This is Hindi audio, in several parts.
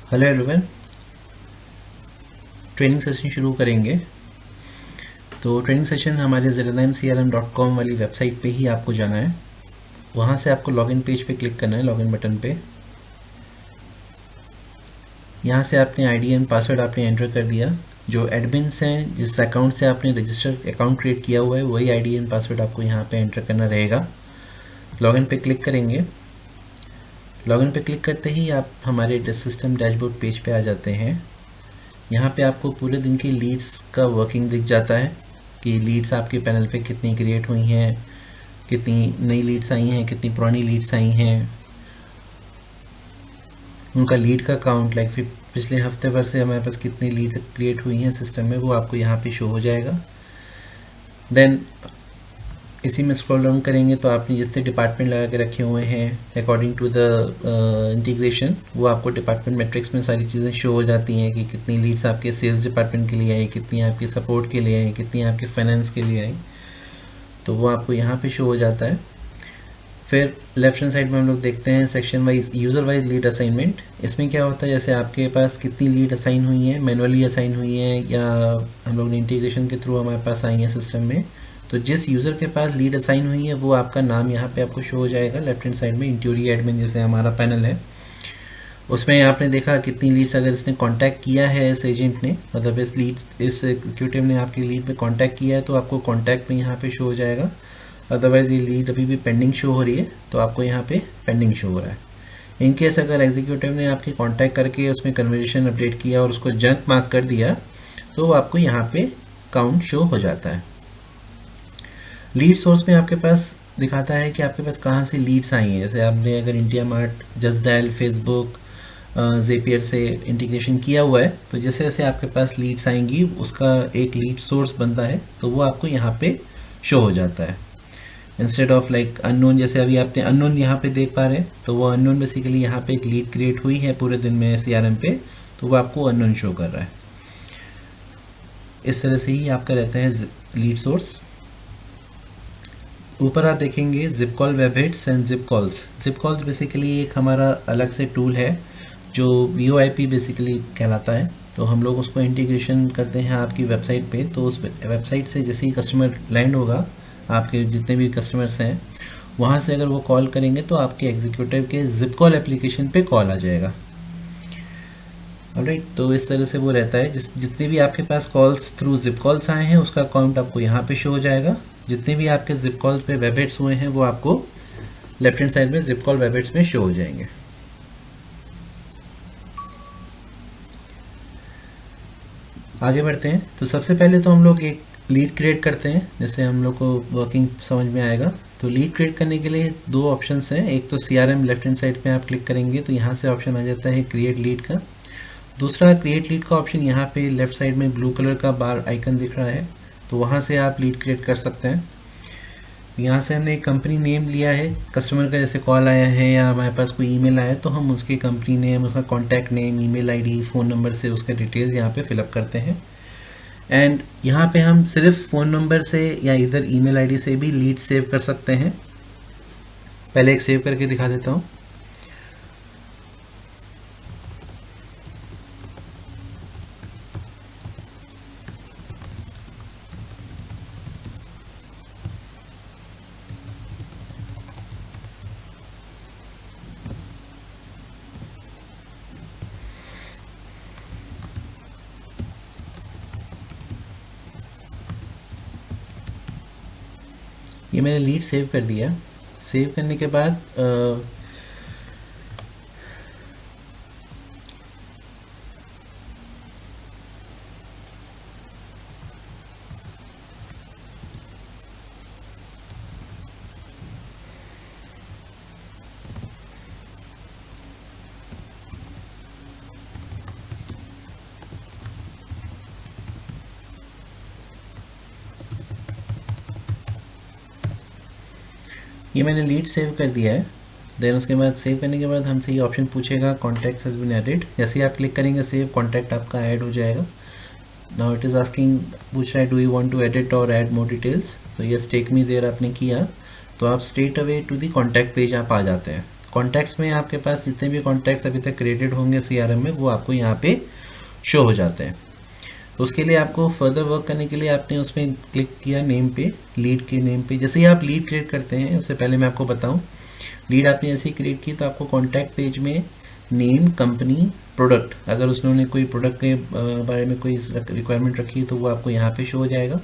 हेलो एवरीवन, ट्रेनिंग सेशन शुरू करेंगे। तो ट्रेनिंग सेशन हमारे ZNIMCRM.com वाली वेबसाइट पे ही आपको जाना है। वहाँ से आपको लॉगिन पेज पे क्लिक करना है, लॉगिन बटन पे। यहाँ से आपने आईडी एंड पासवर्ड आपने एंटर कर दिया। जो एडमिन्स हैं, जिस अकाउंट से आपने रजिस्टर अकाउंट क्रिएट किया हुआ है, वही आईडी एंड पासवर्ड आपको यहाँ पे एंटर करना रहेगा। लॉगिन पे क्लिक करेंगे। लॉगिन पे क्लिक करते ही आप हमारे सिस्टम डैशबोर्ड पेज पे आ जाते हैं। यहाँ पे आपको पूरे दिन की लीड्स का वर्किंग दिख जाता है कि लीड्स आपके पैनल पे कितनी क्रिएट हुई हैं, कितनी नई लीड्स आई हैं, कितनी पुरानी लीड्स आई हैं, उनका लीड का काउंट, लाइक फिर पिछले हफ्ते भर से हमारे पास कितनी लीड क्रिएट हुई हैं सिस्टम में, वो आपको यहाँ पे शो हो जाएगा। देन इसी में स्क्रॉल डाउन करेंगे तो आपने जितने डिपार्टमेंट लगा के रखे हुए हैं अकॉर्डिंग टू द इंटीग्रेशन, वो आपको डिपार्टमेंट मैट्रिक्स में सारी चीज़ें शो हो जाती हैं कि कितनी लीड्स आपके सेल्स डिपार्टमेंट के लिए आई, कितनी आपके सपोर्ट के लिए आई, कितनी आपके फाइनेंस के लिए आई, तो वो आपको यहाँ पे शो हो जाता है। फिर लेफ्ट हैंड साइड में हम लोग देखते हैं section wise user wise lead assignment. इसमें क्या होता है, जैसे आपके पास कितनी लीड असाइन हुई हैं, मैनुअली असाइन हुई हैं या हम लोग ने इंटीग्रेशन के थ्रू हमारे पास आई हैं सिस्टम में, तो जिस यूज़र के पास लीड असाइन हुई है वो आपका नाम यहाँ पे आपको शो हो जाएगा लेफ्ट हैंड साइड में। इंट्यूरी एडमिन जैसे हमारा पैनल है, उसमें आपने देखा कितनी लीड्स अगर इसने कांटेक्ट किया है इस एजेंट ने, मतलब इस एग्जीक्यूटिव ने आपकी लीड पे कांटेक्ट किया है, तो आपको कांटेक्ट में यहाँ पे शो हो जाएगा। अदरवाइज़ ये लीड अभी भी पेंडिंग शो हो रही है, तो आपको यहाँ पे पेंडिंग शो हो रहा है। इन केस अगर एग्जीक्यूटिव ने आपकी कांटेक्ट करके उसमें कन्वर्जेशन अपडेट किया और उसको जंक मार्क कर दिया, तो आपको यहाँ पे काउंट शो हो जाता है। लीड सोर्स में आपके पास दिखाता है कि आपके पास कहाँ से लीड्स आई हैं। जैसे आपने अगर IndiaMART, Justdial, Facebook, Zapier से इंटीग्रेशन किया हुआ है, तो जैसे जैसे आपके पास लीड्स आएंगी उसका एक लीड सोर्स बनता है, तो वो आपको यहाँ पे शो हो जाता है। इंस्टेड ऑफ लाइक अननोन, जैसे अभी आपने अननोन यहाँ पे देख पा रहे हैं, तो वो अननोन बेसिकली यहाँ पे एक लीड क्रिएट हुई है पूरे दिन में CRM पे, तो वो आपको अननोन शो कर रहा है। इस तरह से ही आपका रहता है लीड सोर्स। ऊपर आप देखेंगे zip call, web hits and zip calls. Zip calls basically एक हमारा अलग से टूल है जो VoIP बेसिकली कहलाता है। तो हम लोग उसको इंटीग्रेशन करते हैं आपकी वेबसाइट पे, तो उस वेबसाइट से जैसे ही कस्टमर लैंड होगा, आपके जितने भी कस्टमर्स हैं वहाँ से अगर वो कॉल करेंगे तो आपके एग्जीक्यूटिव के जिप कॉल एप्लीकेशन पे कॉल आ जाएगा। ऑलराइट, तो इस तरह से वो रहता है। जितने भी आपके पास कॉल्स थ्रू जिप कॉल्स आए हैं उसका काउंट आपको यहाँ पे शो हो जाएगा। जितने भी आपके जिप कॉल्स पे वेब हिट्स हुए हैं वो आपको लेफ्ट हैंड साइड में जिप कॉल वेब हिट्स में शो हो जाएंगे। आगे बढ़ते हैं। तो सबसे पहले तो हम लोग एक लीड क्रिएट करते हैं, जैसे हम लोग को वर्किंग समझ में आएगा। तो लीड क्रिएट करने के लिए दो ऑप्शंस हैं। एक तो CRM लेफ्ट हैंड साइड पे आप क्लिक करेंगे तो यहाँ से ऑप्शन आ जाता है क्रिएट लीड का। दूसरा क्रिएट लीड का ऑप्शन यहाँ पे लेफ्ट साइड में ब्लू कलर का बार आइकन दिख रहा है, तो वहाँ से आप लीड क्रिएट कर सकते हैं। यहाँ से हमने एक कंपनी नेम लिया है, कस्टमर का जैसे कॉल आया है या हमारे पास कोई ईमेल आया है तो हम उसके कंपनी नेम, उसका contact name, email ID, phone number से उसका डिटेल्स यहाँ पे फिलअप करते हैं। एंड यहाँ पे हम सिर्फ फ़ोन नंबर से या इधर ईमेल आईडी से भी लीड सेव कर सकते हैं। पहले एक सेव करके दिखा देता हूँ। ये मैंने लीड सेव कर दिया। सेव करने के बाद ये मैंने लीड सेव कर दिया है। देन उसके बाद सेव करने के बाद हमसे ये ऑप्शन पूछेगा कॉन्टैक्ट हैज़ बीन एडिड। जैसे ही आप क्लिक करेंगे सेव, कॉन्टैक्ट आपका ऐड हो जाएगा। नाउ इट इज़ आस्किंग, पूछ रहा है do you want to edit और ऐड मोर डिटेल्स। तो यस टेक मी देयर आपने किया तो आप straight away to the contact page आप आ जाते हैं। कॉन्टैक्ट्स में आपके पास जितने भी कॉन्टैक्ट्स अभी तक क्रिएटेड होंगे CRM में वो आपको यहाँ पे शो हो जाते हैं। तो उसके लिए आपको फर्दर वर्क करने के लिए आपने उसमें क्लिक किया नेम पे, लीड के नेम पे। जैसे ही आप लीड क्रिएट करते हैं, उससे पहले मैं आपको बताऊं, लीड आपने जैसे ही क्रिएट की तो आपको कॉन्टैक्ट पेज में नेम, कंपनी, प्रोडक्ट, अगर उसने कोई प्रोडक्ट के बारे में कोई रिक्वायरमेंट रखी है तो वो आपको यहाँ पे शो हो जाएगा।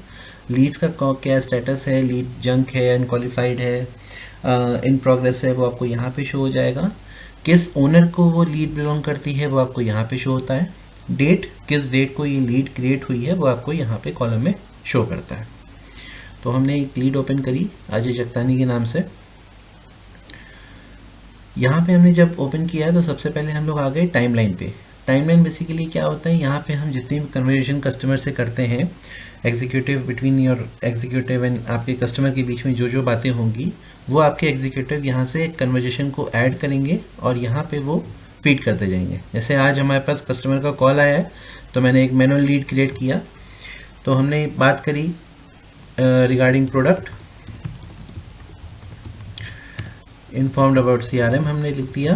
लीड्स का क्या स्टेटस है, लीड जंक है, अनक्वालिफाइड है, इन प्रोग्रेस है, वो आपको यहाँ पे शो हो जाएगा। किस ओनर को वो लीड बिलोंग करती है वो आपको यहाँ पे शो होता है। डेट, किस डेट को ये लीड क्रिएट हुई है वो आपको यहाँ पे कॉलम में शो करता है। तो हमने एक लीड ओपन करी अजय जगतानी के नाम से। यहाँ पे हमने जब ओपन किया है तो सबसे पहले हम लोग आ गए टाइमलाइन पे। टाइमलाइन बेसिकली क्या होता है, यहाँ पे हम जितनी भी कन्वर्सेशन कस्टमर से करते हैं, executive between your executive and आपके कस्टमर के बीच में जो जो बातें होंगी वो आपके एग्जीक्यूटिव यहाँ से कन्वर्सेशन को ऐड करेंगे और यहाँ पे वो फीड करते जाएंगे। जैसे आज हमारे पास कस्टमर का कॉल आया है तो मैंने एक मैनुअल लीड क्रिएट किया। तो हमने बात करी regarding product, informed about CRM हमने लिख दिया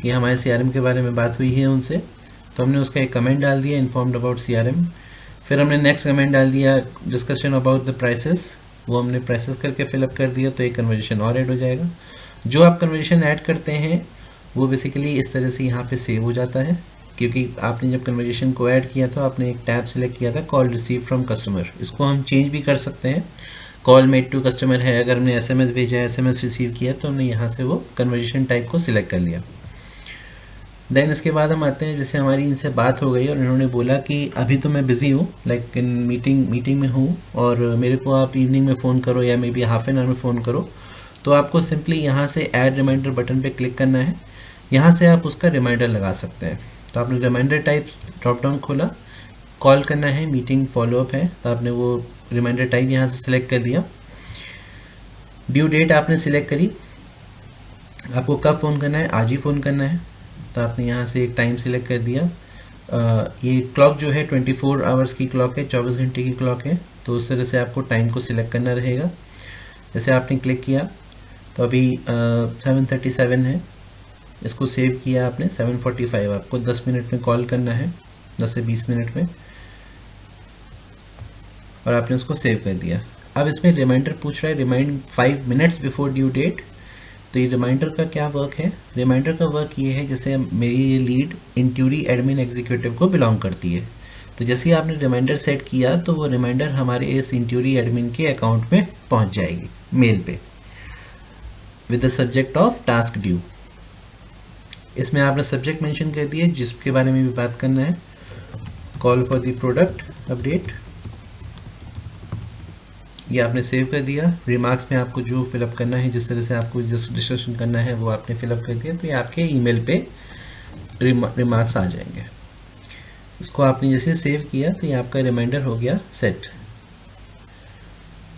कि हमारे CRM के बारे में बात हुई है उनसे, तो हमने उसका एक कमेंट डाल दिया इन्फॉर्म्ड अबाउट CRM। फिर हमने नेक्स्ट कमेंट डाल दिया डिस्कशन अबाउट द प्राइसेस, वो हमने प्राइसेस करके फिलअप कर दिया, तो एक कन्वर्जेशन और ऐड हो जाएगा। जो आप कन्वर्जेशन ऐड करते हैं वो बेसिकली इस तरह से यहाँ पे सेव हो जाता है, क्योंकि आपने जब कन्वर्जेशन को ऐड किया था आपने एक टैब सेलेक्ट किया था कॉल रिसीव फ्रॉम कस्टमर। इसको हम चेंज भी कर सकते हैं, कॉल मेड टू कस्टमर है, अगर हमने SMS भेजा है, SMS रिसीव किया तो हमने यहाँ से वो कन्वर्जेशन टाइप को सिलेक्ट कर लिया। देन इसके बाद हम आते हैं, जैसे हमारी इनसे बात हो गई और इन्होंने बोला कि अभी तो मैं बिज़ी हूँ, लाइक इन मीटिंग में हूँ और मेरे को आप इवनिंग में फ़ोन करो या may be half an hour में फ़ोन करो। तो आपको सिंपली यहाँ से ऐड रिमाइंडर बटन पे क्लिक करना है, यहाँ से आप उसका रिमाइंडर लगा सकते हैं। तो आपने रिमाइंडर टाइप ड्रॉप डाउन खोला, कॉल करना है, मीटिंग फॉलोअप है, तो आपने वो रिमाइंडर टाइप यहाँ से सिलेक्ट कर दिया। ड्यू डेट आपने सिलेक्ट करी, आपको कब फ़ोन करना है, आज ही फ़ोन करना है, तो आपने यहाँ से एक टाइम सिलेक्ट कर दिया। ये क्लॉक जो है 24 आवर्स की क्लॉक है, 24 घंटे की क्लॉक है, तो उस तरह से आपको टाइम को सिलेक्ट करना रहेगा। जैसे आपने क्लिक किया तो अभी 7:37 है, इसको सेव किया आपने 7:45, आपको 10 मिनट में कॉल करना है, 10 से 20 मिनट में, और आपने उसको सेव कर दिया। अब इसमें रिमाइंडर पूछ रहा है remind 5 minutes before due date. तो ये रिमाइंडर का क्या वर्क है, रिमाइंडर का वर्क ये है, जैसे मेरी ये लीड इंट्यूरी एडमिन एग्जीक्यूटिव को बिलोंग करती है, तो जैसे ही आपने रिमाइंडर सेट किया तो वो रिमाइंडर हमारे इस इंट्यूरी एडमिन के अकाउंट में पहुंच जाएगी मेल पे with the subject of task due. इसमें आपने सब्जेक्ट मेंशन कर दिया जिसके बारे में भी बात करना है, call for the product update, ये आपने सेव कर दिया। रिमार्क्स में आपको जो फिलअप करना है, जिस तरह से आपको डिस्कशन करना है वो आपने फिलअप कर दिया, तो ये आपके ईमेल पे रिमार्क्स आ जाएंगे। इसको आपने जैसे सेव किया तो ये आपका रिमाइंडर हो गया सेट,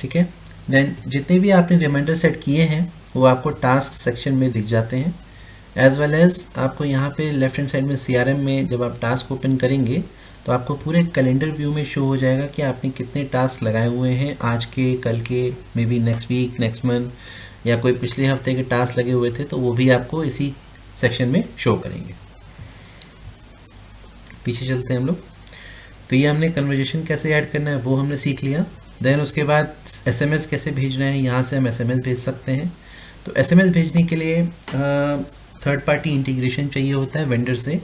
ठीक है। देन जितने भी आपने रिमाइंडर सेट किए हैं वो आपको टास्क सेक्शन में दिख जाते हैं, एज वेल एज आपको यहाँ पे लेफ्ट हैंड साइड में CRM में जब आप टास्क ओपन करेंगे तो आपको पूरे कैलेंडर व्यू में शो हो जाएगा कि आपने कितने टास्क लगाए हुए हैं, आज के, कल के, maybe next week, next month, या कोई पिछले हफ्ते के टास्क लगे हुए थे तो वो भी आपको इसी सेक्शन में शो करेंगे। पीछे चलते हैं हम लोग। तो ये हमने कन्वर्जेशन कैसे ऐड करना है वो हमने सीख लिया। देन उसके बाद SMS कैसे भेजना है, यहाँ से हम SMS भेज सकते हैं। तो SMS भेजने के लिए थर्ड पार्टी इंटीग्रेशन चाहिए होता है वेंडर से,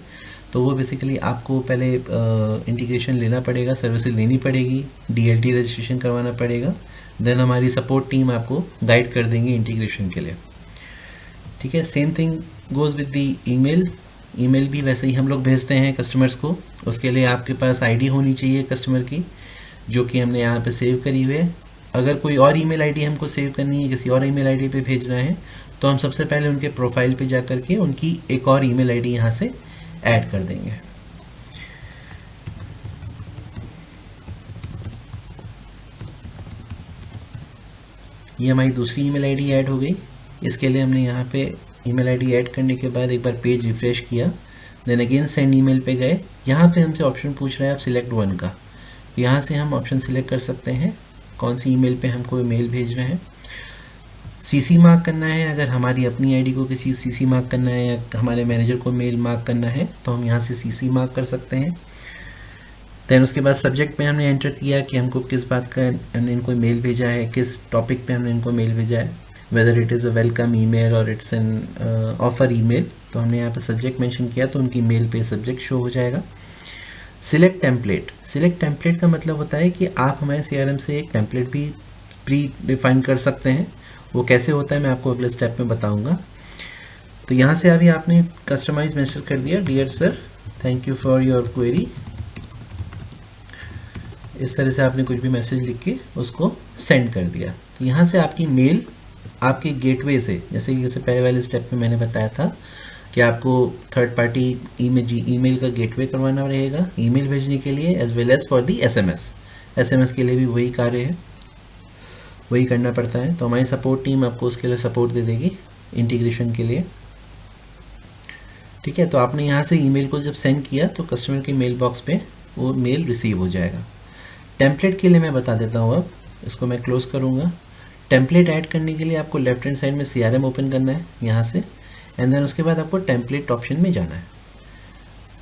तो वो बेसिकली आपको पहले इंटीग्रेशन लेना पड़ेगा, सर्विसेज लेनी पड़ेगी, DLT रजिस्ट्रेशन करवाना पड़ेगा। देन हमारी सपोर्ट टीम आपको गाइड कर देंगे इंटीग्रेशन के लिए, ठीक है। Same thing goes with the email. Email भी वैसे ही हम लोग भेजते हैं कस्टमर्स को, उसके लिए आपके पास ID होनी चाहिए कस्टमर की, जो कि हमने यहाँ पे सेव करी हुई है। अगर कोई और ईमेल ID हमको सेव करनी है, किसी और ईमेल ID पे भेजना है, तो हम सबसे पहले उनके प्रोफाइल पे जा करके उनकी एक और ईमेल ID यहाँ से ऐड कर देंगे। ये हमारी दूसरी ईमेल ID ऐड हो गई। इसके लिए हमने यहाँ पे ईमेल ID ऐड करने के बाद एक बार पेज रिफ्रेश किया, देन अगेन सेंड ईमेल पे गए। यहाँ पे हमसे ऑप्शन पूछ रहा है आप सिलेक्ट वन का, तो यहाँ से हम ऑप्शन सिलेक्ट कर सकते हैं कौन सी ईमेल पे हमको मेल भेजना है। सीसी मार्क करना है, अगर हमारी अपनी आईडी को किसी सीसी मार्क करना है या हमारे मैनेजर को मेल मार्क करना है तो हम यहाँ से सीसी मार्क कर सकते हैं। दैन उसके बाद सब्जेक्ट में हमने एंटर किया कि हमको किस बात का हमने इनको मेल भेजा है, किस टॉपिक पे हमने इनको मेल भेजा है, whether it is a welcome email और इट्स एन ऑफर ईमेल। तो हमने यहाँ पे सब्जेक्ट मेंशन किया तो उनकी मेल पे सब्जेक्ट शो हो जाएगा। सिलेक्ट टेम्पलेट, सिलेक्ट टेम्पलेट का मतलब होता है कि आप हमारे CRM से एक टेम्पलेट भी प्री डिफाइन कर सकते हैं। वो कैसे होता है मैं आपको अगले स्टेप में बताऊंगा। तो यहाँ से अभी आपने कस्टमाइज मैसेज कर दिया, dear sir thank you for your query, इस तरह से आपने कुछ भी मैसेज लिख के उसको सेंड कर दिया। तो यहाँ से आपकी मेल आपके गेटवे से, जैसे पहले वाले स्टेप में मैंने बताया था कि आपको थर्ड पार्टी ईमेल का गेटवे करवाना रहेगा ईमेल भेजने के लिए, as well as for the SMS के लिए भी वही कार्य है, वही करना पड़ता है। तो हमारी सपोर्ट टीम आपको उसके लिए सपोर्ट दे देगी इंटीग्रेशन के लिए, ठीक है। तो आपने यहाँ से ईमेल को जब सेंड किया तो कस्टमर के मेल बॉक्स पे वो मेल रिसीव हो जाएगा। टेम्पलेट के लिए मैं बता देता हूँ, अब इसको मैं क्लोज करूँगा। टेम्पलेट ऐड करने के लिए आपको लेफ्ट हैंड साइड में CRM ओपन करना है यहाँ से, एंड देन उसके बाद आपको टेम्पलेट ऑप्शन में जाना है।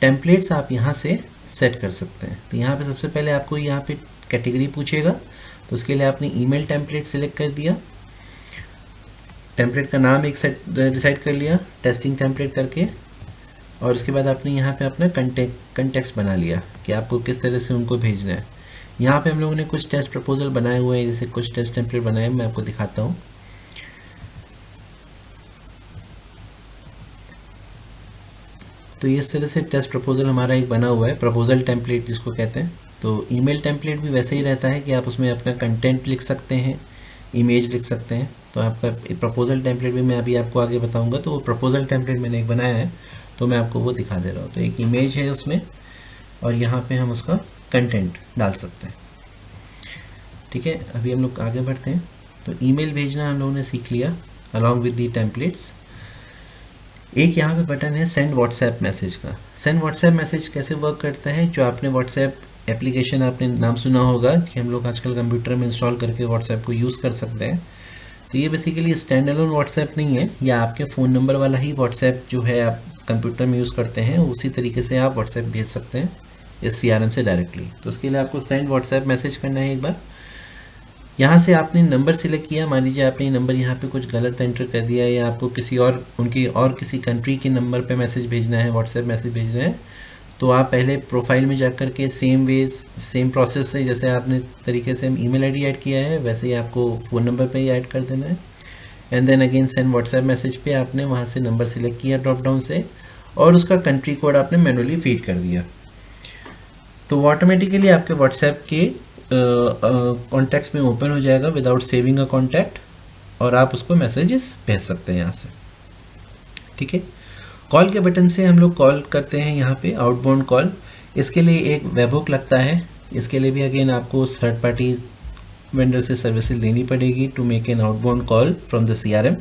टेम्पलेट्स आप यहाँ से सेट कर सकते हैं। तो यहाँ पे सबसे पहले आपको यहाँ पे कैटेगरी पूछेगा, तो उसके लिए आपने ईमेल टेम्पलेट सेलेक्ट कर दिया, टेम्पलेट का नाम एक सेट डिसाइड कर लिया टेस्टिंग टेम्पलेट करके, और उसके बाद आपने यहाँ पे अपना कंटेक्स्ट बना लिया कि आपको किस तरह से उनको भेजना है। यहाँ पे हम लोगों ने कुछ टेस्ट प्रपोजल बनाए हुए हैं, जैसे कुछ टेस्ट टेम्पलेट बनाए, मैं आपको दिखाता हूँ। तो इस तरह से टेस्ट प्रपोजल हमारा एक बना हुआ है, प्रपोजल टेम्पलेट जिसको कहते हैं। तो ईमेल टेम्पलेट भी वैसे ही रहता है कि आप उसमें अपना कंटेंट लिख सकते हैं, इमेज लिख सकते हैं। तो आपका प्रपोजल टेम्पलेट भी मैं अभी आपको आगे बताऊंगा। तो वो प्रपोजल टेम्पलेट मैंने एक बनाया है, तो मैं आपको वो दिखा दे रहा हूँ। तो एक इमेज है उसमें, और यहाँ पे हम उसका कंटेंट डाल सकते हैं, ठीक है। अभी हम लोग आगे बढ़ते हैं। तो ईमेल भेजना हम लोगों ने सीख लिया अलॉन्ग विद दी टेम्पलेट्स। एक यहाँ पे बटन है सेंड व्हाट्सएप मैसेज का। सेंड व्हाट्सएप मैसेज कैसे वर्क करता है, जो आपने व्हाट्सएप एप्लीकेशन आपने नाम सुना होगा कि हम लोग आजकल कंप्यूटर में इंस्टॉल करके व्हाट्सएप को यूज़ कर सकते हैं। तो ये बेसिकली स्टैंड अलोन व्हाट्सएप नहीं है, या आपके फ़ोन नंबर वाला ही व्हाट्सएप जो है आप कंप्यूटर में यूज़ करते हैं, उसी तरीके से आप व्हाट्सएप भेज सकते हैं इस CRM से डायरेक्टली। तो उसके लिए आपको सेंड व्हाट्सएप मैसेज करना है। एक बार यहाँ से आपने नंबर सिलेक्ट किया, मान लीजिए आपने नंबर यहाँ पे कुछ गलत एंटर कर दिया, या आपको किसी और किसी कंट्री के नंबर पे मैसेज भेजना है, व्हाट्सएप मैसेज भेजना है, तो आप पहले प्रोफाइल में जाकर के सेम प्रोसेस से जैसे आपने तरीके से ईमेल ID ऐड किया है, वैसे ही आपको फ़ोन नंबर पे ही ऐड कर देना है। And then again send WhatsApp message पे आपने वहाँ से नंबर सिलेक्ट किया ड्रॉप डाउन से, और उसका कंट्री कोड आपने मैनुअली फीड कर दिया। तो ऑटोमेटिकली आपके व्हाट्सएप के कॉन्टैक्ट्स में ओपन हो जाएगा विदाउट सेविंग अ कॉन्टैक्ट, और आप उसको मैसेजेस भेज सकते हैं यहाँ से, ठीक है। कॉल के बटन से हम लोग कॉल करते हैं यहाँ पे आउटबाउंड कॉल। इसके लिए एक वेबहुक लगता है, इसके लिए भी अगेन आपको थर्ड पार्टी वेंडर से सर्विसेज लेनी पड़ेगी to make an outbound call from the CRM।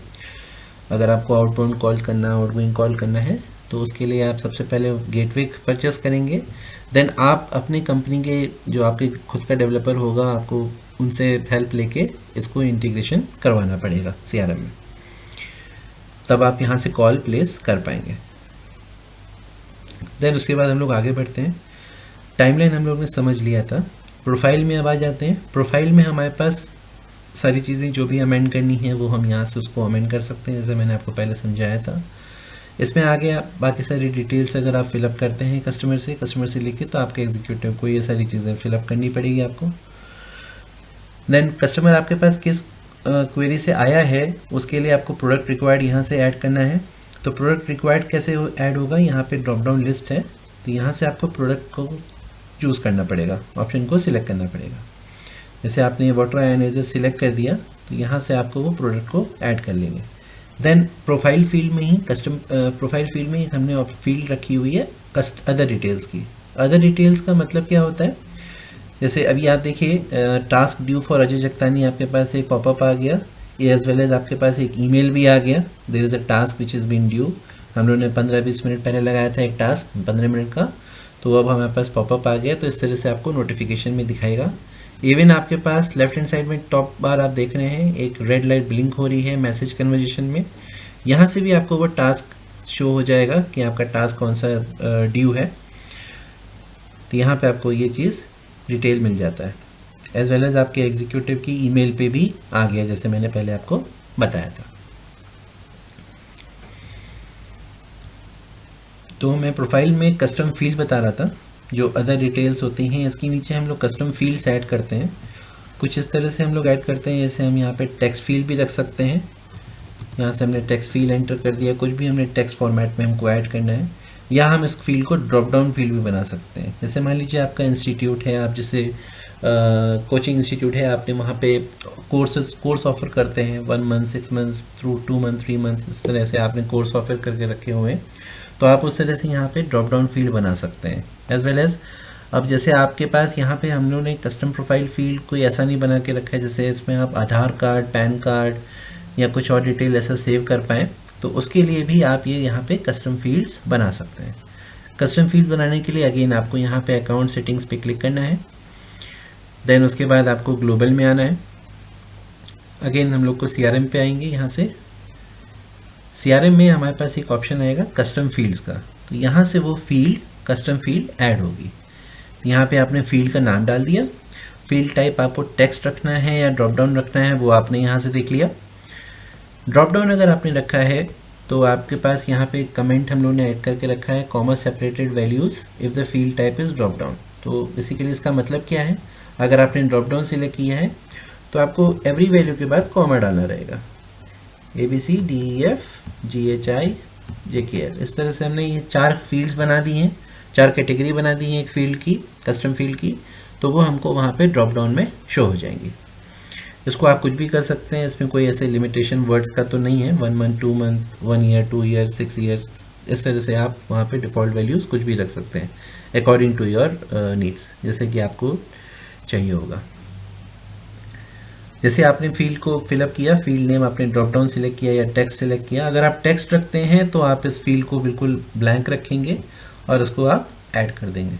अगर आपको आउटबाउंड कॉल करना, आउटगोइंग कॉल करना है, तो उसके लिए आप सबसे पहले गेटवे परचेस करेंगे। देन आप अपनी कंपनी के जो आपके खुद का डेवलपर होगा, आपको उनसे हेल्प लेके इसको इंटीग्रेशन करवाना पड़ेगा CRM में, तब आप यहाँ से कॉल प्लेस कर पाएंगे। देन उसके बाद हम लोग आगे बढ़ते हैं। टाइमलाइन हम लोग ने समझ लिया था। प्रोफाइल में अब आ जाते हैं। प्रोफाइल में हमारे पास सारी चीज़ें जो भी अमेंड करनी है वो हम यहाँ से उसको अमेंड कर सकते हैं, जैसे मैंने आपको पहले समझाया था। इसमें आगे बाकी सारी डिटेल्स अगर आप फिलअप करते हैं कस्टमर से लिखे, तो आपके एग्जीक्यूटिव को ये सारी चीज़ें फिलअप करनी पड़ेगी आपको। देन कस्टमर आपके पास किस क्वेरी से आया है, उसके लिए आपको प्रोडक्ट रिक्वायर्ड यहाँ से ऐड करना है। तो प्रोडक्ट रिक्वायर्ड कैसे ऐड होगा, यहाँ पे ड्रॉप डाउन लिस्ट है, तो यहाँ से आपको प्रोडक्ट को चूज़ करना पड़ेगा, ऑप्शन को सिलेक्ट करना पड़ेगा। जैसे आपने वाटर आयनाइजर सिलेक्ट कर दिया, तो यहाँ से आपको वो प्रोडक्ट को ऐड कर लेंगे। देन प्रोफाइल फील्ड में ही प्रोफाइल फील्ड में ही हमने फील्ड रखी हुई है अदर डिटेल्स की। अदर डिटेल्स का मतलब क्या होता है, जैसे अभी आप देखिए टास्क ड्यू फॉर अजय जगतानी, आपके पास एक पॉपअप आ गया, एज वेल एज आपके पास एक ईमेल भी आ गया, there is a task which is been due. हम लोगों ने 15-20 मिनट पहले लगाया था एक टास्क 15 मिनट का, तो अब हमारे पास पॉपअप आ गया। तो इस तरह से आपको नोटिफिकेशन में दिखाएगा इवन आपके पास लेफ्ट हैंड साइड में टॉप बार आप देख रहे हैं, एक रेड लाइट ब्लिंक हो रही है मैसेज कन्वर्जेशन में, यहाँ से भी आपको वो टास्क शो हो जाएगा कि आपका टास्क कौन सा ड्यू है। तो यहाँ पे आपको ये चीज़ डिटेल मिल जाता है, एज वेल एज आपके एग्जीक्यूटिव की ईमेल पे भी आ गया, जैसे मैंने पहले आपको बताया था। तो मैं प्रोफाइल में कस्टम फील्ड बता रहा था, जो अदर डिटेल्स होती हैं इसके नीचे हम लोग कस्टम फील्ड्स ऐड करते हैं। कुछ इस तरह से हम लोग ऐड करते हैं, जैसे हम यहाँ पे टेक्स्ट फील्ड भी रख सकते हैं। यहाँ से हमने टेक्स्ट फील्ड एंटर कर दिया, कुछ भी हमने टेक्स्ट फॉर्मेट में हमको ऐड करना है, या हम इस फील्ड को ड्रॉप डाउन फील्ड भी बना सकते हैं। जैसे मान लीजिए आपका इंस्टीट्यूट है, आप जैसे कोचिंग इंस्टीट्यूट है, आपने वहाँ पे कोर्स ऑफर करते हैं 1 month 6 months through 2 month 3 month, इस तरह से आपने कोर्स ऑफर करके रखे हुए हैं, तो आप उस तरह से यहाँ पे ड्रॉप डाउन फील्ड बना सकते हैं। एज वेल एज अब जैसे आपके पास यहाँ पे हम लोगों ने कस्टम प्रोफाइल फील्ड कोई ऐसा नहीं बना के रखा है, जैसे इसमें आप आधार कार्ड, पैन कार्ड या कुछ और डिटेल ऐसा सेव कर पाएँ, तो उसके लिए भी आप ये यहाँ पे कस्टम फील्ड्स बना सकते हैं। कस्टम फील्ड बनाने के लिए अगेन आपको यहाँ पे अकाउंट सेटिंग्स पे क्लिक करना है, देन उसके बाद आपको ग्लोबल में आना है। अगेन हम लोग को CRM पे आएंगे, यहाँ से CRM में हमारे पास एक ऑप्शन आएगा कस्टम फील्ड्स का, तो यहाँ से वो फील्ड कस्टम फील्ड ऐड होगी। यहाँ पे आपने फील्ड का नाम डाल दिया, फील्ड टाइप आपको टेक्स्ट रखना है या ड्रॉप डाउन रखना है वो आपने यहाँ से देख लिया। ड्रॉप डाउन अगर आपने रखा है तो आपके पास यहाँ पे कमेंट हम लोगों ने ऐड करके रखा है, comma separated values if the field type is drop down. तो बेसिकली इसका मतलब क्या है, अगर आपने ड्रॉप डाउन सिलेक्ट किया है तो आपको एवरी वैल्यू के बाद कॉमा डालना रहेगा, ABCDEFGHIJKL। इस तरह से हमने ये 4 फील्ड्स बना दी हैं, 4 कैटेगरी बना दी हैं एक फील्ड की, कस्टम फील्ड की, तो वो हमको वहाँ पे ड्रॉप डाउन में शो हो जाएंगी। इसको आप कुछ भी कर सकते हैं, इसमें कोई ऐसे लिमिटेशन वर्ड्स का तो नहीं है, 1 month 2 month 1 year 2 year 6 years, इस तरह से आप वहाँ पे डिफ़ॉल्ट वैल्यूज़ कुछ भी रख सकते हैं अकॉर्डिंग टू योर नीड्स, जैसे कि आपको चाहिए होगा। जैसे आपने फील्ड को फिलअप किया, फील्ड नेम आपने ड्रॉप डाउन सिलेक्ट किया या टेक्स्ट सिलेक्ट किया, अगर आप टेक्स्ट रखते हैं तो आप इस फील्ड को बिल्कुल ब्लैंक रखेंगे और उसको आप ऐड कर देंगे।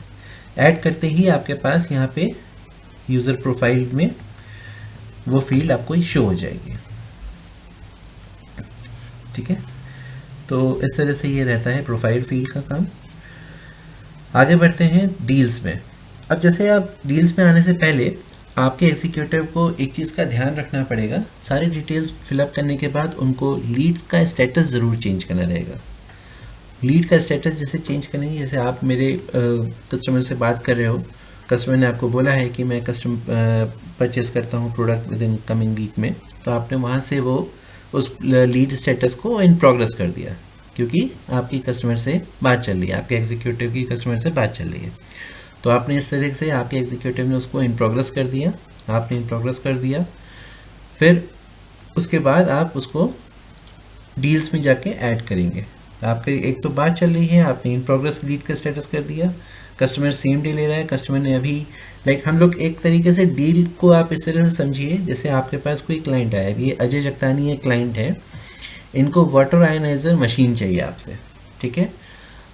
ऐड करते ही आपके पास यहाँ पे यूज़र प्रोफाइल में वो फील्ड आपको शो हो जाएगी। ठीक है, तो इस तरह से ये रहता है प्रोफाइल फील्ड का काम। आगे बढ़ते हैं डील्स में। अब जैसे आप डील्स में आने से पहले आपके एग्जीक्यूटिव को एक चीज़ का ध्यान रखना पड़ेगा, सारी डिटेल्स फिलअप करने के बाद उनको लीड का स्टेटस ज़रूर चेंज करना रहेगा। लीड का स्टेटस जैसे चेंज करेंगे, जैसे आप मेरे कस्टमर से बात कर रहे हो, कस्टमर ने आपको बोला है कि मैं कस्टम परचेस करता हूँ product within coming week में, तो आपने वहाँ से वो उस लीड स्टेटस को इन प्रोग्रेस कर दिया, क्योंकि आपकी कस्टमर से बात चल रही है, आपके एग्जीक्यूटिव की कस्टमर से बात चल रही है। तो आपने इस तरह से आपके एग्जीक्यूटिव ने उसको इन प्रोग्रेस कर दिया, आपने इन प्रोग्रेस कर दिया, फिर उसके बाद आप उसको डील्स में जाके ऐड करेंगे। आपके एक तो बात चल रही है, आपने इन प्रोग्रेस लीड का स्टेटस कर दिया, कस्टमर सेम डे ले रहा है, कस्टमर ने अभी हम लोग एक तरीके से डील को आप इस तरह से समझिए, जैसे आपके पास कोई क्लाइंट आया, ये अजय जगतानी एक क्लाइंट है, इनको वाटर आयनाइजर मशीन चाहिए आपसे, ठीक है,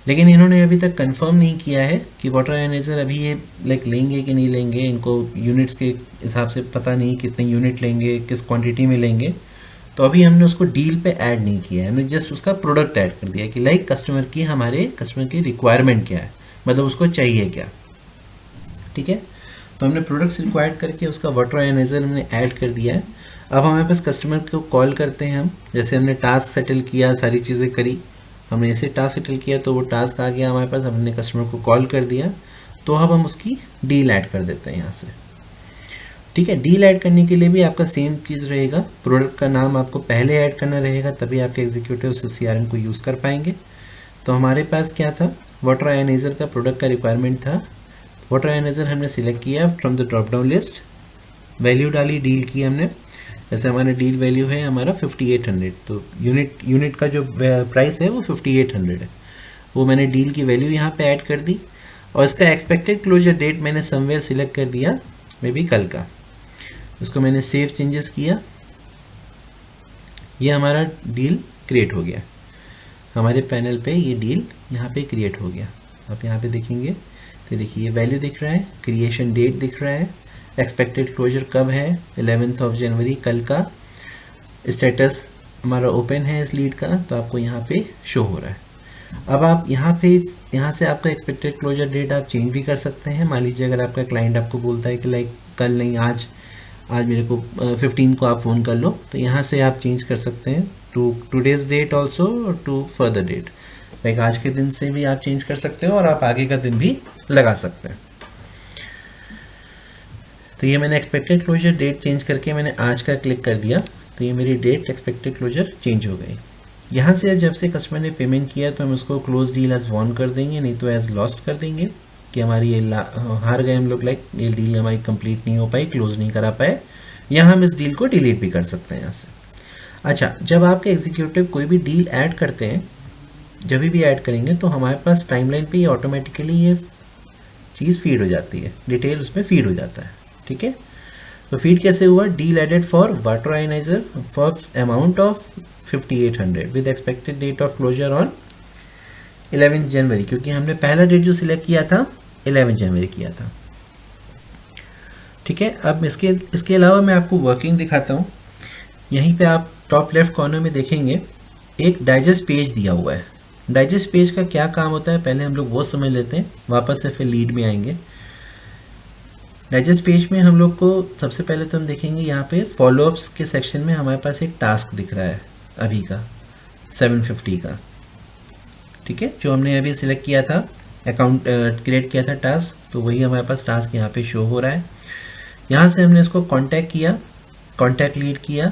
लेकिन इन्होंने अभी तक कंफर्म नहीं किया है कि वाटर आयनाइजर अभी ये लेंगे कि नहीं लेंगे, इनको यूनिट्स के हिसाब से पता नहीं कितने यूनिट लेंगे, किस क्वांटिटी में लेंगे, तो अभी हमने उसको डील पे ऐड नहीं किया है, हमने जस्ट उसका प्रोडक्ट ऐड कर दिया कि कस्टमर की हमारे कस्टमर की रिक्वायरमेंट क्या है, मतलब उसको चाहिए क्या। ठीक है, तो हमने प्रोडक्ट्स रिक्वायर्ड करके उसका वाटर आयनाइजर हमने ऐड कर दिया है। अब हमारे पास कस्टमर को कॉल करते हैं हम, जैसे हमने टास्क सेटल किया, सारी चीज़ें करी, हमने ऐसे टास्क सेटल किया तो वो टास्क आ गया हमारे पास, हमने कस्टमर को कॉल कर दिया, तो अब हम उसकी डील ऐड कर देते हैं यहाँ से। ठीक है, डील ऐड करने के लिए भी आपका सेम चीज़ रहेगा, प्रोडक्ट का नाम आपको पहले ऐड करना रहेगा, तभी आपके एग्जीक्यूटिव उस CRM को यूज़ कर पाएंगे। तो हमारे पास क्या था, वाटर आयनाइजर का प्रोडक्ट का रिक्वायरमेंट था, वाटर आयनाइजर हमने सिलेक्ट किया from the drop down list, value डाली, डील की हमने, जैसे हमारा डील वैल्यू है हमारा 5800, तो यूनिट का जो प्राइस है वो 5800 है, वो मैंने डील की वैल्यू यहाँ पे ऐड कर दी, और इसका एक्सपेक्टेड क्लोजर डेट मैंने समवेयर सिलेक्ट कर दिया, मे बी कल का। इसको मैंने सेव चेंजेस किया, ये हमारा डील क्रिएट हो गया, हमारे पैनल पे ये डील यहाँ पे क्रिएट हो गया। आप यहाँ पे देखेंगे तो देखिए ये वैल्यू दिख रहा है, क्रिएशन डेट दिख रहा है, एक्सपेक्टेड क्लोजर कब है, 11th ऑफ जनवरी, कल का। स्टेटस हमारा ओपन है इस लीड का, तो आपको यहाँ पे शो हो रहा है। अब आप यहाँ से आपका एक्सपेक्टेड क्लोजर डेट आप चेंज भी कर सकते हैं। मान लीजिए अगर आपका क्लाइंट आपको बोलता है कि लाइक कल नहीं, आज मेरे को 15 को आप फ़ोन कर लो, तो यहाँ से आप चेंज कर सकते हैं टू टुडेज डेट ऑल्सो और टू फर्दर डेट। लाइक आज के दिन से भी आप चेंज कर सकते हो और आप आगे का दिन भी लगा सकते हैं। तो ये मैंने एक्सपेक्टेड क्लोजर डेट चेंज करके मैंने आज का क्लिक कर दिया, तो ये मेरी डेट एक्सपेक्टेड क्लोजर चेंज हो गई। यहाँ से जब से कस्टमर ने पेमेंट किया तो हम उसको क्लोज डील एज वॉन कर देंगे, नहीं तो एज लॉस्ट कर देंगे कि हमारी ये हार गए हम लोग, लाइक ये डील हमारी कंप्लीट नहीं हो पाई, क्लोज नहीं करा पाए, या हम इस डील को डिलीट भी कर सकते हैं यहाँ से। अच्छा, जब आपके एग्जीक्यूटिव कोई भी डील ऐड करते हैं, जब भी ऐड करेंगे तो हमारे पास टाइमलाइन पे ये ऑटोमेटिकली ये चीज़ फीड हो जाती है, डिटेल उसमें फीड हो जाता है। ठीक है, तो फीड कैसे हुआ, deal added for water ioniser for amount of 5800 with expected date of closure on 11 January, क्योंकि हमने पहला डेट जो सिलेक्ट किया था 11 जनवरी किया था। ठीक है, अब इसके अलावा मैं आपको वर्किंग दिखाता हूँ। यहीं पे आप टॉप लेफ्ट कॉर्नर में देखेंगे एक डाइजेस्ट पेज दिया हुआ है। डाइजेस्ट पेज का क्या काम होता है, पहले हम लोग वो समझ लेते हैं, वापस से फिर लीड में आएंगे। डाइजेस्ट पेज में हम लोग को सबसे पहले तो हम देखेंगे यहाँ पे फॉलोअप्स के सेक्शन में हमारे पास एक टास्क दिख रहा है अभी का 750 का। ठीक है, जो हमने अभी सिलेक्ट किया था, अकाउंट क्रिएट किया था टास्क, तो वही हमारे पास टास्क यहाँ पे शो हो रहा है। यहाँ से हमने इसको कॉन्टैक्ट किया, कॉन्टैक्ट लीड किया,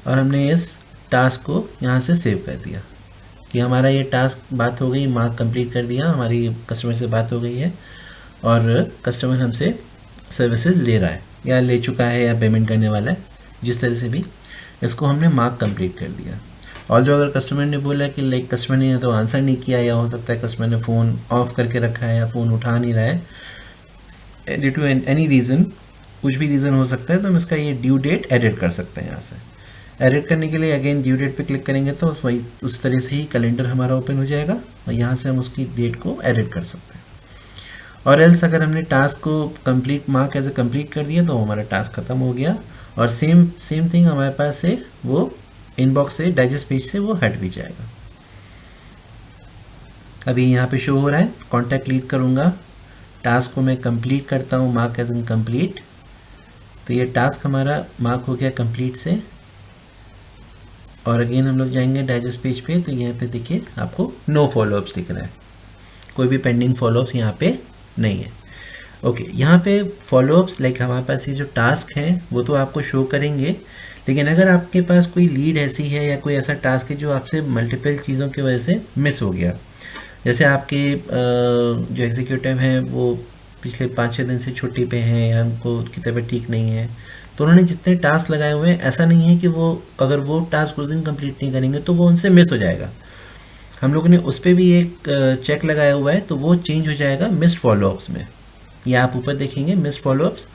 और हमने इस टास्क को यहाँ से सेव कर दिया कि हमारा ये टास्क बात हो गई, मार्क कंप्लीट कर दिया, हमारी कस्टमर से बात हो गई है और कस्टमर हमसे सर्विसेज ले रहा है या ले चुका है या पेमेंट करने वाला है, जिस तरह से भी इसको हमने मार्क कंप्लीट कर दिया। और जो अगर कस्टमर ने बोला कि लाइक कस्टमर ने तो आंसर नहीं किया, या हो सकता है कस्टमर ने फ़ोन ऑफ करके रखा है या फ़ोन उठा नहीं रहा है ड्यू टू एनी रीज़न, कुछ भी रीज़न हो सकता है, तो हम इसका ये ड्यू डेट एडिट कर सकते हैं। यहाँ से एडिट करने के लिए अगेन ड्यू डेट पे क्लिक करेंगे तो उस तरह से ही कैलेंडर हमारा ओपन हो जाएगा और यहाँ से हम उसकी डेट को एडिट कर सकते हैं। और एल्स अगर हमने टास्क को complete mark as a complete कर दिया तो हमारा टास्क खत्म हो गया, और सेम थिंग हमारे पास से वो इनबॉक्स से डाइजेस्ट पेज से वो हट भी जाएगा। अभी यहाँ पे शो हो रहा है, कॉन्टैक्ट लीड करूँगा, टास्क को मैं कंप्लीट करता हूँ, मार्क एज इन कंप्लीट, तो ये टास्क हमारा मार्क हो गया कंप्लीट से। और अगेन हम लोग जाएंगे डाइजेस्ट पेज पे, तो यहाँ पे देखिए आपको नो फॉलोअप्स दिख रहा है, कोई भी पेंडिंग फॉलोअप्स यहाँ पे नहीं है। ओके, यहाँ पे फॉलोअप्स लाइक हमारे पास ये जो टास्क हैं वो तो आपको शो करेंगे, लेकिन अगर आपके पास कोई लीड ऐसी है या कोई ऐसा टास्क है जो आपसे मल्टीपल चीज़ों की वजह से मिस हो गया, जैसे आपके जो एग्जीक्यूटिव हैं वो पिछले 5-6 दिन से छुट्टी पे हैं या उनको उनकी तबीयत ठीक नहीं है, तो उन्होंने जितने टास्क लगाए हुए हैं, ऐसा नहीं है कि वो अगर वो टास्क उस दिन कंप्लीट नहीं करेंगे तो वो उनसे मिस हो जाएगा। हम लोगों ने उस पर भी एक चेक लगाया हुआ है, तो वो चेंज हो जाएगा मिस्ड फॉलोअप्स में। ये आप ऊपर देखेंगे मिस्ड फॉलोअप्स,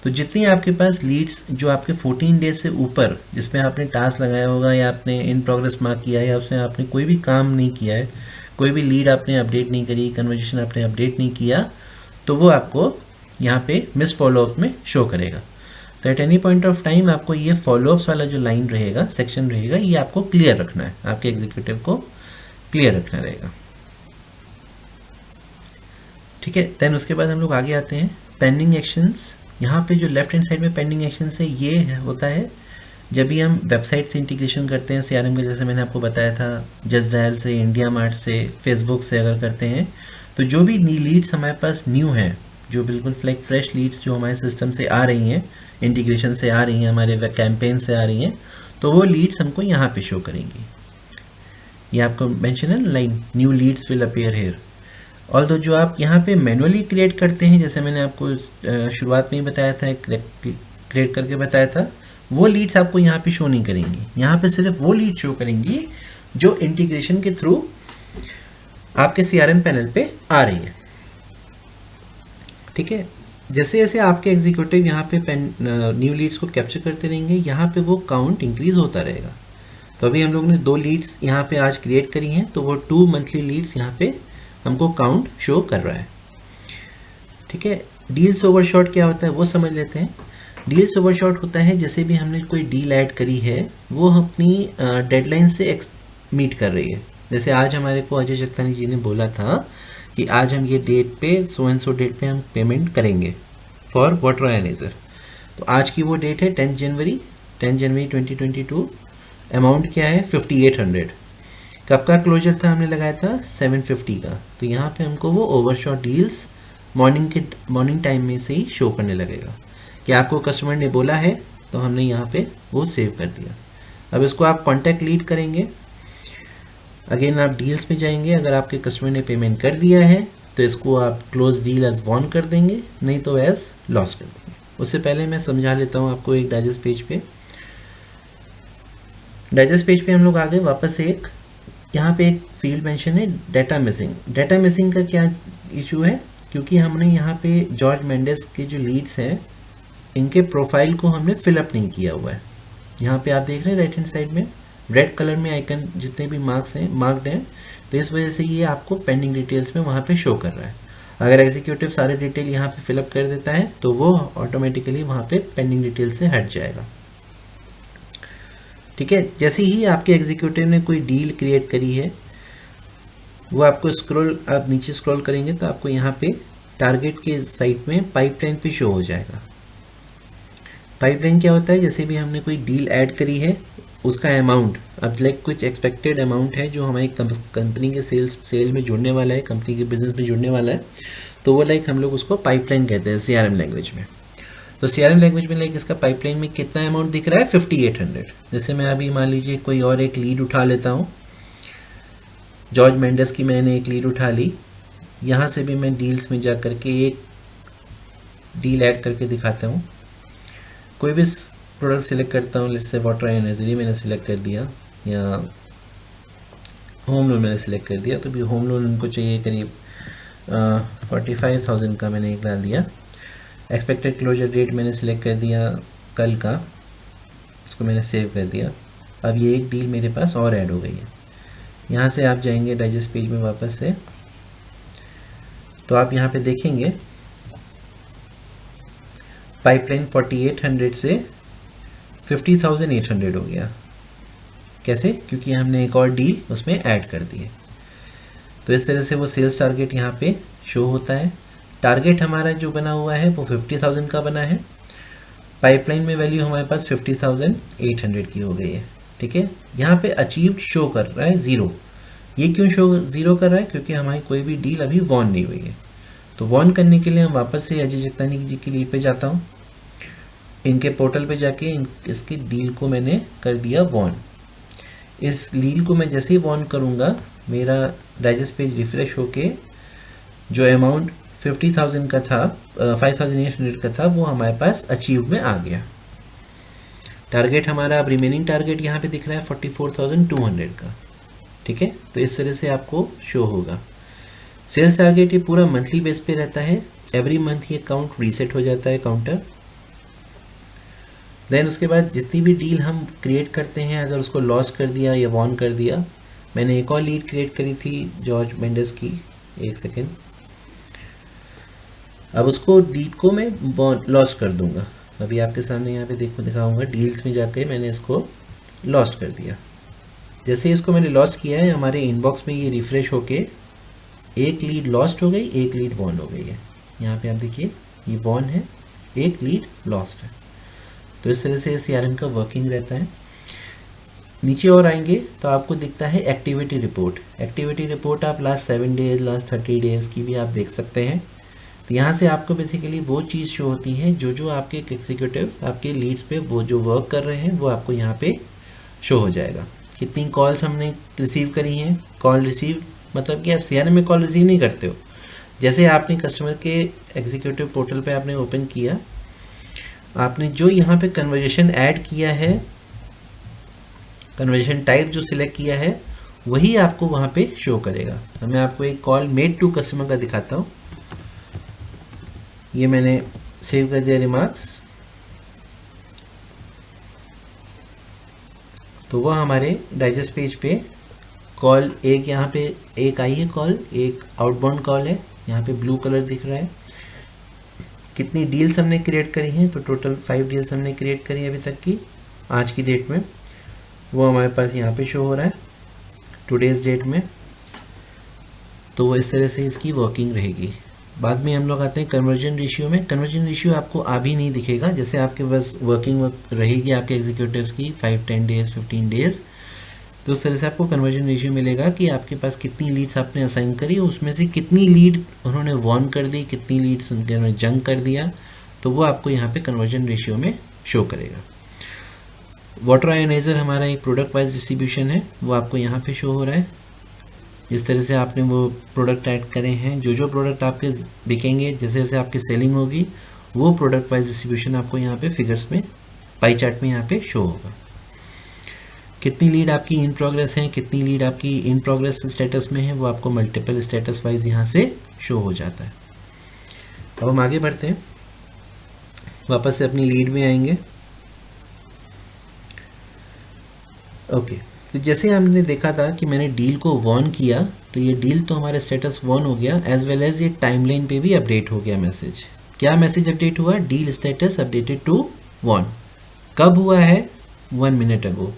तो जितनी आपके पास लीड्स जो आपके 14 डेज से ऊपर जिसमें आपने टास्क लगाया होगा या आपने इन प्रोग्रेस मार्क किया है या उसमें आपने कोई भी काम नहीं किया है, कोई भी लीड आपने अपडेट नहीं करी, कन्वर्जेशन आपने अपडेट नहीं किया, तो वो आपको यहाँ पे मिस्ड फॉलोअप में शो करेगा। तो at any point of time आपको ये फॉलोअप्स वाला जो लाइन रहेगा, सेक्शन रहेगा, ये आपको क्लियर रखना है, आपके एग्जीक्यूटिव को क्लियर रखना रहेगा। ठीक है, देन उसके बाद हम लोग आगे आते हैं पेंडिंग एक्शंस। यहाँ पे जो लेफ्ट हैंड साइड में पेंडिंग एक्शंस है, ये होता है जब भी हम वेबसाइट से इंटीग्रेशन करते हैं सीआरएम के, जैसे मैंने आपको बताया था जस्ट डायल से, इंडिया मार्ट से, फेसबुक से अगर करते हैं, तो जो भी लीड्स हमारे पास न्यू हैं, जो बिल्कुल फ्रेश लीड्स जो हमारे सिस्टम से आ रही हैं, इंटीग्रेशन से आ रही हैं, हमारे वेब कैंपेन से आ रही हैं, तो वो लीड्स हमको यहाँ पे शो करेंगी। ये आपको मेंशन है line, new leads will appear here. Although जो आप यहाँ पे मैनुअली क्रिएट करते हैं, जैसे मैंने आपको शुरुआत में ही बताया था, क्रिएट करके बताया था, वो लीड्स आपको यहाँ पे शो नहीं करेंगी। यहाँ पे सिर्फ वो लीड शो करेंगी जो इंटीग्रेशन के थ्रू आपके सीआरएम पैनल पे आ रही है। ठीक है, जैसे जैसे आपके एग्जीक्यूटिव यहाँ पे न्यू लीड्स को कैप्चर करते रहेंगे, यहाँ पे वो काउंट इंक्रीज होता रहेगा। तो अभी हम लोग ने 2 लीड्स यहाँ पे आज क्रिएट करी हैं, तो वो 2 मंथली लीड्स यहाँ पे हमको काउंट शो कर रहा है। ठीक है, डील्स ओवरशॉट क्या होता है वो समझ लेते हैं। डील्स ओवरशॉट होता है जैसे भी हमने कोई डील ऐड करी है वो अपनी डेडलाइन से मीट कर रही है। जैसे आज हमारे को अजय जगतानी जी ने बोला था कि आज हम ये डेट पे सो एंड सो डेट पे हम पेमेंट करेंगे फॉर वाटर एनालाइजर। तो आज की वो डेट है 10 जनवरी 2022। अमाउंट क्या है 5800। कब का क्लोजर था हमने लगाया था 750 का। तो यहाँ पे हमको वो ओवरशॉट डील्स मॉर्निंग टाइम में से ही शो करने लगेगा कि आपको कस्टमर ने बोला है, तो हमने यहाँ पे वो सेव कर दिया। अब इसको आप कॉन्टैक्ट लीड करेंगे। अगेन आप डील्स में जाएंगे, अगर आपके कस्टमर ने पेमेंट कर दिया है तो इसको आप क्लोज डील एज वॉन कर देंगे, नहीं तो एज लॉस कर देंगे। उससे पहले मैं समझा लेता हूँ आपको एक डाइजेस्ट पेज पे। डाइजेस्ट पेज पे हम लोग आ गए वापस। एक यहाँ पे एक फील्ड मेंशन है डाटा मिसिंग। डाटा मिसिंग का क्या इशू है, क्योंकि हमने यहाँ पे जॉर्ज मेंडेस के जो लीड्स हैं इनके प्रोफाइल को हमने फिलअप नहीं किया हुआ है। यहाँ पे आप देख रहे हैं राइट हैंड साइड में रेड कलर में आइकन जितने भी मार्क्ड हैं, तो इस वजह से ये आपको पेंडिंग डिटेल्स में वहाँ पे शो कर रहा है। अगर एग्जीक्यूटिव सारे डिटेल यहाँ पे फिलअप कर देता है तो वो ऑटोमेटिकली वहाँ पे पेंडिंग डिटेल से हट जाएगा। ठीक है, जैसे ही आपके एग्जीक्यूटिव ने कोई डील क्रिएट करी है वो आपको आप नीचे स्क्रॉल करेंगे तो आपको यहाँ पे टारगेट के साइड में पाइपलाइन पे शो हो जाएगा। पाइपलाइन क्या होता है, जैसे भी हमने कोई डील ऐड करी है उसका अमाउंट, अब लाइक कुछ एक्सपेक्टेड अमाउंट है जो हमारी कंपनी के सेल में जुड़ने वाला है, कंपनी के बिजनेस में जुड़ने वाला है, तो वो लाइक हम लोग उसको पाइपलाइन कहते हैं CRM लैंग्वेज में। तो CRM लैंग्वेज में लाइक इसका पाइपलाइन में कितना अमाउंट दिख रहा है 5800। जैसे मैं अभी मान लीजिए कोई और एक लीड उठा लेता हूँ, जॉर्ज मेंडेस की मैंने एक लीड उठा ली। यहाँ से भी मैं डील्स में जा करके एक डील ऐड करके दिखाता हूँ। कोई भी प्रोडक्ट सिलेक्ट करता हूँ, लेट्स से वाटर एनालाइजर मैंने सिलेक्ट कर दिया या होम लोन मैंने सिलेक्ट कर दिया। तो भी होम लोन उनको चाहिए करीब 45,000 का मैंने एक डाल दिया। एक्सपेक्टेड क्लोजर डेट मैंने सिलेक्ट कर दिया कल का, उसको मैंने सेव कर दिया। अब ये एक डील मेरे पास और ऐड हो गई है। यहाँ से आप जाएंगे डाइजेस्ट पेज में वापस से, तो आप यहाँ पे देखेंगे पाइपलाइन 4800 से 50,800 हो गया। कैसे? क्योंकि हमने एक और डील उसमें ऐड कर दी है। तो इस तरह से वो सेल्स टारगेट यहाँ पे शो होता है। टारगेट हमारा जो बना हुआ है वो 50,000 का बना है। पाइपलाइन में वैल्यू हमारे पास 50,800 की हो गई है। ठीक है, यहाँ पे अचीव्ड शो कर रहा है 0। ये क्यों शो 0 कर रहा है? क्योंकि हमारी कोई भी डील अभी वॉन नहीं हुई है। तो वॉन करने के लिए हम वापस से अजय जगतानी जी की लीड पे जाता हूँ। इनके पोर्टल पे जाके इसकी डील को मैंने कर दिया वॉन। इस डील को मैं जैसे ही वॉन करूँगा मेरा डाइजेस्ट पेज रिफ्रेश होके जो अमाउंट 50,000 का था 5,800 का था वो हमारे पास अचीव में आ गया। टारगेट हमारा अब रिमेनिंग टारगेट यहाँ पे दिख रहा है 44,200 का। ठीक है, तो इस तरह से आपको शो होगा। सेल्स टारगेट ये पूरा मंथली बेस पे रहता है। एवरी मंथ ये काउंट रीसेट हो जाता है काउंटर। देन उसके बाद जितनी भी डील हम क्रिएट करते हैं, अगर उसको लॉस कर दिया या वॉन कर दिया, मैंने एक और लीड क्रिएट करी थी जॉर्ज मेंडेस की, एक सेकेंड, अब उसको डील को मैं लॉस कर दूंगा। अभी आपके सामने यहाँ पे दिखाऊंगा। डील्स में जाके मैंने इसको लॉस कर दिया। जैसे इसको मैंने लॉस किया है हमारे इनबॉक्स में ये रिफ्रेश होके एक लीड लॉस्ट हो गई, एक लीड वॉन हो गई है। यहाँ पे आप देखिए ये वॉन है, एक लीड लॉस्ट है। तो इस तरह से CRM का वर्किंग रहता है। नीचे और आएंगे तो आपको दिखता है एक्टिविटी रिपोर्ट। एक्टिविटी रिपोर्ट आप लास्ट 7 डेज, लास्ट 30 डेज की भी आप देख सकते हैं। तो यहाँ से आपको बेसिकली वो चीज़ शो होती है जो आपके एग्जीक्यूटिव आपके लीड्स पे वो जो वर्क कर रहे हैं वो आपको यहाँ पे शो हो जाएगा। कितनी कॉल्स हमने रिसीव करी हैं। कॉल रिसीव मतलब कि आप CRM में कॉल रिसीव नहीं करते हो। जैसे आपने कस्टमर के एग्जीक्यूटिव पोर्टल पे आपने ओपन किया, आपने जो यहाँ पे कन्वर्जेशन ऐड किया है, कन्वर्जेशन टाइप जो सिलेक्ट किया है वही आपको वहाँ पे शो करेगा। तो मैं आपको एक कॉल मेड टू कस्टमर का दिखाता हूँ। ये मैंने सेव कर दिया रिमार्क्स। तो वह हमारे डाइजेस्ट पेज पे कॉल एक यहाँ पे एक आई है कॉल, एक आउटबाउंड कॉल है। यहाँ पे ब्लू कलर दिख रहा है। कितनी डील्स हमने क्रिएट करी हैं, तो टोटल 5 डील्स हमने क्रिएट करी अभी तक की आज की डेट में, वो हमारे पास यहाँ पे शो हो रहा है टुडेज़ डेट में। तो वो इस तरह से इसकी वर्किंग रहेगी। बाद में हम लोग आते हैं कन्वर्जन रेशियो में। कन्वर्जन रेशियो आपको अभी नहीं दिखेगा, जैसे आपके पास वर्किंग रहेगी आपके एग्जीक्यूटिव्स की 5-10 डेज 15 डेज, तो उस तरह से आपको कन्वर्जन रेशियो मिलेगा कि आपके पास कितनी लीड्स आपने असाइन करी, उसमें से कितनी लीड उन्होंने वॉन कर दी, कितनी लीड्स उन्होंने जंक कर दिया, तो वो आपको यहाँ पे कन्वर्जन रेशियो में शो करेगा। वाटर आयोनाइजर हमारा एक प्रोडक्ट वाइज डिस्ट्रीब्यूशन है, वो आपको यहाँ पे शो हो रहा है। जिस तरह से आपने वो प्रोडक्ट ऐड करे हैं, जो प्रोडक्ट आपके बिकेंगे, जैसे जैसे आपकी सेलिंग होगी, वो प्रोडक्ट वाइज डिस्ट्रीब्यूशन आपको यहाँ पे फिगर्स में पाई चार्ट में यहाँ पे शो होगा। कितनी लीड आपकी इन प्रोग्रेस है, कितनी लीड आपकी इन प्रोग्रेस स्टेटस में है, वो आपको मल्टीपल स्टेटस वाइज यहाँ से शो हो जाता है। अब हम आगे बढ़ते हैं, वापस से अपनी लीड में आएंगे। ओके, तो जैसे हमने देखा था कि मैंने डील को वॉन किया, तो ये डील तो हमारा स्टेटस वॉन हो गया, एज वेल एज ये टाइमलाइन पे भी अपडेट हो गया मैसेज। क्या मैसेज अपडेट हुआ? Deal status updated to won. कब हुआ है? 1 मिनट अगो।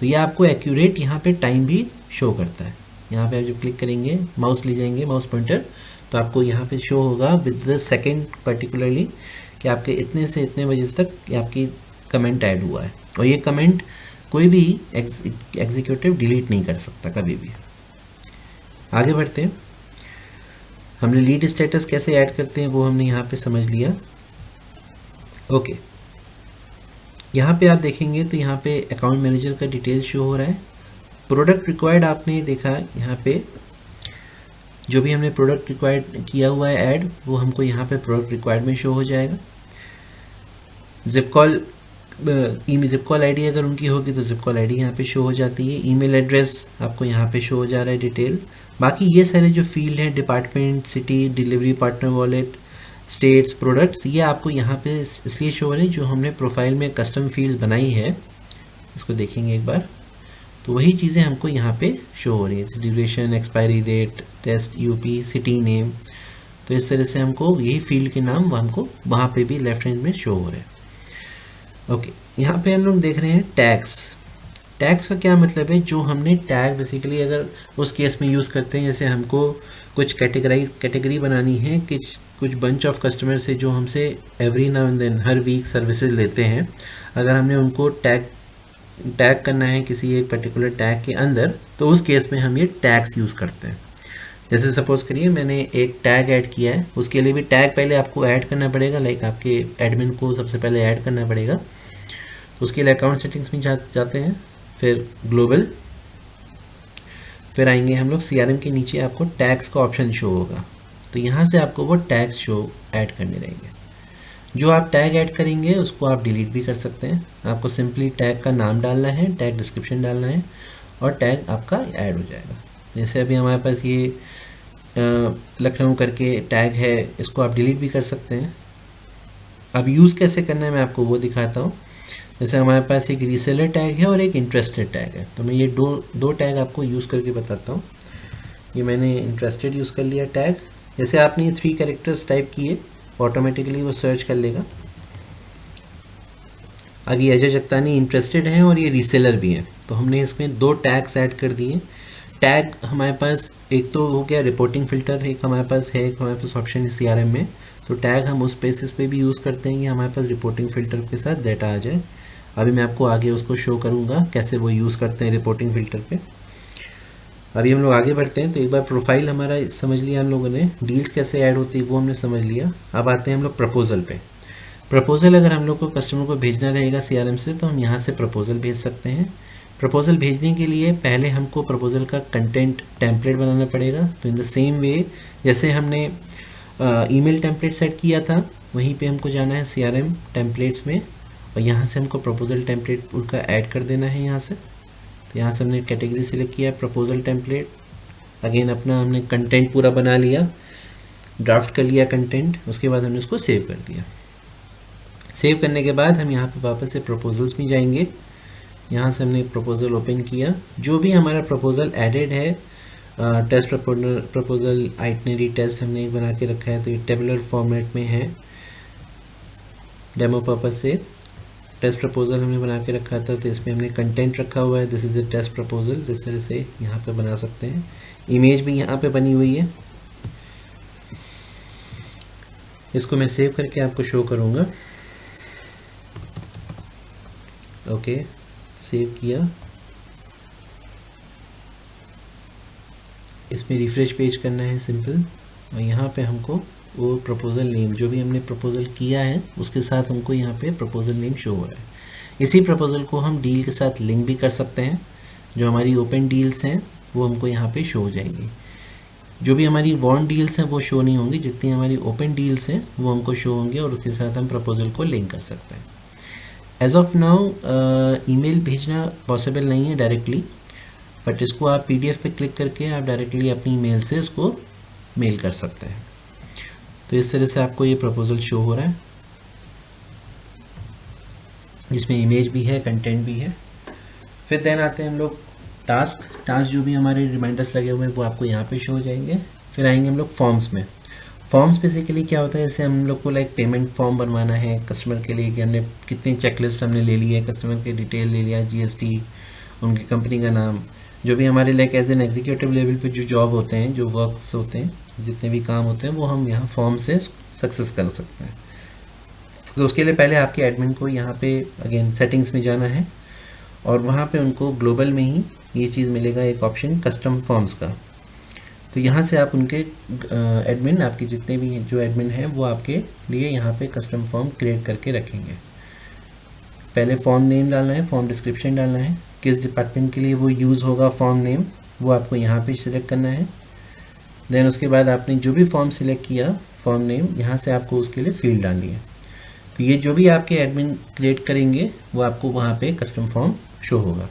तो ये आपको एक्यूरेट यहाँ पे टाइम भी शो करता है। यहाँ पे आप जब क्लिक करेंगे, माउस ले जाएंगे, माउस पॉइंटर, तो आपको यहाँ पे शो होगा विद द सेकेंड पर्टिकुलरली कि आपके इतने से इतने बजे तक आपकी कमेंट ऐड हुआ है। और ये कमेंट कोई भी एग्जीक्यूटिव डिलीट नहीं कर सकता कभी भी। आगे बढ़ते हैं, हमने लीड स्टेटस कैसे ऐड करते हैं वो हमने यहाँ पे समझ लिया। ओके, यहाँ पे आप देखेंगे तो यहाँ पे अकाउंट मैनेजर का डिटेल शो हो रहा है। प्रोडक्ट रिक्वायर्ड आपने देखा, यहाँ पे जो भी हमने प्रोडक्ट रिक्वायर्ड किया हुआ है ऐड, वो हमको यहाँ पे प्रोडक्ट रिक्वायर्ड में शो हो जाएगा। Zip call zip call ID अगर उनकी होगी तो जिप कॉल आईडी यहाँ पे शो हो जाती है। ईमेल एड्रेस आपको यहाँ पे शो हो जा रहा है डिटेल। बाकी ये सारे जो फील्ड हैं, department, city, delivery partner, wallet, states, products, ये आपको यहाँ पे इसलिए शो हो रहे हैं जो हमने प्रोफाइल में कस्टम फील्ड्स बनाई है। इसको देखेंगे एक बार, तो वही चीज़ें हमको यहाँ पे शो हो रही है, duration, expiry date, test, UP, city name. तो इस तरह से हमको यही फील्ड के नाम वो हमको वहाँ पे भी लेफ्ट हैंड में शो हो रहे हैं। ओके, यहाँ पे हम लोग देख रहे हैं टैग्स। टैग्स का क्या मतलब है? जो हमने टैग बेसिकली अगर उस केस में यूज़ करते हैं, जैसे हमको कुछ कैटेगरी बनानी है, कुछ बंच ऑफ कस्टमर से जो हमसे एवरी नाउ एंड देन हर वीक सर्विसेज लेते हैं, अगर हमने उनको टैग करना है किसी एक पर्टिकुलर टैग के अंदर, तो उस केस में हम ये टैग्स यूज़ करते हैं। जैसे सपोज करिए मैंने एक टैग ऐड किया है, उसके लिए भी टैग पहले आपको ऐड करना पड़ेगा, लाइक आपके एडमिन को सबसे पहले ऐड करना पड़ेगा। उसके लिए अकाउंट सेटिंग्स में जाते हैं, फिर ग्लोबल, फिर आएंगे हम लोग सीआरएम के नीचे आपको टैग्स का ऑप्शन शो होगा, तो यहाँ से आपको वो टैग्स शो ऐड करने रहेंगे। जो आप टैग ऐड करेंगे उसको आप डिलीट भी कर सकते हैं। आपको सिंपली टैग का नाम डालना है, टैग डिस्क्रिप्शन डालना है और टैग आपका ऐड हो जाएगा। जैसे अभी हमारे पास ये लखनऊ करके टैग है, इसको आप डिलीट भी कर सकते हैं। अब यूज़ कैसे करना है मैं आपको वो दिखाता हूँ। जैसे हमारे पास एक रीसेलर टैग है और एक इंटरेस्टेड टैग है, तो मैं ये दो टैग आपको यूज़ करके बताता हूँ। ये मैंने इंटरेस्टेड यूज़ कर लिया टैग। जैसे आपने 3 कैरेक्टर्स टाइप किए, ऑटोमेटिकली वो सर्च कर लेगा। अब ये अजय जगतानी इंटरेस्टेड हैं और ये रीसेलर भी हैं, तो हमने इसमें 2 टैग्स ऐड कर दिए। टैग हमारे पास एक तो हो गया रिपोर्टिंग फिल्टर, एक हमारे पास है, एक हमारे पास ऑप्शन है सीआरएम में, तो टैग हम उस बेसिस पे भी यूज़ करते हैं कि हमारे पास रिपोर्टिंग फिल्टर के साथ डाटा आ जाए। अभी मैं आपको आगे उसको शो करूँगा कैसे वो यूज़ करते हैं रिपोर्टिंग फिल्टर पे। अभी हम लोग आगे बढ़ते हैं, तो एक बार प्रोफाइल हमारा समझ लिया हम लोगों ने, डील्स कैसे ऐड होती है वो हमने समझ लिया। अब आते हैं हम लोग प्रपोजल पे। प्रपोजल अगर हम लोग को कस्टमर को भेजना रहेगा सीआरएम से, तो हम यहाँ से प्रपोजल भेज सकते हैं। प्रपोजल भेजने के लिए पहले हमको प्रपोजल का कंटेंट टेम्पलेट बनाना पड़ेगा। तो इन द सेम वे जैसे हमने ईमेल टेम्पलेट सेट किया था, वहीं पे हमको जाना है सीआरएम टेम्पलेट्स में और यहाँ से हमको प्रपोजल टेम्पलेट उनका ऐड कर देना है यहाँ से। तो यहाँ से हमने कैटेगरी सिलेक्ट किया, प्रपोजल टेम्पलेट, अगेन अपना हमने कंटेंट पूरा बना लिया, ड्राफ्ट कर लिया कंटेंट, उसके बाद हमने उसको सेव कर दिया। सेव करने के बाद हम यहाँ पे वापस से प्रपोजल्स में जाएंगे। यहाँ से हमने प्रपोजल ओपन किया, जो भी हमारा प्रपोजल एडेड है, टेस्ट प्रपोजल आइटनरी टेस्ट हमने एक बना के रखा है, तो ये टेबुलर फॉर्मेट में है। डेमो पर्पस से टेस्ट प्रपोजल हमने बना के रखा था, तो इसमें हमने कंटेंट रखा हुआ है, this is the test proposal, जिस तरह से यहाँ पे बना सकते हैं। इमेज भी यहाँ पे बनी हुई है, इसको मैं सेव करके आपको शो करूँगा। ओके, सेव किया, इसमें रिफ्रेश पेज करना है सिंपल, और यहाँ पे हमको वो प्रपोजल नेम जो भी हमने प्रपोजल किया है उसके साथ हमको यहाँ पे प्रपोजल नेम शो हो रहा है। इसी प्रपोजल को हम डील के साथ लिंक भी कर सकते हैं, जो हमारी ओपन डील्स हैं वो हमको यहाँ पे शो हो जाएंगी। जो भी हमारी वॉर्न डील्स हैं वो शो नहीं होंगी, जितनी हमारी ओपन डील्स हैं वो हमको शो होंगे, और उसके साथ हम प्रपोजल को लिंक कर सकते हैं। एज ऑफ नाउ ईमेल भेजना पॉसिबल नहीं है डायरेक्टली, बट इसको आप PDF पे क्लिक करके आप डायरेक्टली अपनी ईमेल से इसको मेल कर सकते हैं। तो इस तरह से आपको ये प्रपोजल शो हो रहा है, जिसमें इमेज भी है, कंटेंट भी है। फिर देन आते हैं हम लोग टास्क जो भी हमारे रिमाइंडर्स लगे हुए हैं वो आपको यहाँ पे शो हो जाएंगे। फिर आएंगे हम लोग फॉर्म्स में। फॉर्म्स बेसिकली क्या होता है, जैसे हम लोग को लाइक पेमेंट फॉर्म बनवाना है कस्टमर के लिए, कि हमने कितनी चेकलिस्ट हमने ले ली है, कस्टमर के डिटेल ले लिया, GST, उनकी कंपनी का नाम, जो भी हमारे like as an executive level पे जो जॉब होते हैं, जो वर्क्स होते हैं, जितने भी काम होते हैं वो हम यहाँ फॉर्म से सक्सेस कर सकते हैं। तो उसके लिए पहले आपके एडमिन को यहाँ पे अगेन सेटिंग्स में जाना है, और वहाँ पे उनको ग्लोबल में ही ये चीज़ मिलेगा, एक ऑप्शन कस्टम फॉर्म्स का। तो यहाँ से आप उनके एडमिन, आपके जितने भी जो एडमिन हैं वो आपके लिए यहाँ पे कस्टम फॉर्म क्रिएट करके रखेंगे। पहले फॉर्म नेम डालना है, फॉर्म डिस्क्रिप्शन डालना है, किस डिपार्टमेंट के लिए वो यूज़ होगा फॉर्म नेम, वो आपको यहाँ पे सिलेक्ट करना है। देन उसके बाद आपने जो भी फॉर्म सिलेक्ट किया फॉर्म नेम, यहाँ से आपको उसके लिए फील्ड डालनी है। तो ये जो भी आपके एडमिन क्रिएट करेंगे वो आपको वहाँ पे कस्टम फॉर्म शो होगा।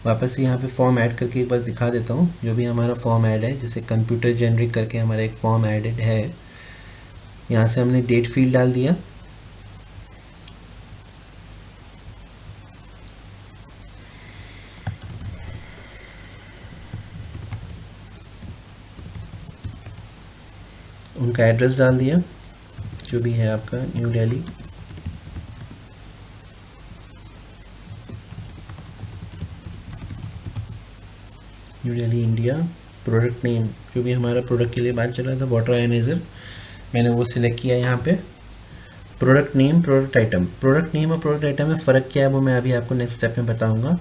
वापस से यहाँ पे फॉर्म ऐड करके एक बार दिखा देता हूँ। जो भी हमारा फॉर्म ऐड है, जैसे कंप्यूटर जेनरिक करके हमारा एक फॉर्म ऐडेड है, यहाँ से हमने डेट फील्ड डाल दिया, उनका एड्रेस डाल दिया जो भी है आपका, new Delhi, India. Product name, जो भी हमारा प्रोडक्ट के लिए बात चल रहा था, वाटर आयनाइजर, मैंने वो सिलेक्ट किया यहाँ पे। Product name, product item, product name और प्रोडक्ट आइटम में फ़र्क क्या है वो मैं अभी आपको नेक्स्ट स्टेप में बताऊँगा।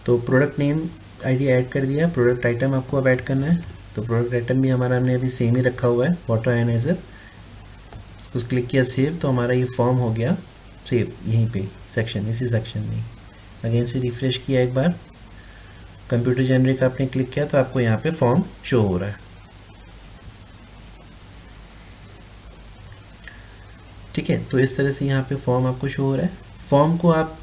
तो प्रोडक्ट नेम ID ऐड कर दिया, प्रोडक्ट आइटम आपको अब ऐड करना है। तो प्रोडक्ट आइटम भी हमारा हमने अभी सेम ही रखा हुआ है, वाटर आयनाइजर। उसको क्लिक किया सेव, तो हमारा ये फॉर्म हो गया सेव यहीं पे सेक्शन, इसी सेक्शन में। अगेन से रिफ्रेश किया एक बार, कंप्यूटर जेनरिक आपने क्लिक किया तो आपको यहाँ पे फॉर्म शो हो रहा है। ठीक है, तो इस तरह से यहाँ पे फॉर्म आपको शो हो रहा है। फॉर्म को आप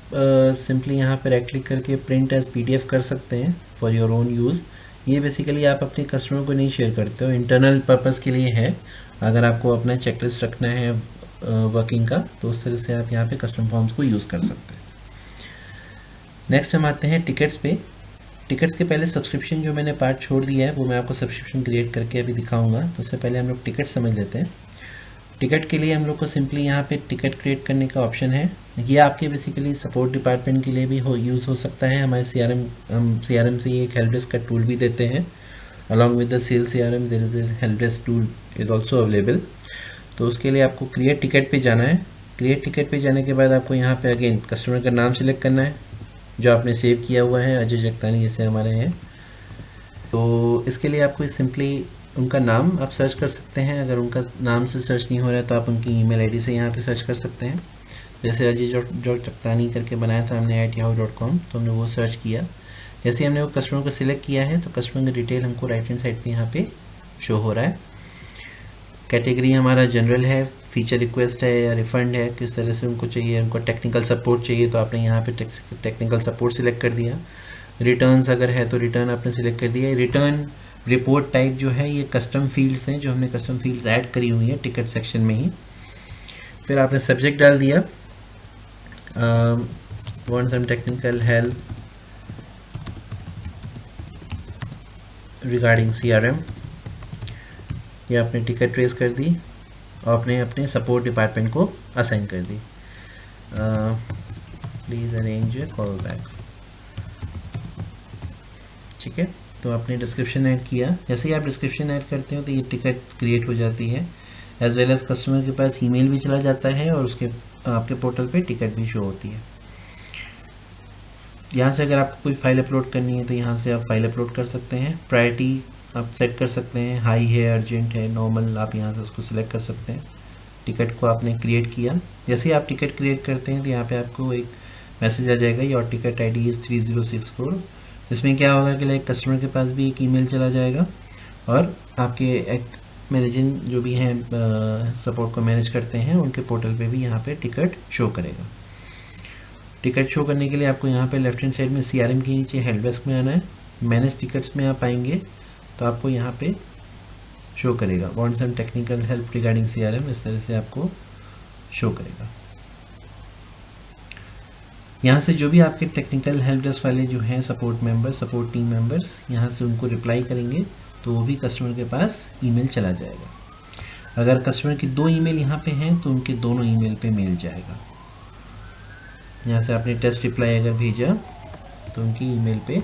सिंपली यहाँ पे राइट क्लिक करके प्रिंट एज PDF कर सकते हैं फॉर योर ओन यूज़। ये बेसिकली आप अपने कस्टमर को नहीं शेयर करते हो, इंटरनल पर्पस के लिए है। अगर आपको अपना चेकलिस्ट रखना है वर्किंग का, तो उस तरह से आप यहाँ पे कस्टम फॉर्म्स को यूज़ कर सकते हैं। नेक्स्ट हम आते हैं टिकट्स पे। टिकट्स के पहले सब्सक्रिप्शन जो मैंने पार्ट छोड़ दिया है वो मैं आपको सब्सक्रिप्शन क्रिएट करके अभी दिखाऊंगा। तो उससे पहले हम लोग टिकट समझ लेते हैं। टिकट के लिए हम लोग को सिंपली यहाँ पे टिकट क्रिएट करने का ऑप्शन है। ये आपके बेसिकली सपोर्ट डिपार्टमेंट के लिए भी यूज़ हो सकता है। हमारे हम CRM से ये एक हेल्प डेस्क का टूल भी देते हैं। Along with the sale CRM there is a help desk tool is also available. तो उसके लिए आपको क्रिएट टिकट पे जाना है। क्रिएट टिकट पे जाने के बाद आपको यहाँ पे अगेन कस्टमर का नाम सिलेक्ट करना है जो आपने सेव किया हुआ है, अजय जगतानी जैसे हमारे हैं। तो इसके लिए आपको सिंपली उनका नाम आप सर्च कर सकते हैं। अगर उनका नाम से सर्च नहीं हो रहा है तो आप उनकी ईमेल आईडी से यहाँ पे सर्च कर सकते हैं। जैसे अजय जगतानी करके बनाया था हमने @yahoo.com, तो हमने वो सर्च किया। जैसे हमने वो कस्टमर को सिलेक्ट किया है तो कस्टमर का डिटेल हमको राइट हैंड साइड पे यहाँ पे शो हो रहा है। कैटेगरी हमारा जनरल है, फीचर रिक्वेस्ट है या रिफंड है, किस तरह से उनको चाहिए। उनको टेक्निकल सपोर्ट चाहिए तो आपने यहाँ पे टेक्निकल सपोर्ट सिलेक्ट कर दिया। रिटर्न्स अगर है तो रिटर्न आपने सिलेक्ट कर दिया। रिटर्न रिपोर्ट टाइप जो है ये कस्टम फील्ड्स हैं जो हमने कस्टम फील्ड्स ऐड करी हुई हैं टिकट सेक्शन में ही। फिर आपने सब्जेक्ट डाल दिया, want some technical help regarding CRM। ये आपने टिकट ट्रेस कर दी और आपने अपने सपोर्ट डिपार्टमेंट को असाइन कर दी। Please arrange a call back. ठीक है, तो आपने डिस्क्रिप्शन ऐड किया। जैसे ही आप डिस्क्रिप्शन ऐड करते हो तो ये टिकट क्रिएट हो जाती है, एज वेल एज कस्टमर के पास ईमेल भी चला जाता है और उसके आपके पोर्टल पे टिकट भी शो होती है। यहाँ से अगर आपको कोई फाइल अपलोड करनी है तो यहाँ से आप फाइल अपलोड कर सकते हैं। प्रायोरिटी आप सेट कर सकते हैं, हाई है, अर्जेंट है, नॉर्मल, आप यहाँ से उसको सिलेक्ट कर सकते हैं। टिकट को आपने क्रिएट किया। जैसे ही आप टिकट क्रिएट करते हैं तो यहाँ पे आपको एक मैसेज आ जाएगा, योर टिकट ID इज़ 3064। इसमें क्या होगा कि लाइक कस्टमर के पास भी एक ईमेल चला जाएगा और आपके मैनेजिंग जो भी हैं सपोर्ट को मैनेज करते हैं उनके पोर्टल पे भी यहाँ पे टिकट शो करेगा। टिकट शो करने के लिए आपको यहाँ पे लेफ्ट हैंड साइड में CRM के नीचे हेल्प डेस्क में आना है। मैनेज टिकट्स में आप आएंगे तो आपको यहाँ पे शो करेगा wants and technical help regarding CRM, इस तरह से आपको शो करेगा। यहाँ से जो भी आपके टेक्निकल हेल्प डेस्क वाले जो हैं support member, support team members, यहाँ से उनको रिप्लाई करेंगे तो वो भी कस्टमर के पास ईमेल चला जाएगा। अगर कस्टमर की 2 ईमेल यहाँ पे हैं तो उनके दोनों ईमेल पे मेल जाएगा। यहाँ से आपने टेस्ट रिप्लाई अगर भेजा तो उनकी ईमेल पे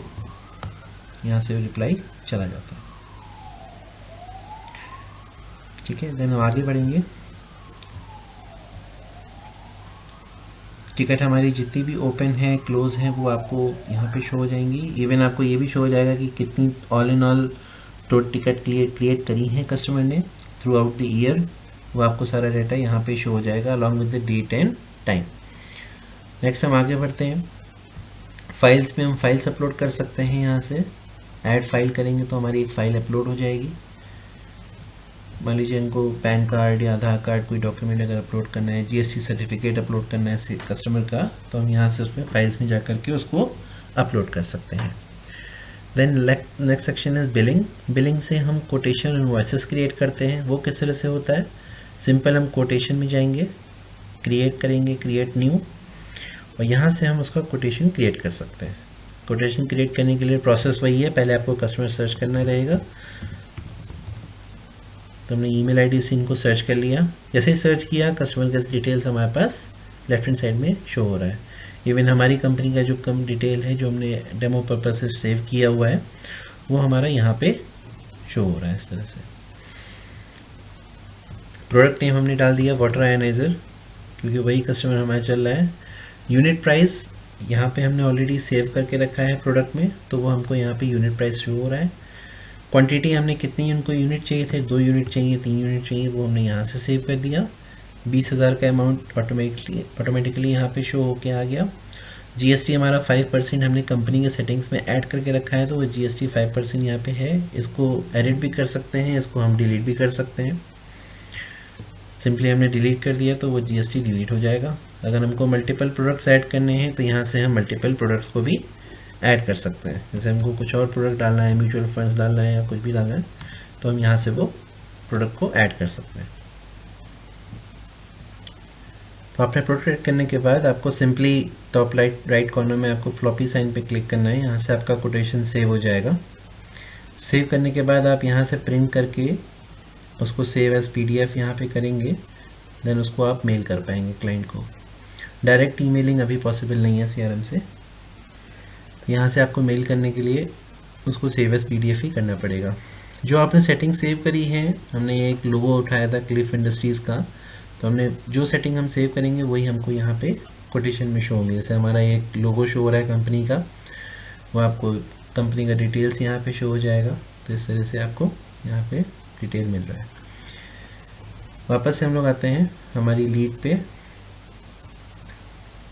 यहाँ से रिप्लाई चला जाता है। ठीक है, देन हम आगे बढ़ेंगे। टिकट हमारी जितनी भी ओपन है, क्लोज है, वो आपको यहाँ पे शो हो जाएंगी। इवन आपको ये भी शो हो जाएगा कि कितनी all in all ticket create करी हैं कस्टमर ने थ्रू आउट द ईयर। वो आपको सारा डाटा यहाँ पे शो हो जाएगा along with the date and time. Next हम आगे बढ़ते हैं। फाइल्स में हम फाइल्स अपलोड कर सकते हैं। यहाँ से ऐड फाइल करेंगे तो हमारी एक फ़ाइल अपलोड हो जाएगी। मान लीजिए इनको पैन कार्ड या आधार कार्ड कोई डॉक्यूमेंट अगर अपलोड करना है, GST सर्टिफिकेट अपलोड करना है कस्टमर का, तो हम यहाँ से उसमें फाइल्स में जा करके उसको अपलोड कर सकते हैं। Then next section is billing. Billing से हम कोटेशन इनवॉइसेस क्रिएट करते हैं। वो किस तरह से होता है? सिंपल हम कोटेशन में जाएंगे, क्रिएट करेंगे, क्रिएट न्यू, और यहाँ से हम उसका कोटेशन क्रिएट कर सकते हैं। कोटेशन क्रिएट करने के लिए प्रोसेस वही है, पहले आपको कस्टमर सर्च करना रहेगा। तो हमने ईमेल आईडी से इनको सर्च कर लिया। जैसे ही सर्च किया कस्टमर का डिटेल्स हमारे पास लेफ्ट हैंड साइड में शो हो रहा है। इवन हमारी कंपनी का जो कम डिटेल है जो हमने डेमो पर्पस से सेव किया हुआ है वो हमारा यहाँ पे शो हो रहा है इस तरह से। प्रोडक्ट नेम हमने डाल दिया वाटर आयनाइज़र, क्योंकि वही कस्टमर हमारा चल रहा है। यूनिट प्राइस यहाँ पे हमने ऑलरेडी सेव करके रखा है प्रोडक्ट में, तो वो हमको यहाँ पे यूनिट प्राइस शो हो रहा है। क्वांटिटी हमने कितनी उनको यूनिट चाहिए थे, 2 यूनिट चाहिए, 3 यूनिट चाहिए, वो हमने यहाँ से सेव कर दिया। 20,000 का अमाउंट ऑटोमेटिकली यहाँ पे शो होके आ गया। GST हमारा 5% हमने कंपनी के सेटिंग्स में ऐड करके रखा है, तो वो GST 5% यहाँ पे है। इसको एडिट भी कर सकते हैं, इसको हम डिलीट भी कर सकते हैं। सिंपली हमने डिलीट कर दिया तो वो GST डिलीट हो जाएगा। अगर हमको मल्टीपल प्रोडक्ट्स ऐड करने हैं तो यहाँ से हम मल्टीपल प्रोडक्ट्स को भी ऐड कर सकते हैं। जैसे हमको कुछ और प्रोडक्ट डालना है, म्यूचुअल फंड्स डालना है या कुछ भी डालना है, तो हम यहाँ से वो प्रोडक्ट को ऐड कर सकते हैं। तो आपने प्रोडक्ट ऐड करने के बाद आपको सिंपली टॉप राइट कॉर्नर में आपको फ्लॉपी साइन पे क्लिक करना है। यहाँ से आपका कोटेशन सेव हो जाएगा। सेव करने के बाद आप यहाँ से प्रिंट करके उसको सेव एज PDF यहाँ पे करेंगे, देन उसको आप मेल कर पाएंगे क्लाइंट को। डायरेक्ट ईमेलिंग अभी पॉसिबल नहीं है CRM से, तो यहाँ से आपको मेल करने के लिए उसको सेव एज PDF ही करना पड़ेगा। जो आपने सेटिंग सेव करी है, हमने ये एक लोगो उठाया था क्लिफ इंडस्ट्रीज़ का, तो हमने जो सेटिंग हम सेव करेंगे वही हमको यहाँ पे कोटेशन में शो होंगे। जैसे हमारा एक लोगो शो हो रहा है कंपनी का, वो आपको कंपनी का डिटेल्स यहाँ पे शो हो जाएगा। तो इस तरह से आपको यहाँ पे डिटेल मिल रहा है। वापस से हम लोग आते हैं हमारी लीड पे,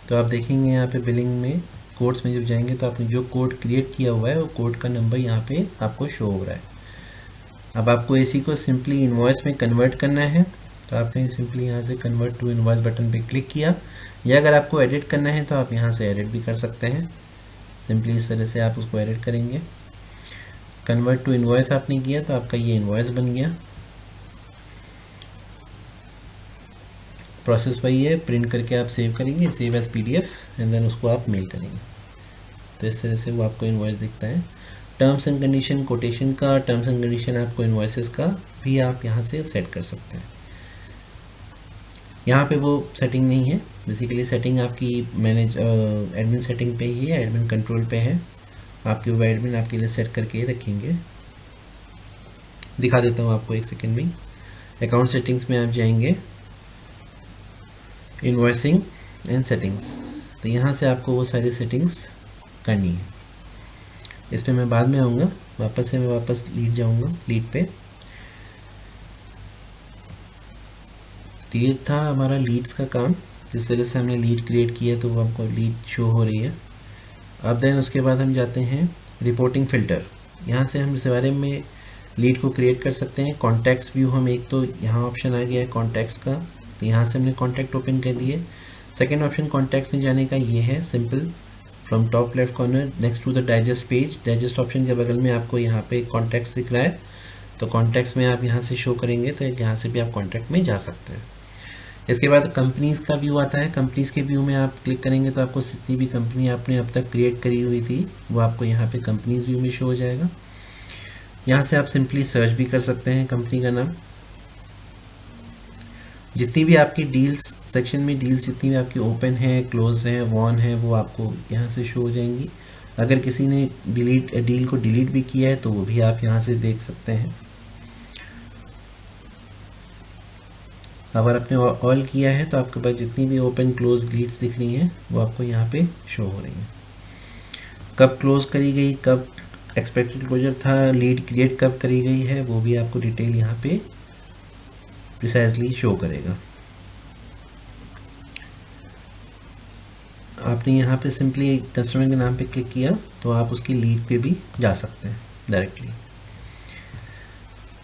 तो आप देखेंगे यहाँ पे बिलिंग में कोड्स में जब जाएंगे तो आपने जो कोड क्रिएट किया हुआ है वो कोड का नंबर यहाँ पे आपको शो हो रहा है। अब आपको इसी को सिंपली इनवॉइस में कन्वर्ट करना है, तो आपने सिंपली यहाँ से कन्वर्ट टू इनवॉइस बटन पे क्लिक किया, या अगर आपको एडिट करना है तो आप यहाँ से एडिट भी कर सकते हैं। सिंपली इस तरह से आप उसको एडिट करेंगे। कन्वर्ट टू इनवॉइस आपने किया तो आपका ये इनवॉइस बन गया। प्रोसेस वही है, प्रिंट करके आप सेव करेंगे, save as PDF, and then उसको आप मेल करेंगे। तो इस तरह से वो आपको इनवॉइस दिखता है। टर्म्स एंड कंडीशन, कोटेशन का टर्म्स एंड कंडीशन आपको इन्वॉइसेस का भी आप यहाँ से सेट कर सकते हैं। यहाँ पे वो सेटिंग नहीं है, बेसिकली सेटिंग आपकी मैनेज एडमिन सेटिंग पे ही है, एडमिन कंट्रोल पे है, आपके वो एडमिन आपके लिए सेट करके रखेंगे। दिखा देता हूँ आपको एक सेकेंड में। अकाउंट सेटिंग्स में आप जाएंगे, इन्वॉइसिंग एंड सेटिंग्स, तो यहाँ से आपको वो सारी सेटिंग्स करनी है। इस पर मैं बाद में आऊँगा, मैं वापस लीड जाऊँगा, लीड पे। तो ये था हमारा लीड्स का काम, जिस तरह से हमने लीड क्रिएट किया तो वो हमको लीड शो हो रही है। अब देन उसके बाद हम जाते हैं रिपोर्टिंग फ़िल्टर। यहाँ से हम इस बारे में लीड को क्रिएट कर सकते हैं। कॉन्टैक्ट्स व्यू हम एक तो यहाँ ऑप्शन आ गया है कॉन्टैक्ट्स का, तो यहाँ से हमने कॉन्टैक्ट ओपन कर दिए। सेकेंड ऑप्शन कॉन्टैक्ट्स में जाने का ये है, simple from top left corner next to the digest page, digest option के बगल में आपको यहाँ पे कॉन्टैक्ट्स दिख रहा है, तो कॉन्टैक्ट्स में आप यहाँ से शो करेंगे तो यहाँ से भी आप कॉन्टैक्ट में जा सकते हैं। इसके बाद कंपनीज़ का व्यू आता है। कंपनीज़ के व्यू में आप क्लिक करेंगे तो आपको जितनी भी कंपनी आपने अब तक क्रिएट करी हुई थी वो आपको यहाँ पे कंपनीज़ व्यू में शो हो जाएगा। यहाँ से आप सिंपली सर्च भी कर सकते हैं कंपनी का नाम। जितनी भी आपकी डील्स सेक्शन में डील्स जितनी भी आपकी ओपन है, क्लोज है, वॉन है, वो आपको यहाँ से शो हो जाएंगी। अगर किसी ने डील को डिलीट भी किया है तो वो भी आप यहाँ से देख सकते हैं। अगर आपने ऑल किया है तो आपके पास जितनी भी ओपन क्लोज लीड्स दिख रही हैं वो आपको यहाँ पे शो हो रही हैं। कब क्लोज करी गई, कब एक्सपेक्टेड क्लोजर था, लीड क्रिएट कब करी गई है, वो भी आपको डिटेल यहाँ पे प्रिसाइजली शो करेगा। आपने यहाँ पे सिंपली कस्टमर के नाम पे क्लिक किया तो आप उसकी लीड पे भी जा सकते हैं डायरेक्टली।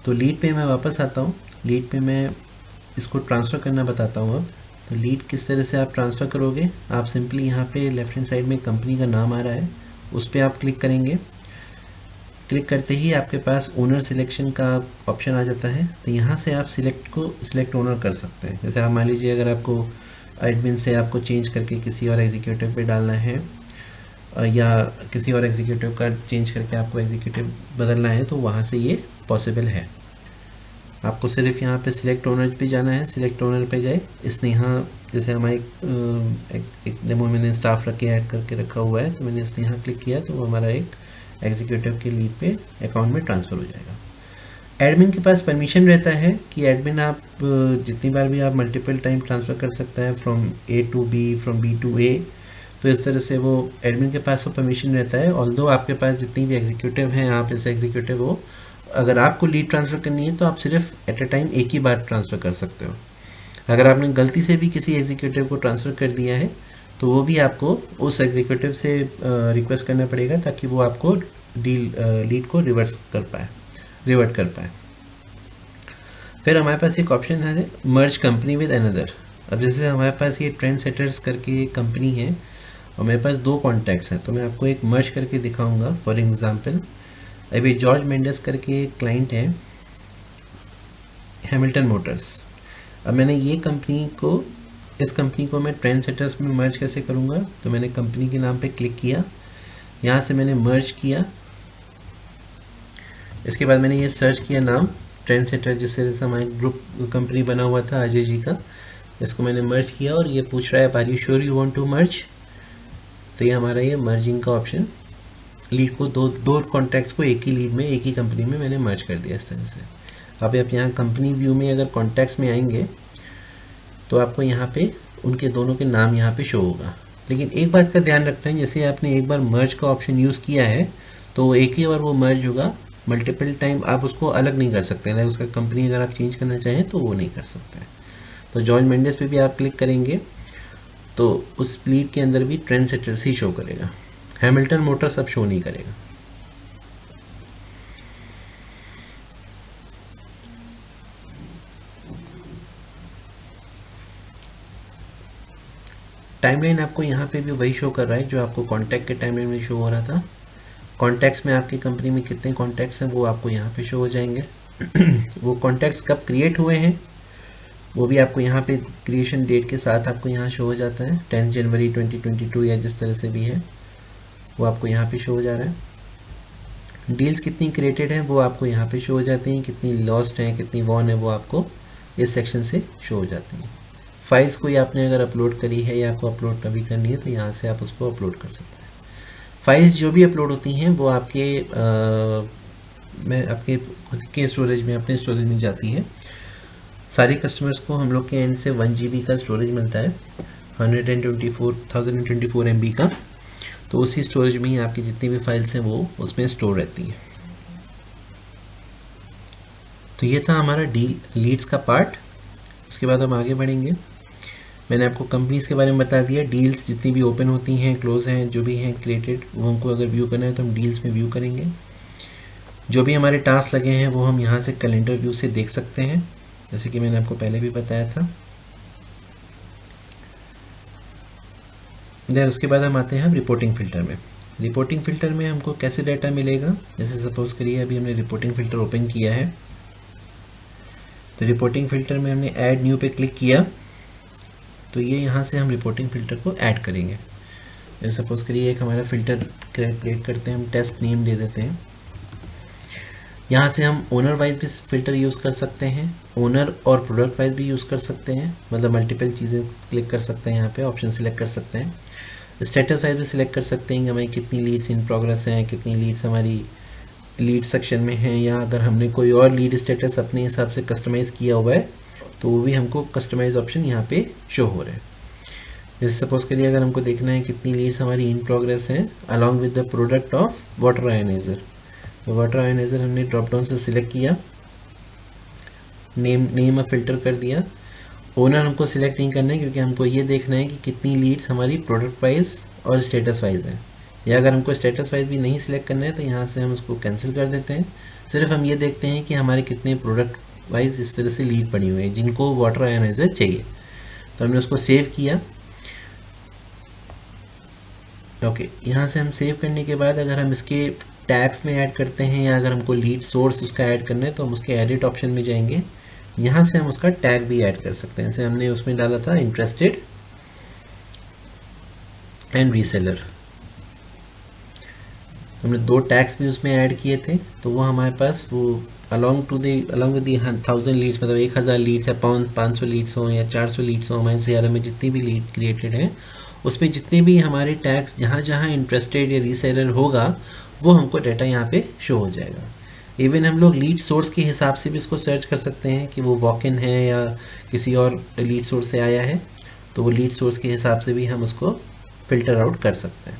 तो लीड पे मैं वापस आता हूँ। लीड पे मैं इसको ट्रांसफ़र करना बताता हूँ अब। तो लीड किस तरह से आप ट्रांसफ़र करोगे, आप सिंपली यहाँ पे लेफ्ट हैंड साइड में कंपनी का नाम आ रहा है, उस पर आप क्लिक करेंगे। क्लिक करते ही आपके पास ओनर सिलेक्शन का ऑप्शन आ जाता है, तो यहाँ से आप सिलेक्ट ओनर कर सकते हैं। जैसे आप मान लीजिए अगर आपको एडमिन से आपको चेंज करके किसी और एग्जीक्यूटिव पे डालना है, या किसी और एग्जीक्यूटिव का चेंज करके आपको एग्जीक्यूटिव बदलना है, तो वहाँ से ये पॉसिबल है। आपको सिर्फ यहाँ पे सिलेक्ट ओनर पे जाना है। सिलेक्ट ओनर पे गए, इसने यहाँ जैसे हमारे एक डेमो मैंने स्टाफ रख के ऐड करके रखा हुआ है, तो मैंने इसने यहाँ क्लिक किया तो वो हमारा एक एग्जीक्यूटिव के लीड पे अकाउंट में ट्रांसफ़र हो जाएगा। एडमिन के पास परमिशन रहता है कि एडमिन आप जितनी बार भी आप मल्टीपल टाइम ट्रांसफ़र कर सकता है, from A to B, from B to A. तो इस तरह से वो एडमिन के पास तो परमिशन रहता है। ऑल्दो आपके पास जितनी भी एग्जीक्यूटिव हैं, आप इस एग्जीक्यूटिव हो, अगर आपको लीड ट्रांसफ़र करनी है तो आप सिर्फ एट अ टाइम एक ही बार ट्रांसफ़र कर सकते हो। अगर आपने गलती से भी किसी एग्जीक्यूटिव को ट्रांसफ़र कर दिया है तो वो भी आपको उस एग्जीक्यूटिव से रिक्वेस्ट करना पड़ेगा ताकि वो आपको लीड को रिवर्ट कर पाए। फिर हमारे पास एक ऑप्शन है मर्ज कंपनी विद अनदर। अब जैसे हमारे पास ये ट्रेंड सेटर्स करके एक कंपनी है और मेरे पास 2 कॉन्टैक्ट्स हैं, तो मैं आपको एक मर्ज करके दिखाऊंगा। फॉर एग्जांपल अभी जॉर्ज मेंडेस करके एक क्लाइंट है हैमिल्टन मोटर्स। अब मैंने ये इस कंपनी को मैं ट्रेंड सेटर्स में मर्ज कैसे करूँगा, तो मैंने कंपनी के नाम पे क्लिक किया, यहाँ से मैंने मर्ज किया। इसके बाद मैंने ये सर्च किया नाम ट्रेंड सेटर, जिससे हमारा ग्रुप कंपनी बना हुआ था अजय जी का, इसको मैंने मर्ज किया और ये पूछ रहा है are you sure you want to merge. तो ये हमारा ये मर्जिंग का ऑप्शन, लीड को दो कॉन्टैक्ट्स को एक ही लीड में एक ही कंपनी में मैंने मर्ज कर दिया इस तरह से। अब आप यहाँ कंपनी व्यू में अगर कॉन्टैक्ट्स में आएंगे तो आपको यहाँ पे उनके दोनों के नाम यहाँ पे शो होगा। लेकिन एक बात का ध्यान रखना है, जैसे आपने एक बार मर्ज का ऑप्शन यूज़ किया है तो एक ही बार वो मर्ज होगा, मल्टीपल टाइम आप उसको अलग नहीं कर सकते। लाइक उसका कंपनी अगर आप चेंज करना चाहें तो वो नहीं कर सकते। तो जॉर्ज मेंडेस पे भी आप क्लिक करेंगे तो उस लीड के अंदर भी ट्रेंड सेटर्स ही शो करेगा, हैमिल्टन मोटर्स अब शो नहीं करेगा। टाइमलाइन आपको यहाँ पे भी वही शो कर रहा है जो आपको कॉन्टैक्ट के टाइमलाइन में शो हो रहा था। कॉन्टैक्ट्स में आपकी कंपनी में कितने कॉन्टैक्ट्स हैं वो आपको यहाँ पे शो हो जाएंगे। वो कॉन्टैक्ट्स कब क्रिएट हुए हैं वो भी आपको यहाँ पे क्रिएशन डेट के साथ आपको यहाँ शो हो जाता है, 10 जनवरी 2022 या जिस तरह से भी है वो आपको यहाँ पे शो हो जा रहा है। डील्स कितनी क्रिएटेड हैं वो आपको यहाँ पे शो हो जाती हैं, कितनी लॉस्ट हैं कितनी वॉन है वो आपको इस सेक्शन से शो हो जाती हैं। फाइल्स कोई आपने अगर अपलोड करी है या आपको अपलोड कभी करनी है तो यहाँ से आप उसको अपलोड कर सकते हैं। फाइल्स जो भी अपलोड होती हैं वो आपके मैं आपके खुद के स्टोरेज में अपने स्टोरेज में जाती है। सारे कस्टमर्स को हम लोग के एंड से 1 GB का स्टोरेज मिलता है, 1024 MB का। तो उसी स्टोरेज में ही आपकी जितनी भी फाइल्स हैं वो उसमें स्टोर रहती हैं। तो ये था हमारा डील लीड्स का पार्ट। उसके बाद हम आगे बढ़ेंगे। मैंने आपको कंपनीज के बारे में बता दिया। डील्स जितनी भी ओपन होती हैं, क्लोज हैं, जो भी हैं क्रिएटेड, वो हमको अगर व्यू करना है तो हम डील्स में व्यू करेंगे। जो भी हमारे टास्क लगे हैं वो हम यहाँ से कैलेंडर व्यू से देख सकते हैं, जैसे कि मैंने आपको पहले भी बताया था। देन उसके बाद हम आते हैं रिपोर्टिंग फ़िल्टर में। रिपोर्टिंग फ़िल्टर में हमको कैसे डाटा मिलेगा, जैसे सपोज़ करिए अभी हमने रिपोर्टिंग फ़िल्टर ओपन किया है, तो रिपोर्टिंग फ़िल्टर में हमने ऐड न्यू पे क्लिक किया, तो ये यहाँ से हम रिपोर्टिंग फ़िल्टर को ऐड करेंगे। जैसे सपोज़ करिए एक हमारा फ़िल्टर क्रिएट करते हैं, हम टेस्ट नेम दे देते हैं। यहाँ से हम ओनर वाइज भी फ़िल्टर यूज़ कर सकते हैं, ओनर और प्रोडक्ट वाइज भी यूज़ कर सकते हैं, मतलब मल्टीपल चीज़ें क्लिक कर सकते हैं, यहाँ पे ऑप्शन सिलेक्ट कर सकते हैं। स्टेटस वाइज भी सिलेक्ट कर सकते हैं कि हमारी कितनी लीड्स इन प्रोग्रेस हैं, कितनी लीड्स हमारी लीड सेक्शन में हैं, या अगर हमने कोई और लीड स्टेटस अपने हिसाब से कस्टमाइज़ किया हुआ है तो वो भी हमको कस्टमाइज ऑप्शन यहाँ पे शो हो रहे हैं। जैसे सपोज़ करिए अगर हमको देखना है कितनी लीड्स हमारी इन प्रोग्रेस हैं along with the product of water ionizer, तो वाटर आयोनाइज़र हमने ड्रॉप डाउन से सिलेक्ट किया, नेम फ़िल्टर कर दिया। ओनर हमको सिलेक्ट नहीं करना है क्योंकि हमको ये देखना है कि कितनी लीड्स हमारी प्रोडक्ट वाइज और स्टेटस वाइज है, या अगर हमको स्टेटस वाइज भी नहीं सिलेक्ट करना है तो यहाँ से हम उसको कैंसिल कर देते हैं। सिर्फ हम ये देखते हैं कि हमारे कितने प्रोडक्ट वाइज इस तरह से लीड पड़ी हुई है जिनको वाटर आयोनाइज़र चाहिए, तो हमने उसको सेव किया। ओके, यहाँ से हम सेव करने के बाद अगर हम इसके टैग्स में ऐड करते हैं या अगर हमको लीड सोर्स उसका ऐड करना है तो हम उसके एडिट ऑप्शन में जाएंगे, यहाँ से हम उसका टैग भी ऐड कर सकते हैं। जैसे हमने उसमें डाला था इंटरेस्टेड एंड रीसेलर, हमने 2 टैग्स भी उसमें ऐड किए थे, तो वो हमारे पास वो अलॉन्ग विद दी 1000 लीड्स, मतलब 1000 लीड्स या 500 लीड्स हों या 400 लीड्स हों, हमारे CRM में जितनी भी लीड क्रिएटेड हैं उसमें जितने भी हमारे टैग्स जहाँ जहाँ इंटरेस्टेड या रीसेलर होगा वो हमको डाटा यहाँ पे शो हो जाएगा। इवन हम लोग लीड सोर्स के हिसाब से भी इसको सर्च कर सकते हैं कि वो वॉक इन है या किसी और लीड सोर्स से आया है, तो वो लीड सोर्स के हिसाब से भी हम उसको फ़िल्टर आउट कर सकते हैं।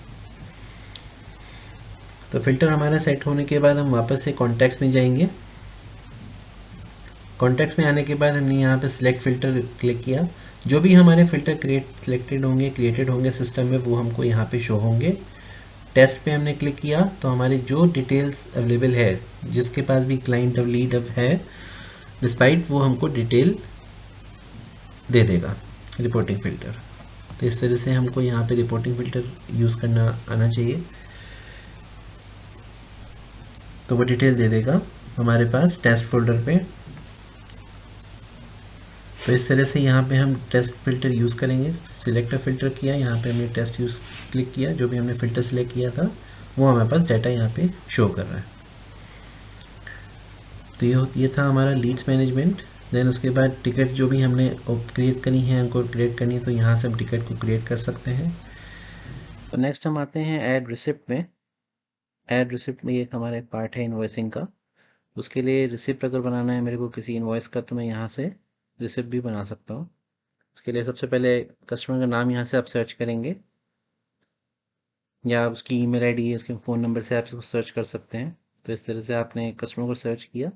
तो फ़िल्टर हमारा सेट होने के बाद हम वापस से कॉन्टैक्ट्स में जाएंगे। कॉन्टैक्ट्स में आने के बाद हमने यहाँ पे सिलेक्ट फ़िल्टर क्लिक किया, जो भी हमारे फ़िल्टर क्रिएटेड होंगे सिस्टम में वो हमको यहाँ पे शो होंगे। टेस्ट पे हमने क्लिक किया तो हमारी जो डिटेल्स अवेलेबल है, जिसके पास भी क्लाइंट अब लीड अब है डिस्पाइट, वो हमको डिटेल दे देगा रिपोर्टिंग फ़िल्टर। तो इस तरह से हमको यहाँ पे रिपोर्टिंग फ़िल्टर यूज़ करना आना चाहिए, तो वो डिटेल दे देगा हमारे पास टेस्ट फोल्डर पे। तो इस तरह से यहाँ पे हम टेस्ट फ़िल्टर यूज़ करेंगे। सिलेक्ट फ़िल्टर किया, यहाँ पे हमने टेस्ट यूज़ क्लिक किया, जो भी हमने फ़िल्टर सिलेक्ट किया था वो हमारे पास डाटा यहाँ पे शो कर रहा है। तो ये था हमारा लीड्स मैनेजमेंट। देन उसके बाद टिकट जो भी हमने क्रिएट करनी है, हमको क्रिएट करनी है, तो यहाँ से हम टिकट को क्रिएट कर सकते हैं। तो नेक्स्ट हम आते हैं ऐड रिसिप्ट में। ऐड रिसिप्ट में एक हमारा पार्ट है इन्वॉइसिंग का। उसके लिए रिसिप्ट अगर बनाना है मेरे को किसी इन्वॉइस का, तो मैं यहाँ से रिसिप्ट भी बना सकता हूँ। उसके लिए सबसे पहले कस्टमर का नाम यहाँ से आप सर्च करेंगे, या उसकी ईमेल आईडी, उसके फ़ोन नंबर से आप इसको सर्च कर सकते हैं। तो इस तरह से आपने कस्टमर को सर्च किया,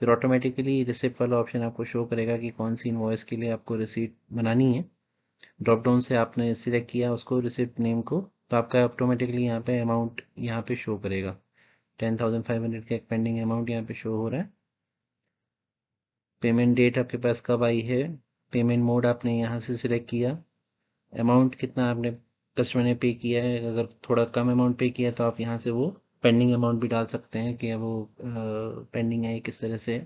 फिर ऑटोमेटिकली रिसिप्ट वाला ऑप्शन आपको शो करेगा कि कौन सी इन्वॉइस के लिए आपको रिसीप्ट बनानी है। ड्रॉप डाउन से आपने सिलेक्ट किया उसको, रिसिप्ट नेम को, तो आपका ऑटोमेटिकली यहाँ पे अमाउंट यहाँ पे शो करेगा। 10,500 का एक पेंडिंग अमाउंट यहाँ पे शो हो रहा है। पेमेंट डेट आपके पास कब आई है, पेमेंट मोड आपने यहाँ से सिलेक्ट किया, अमाउंट कितना आपने कस्टमर ने पे किया है। अगर थोड़ा कम अमाउंट पे किया तो आप यहाँ से वो पेंडिंग अमाउंट भी डाल सकते हैं कि वो पेंडिंग है किस तरह से,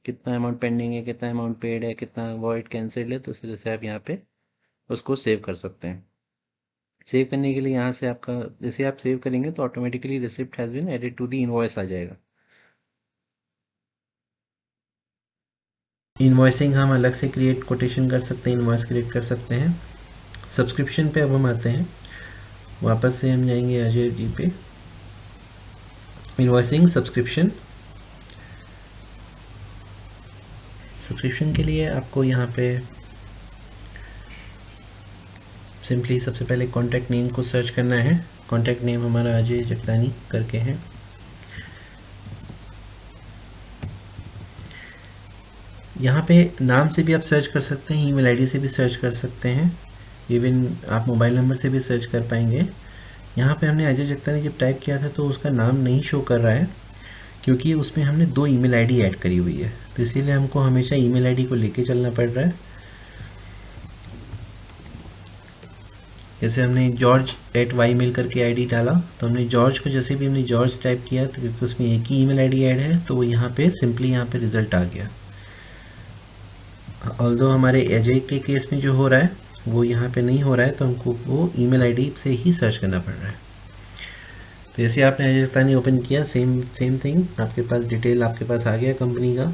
कितना अमाउंट पेंडिंग है, कितना अमाउंट पेड है, कितना वॉइड कैंसिल है। तो इस तरह से आप यहाँ पे उसको सेव कर सकते हैं। सेव करने के लिए यहाँ से आपका जैसे आप सेव करेंगे तो automatically receipt has been added to the invoice आ जाएगा। इनवॉइसिंग हम अलग से क्रिएट कोटेशन कर सकते हैं, इनवॉइस क्रिएट कर सकते हैं। सब्सक्रिप्शन पे अब हम आते हैं, वापस से हम जाएंगे अजय जी पे, इनवॉइसिंग सब्सक्रिप्शन। सब्सक्रिप्शन के लिए आपको यहाँ पे सिंपली सबसे पहले कॉन्टैक्ट नेम को सर्च करना है। कॉन्टैक्ट नेम हमारा अजय जगतानी करके है। यहाँ पे नाम से भी आप सर्च कर सकते हैं, ईमेल आईडी से भी सर्च कर सकते हैं, इवन आप मोबाइल नंबर से भी सर्च कर पाएंगे। यहाँ पे हमने अजय जगतानी जब टाइप किया था तो उसका नाम नहीं शो कर रहा है, क्योंकि उसमें हमने 2 ईमेल आईडी ऐड करी हुई है, तो इसीलिए हमको हमेशा ईमेल आईडी को लेके चलना पड़ रहा है। जैसे हमने george@ymail करके आईडी डाला, तो हमने जॉर्ज को जैसे भी हमने जॉर्ज टाइप किया तो क्योंकि उसमें एक ही ईमेल आईडी ऐड है तो वो यहाँ पे सिंपली यहाँ पे रिजल्ट आ गया। ऑल्दो हमारे अजय के केस में जो हो रहा है वो यहाँ पे नहीं हो रहा है, तो हमको वो ईमेल आईडी से ही सर्च करना पड़ रहा है। तो जैसे आपने अजय जगतानी ओपन किया, सेम थिंग, आपके पास डिटेल आपके पास आ गया कंपनी का।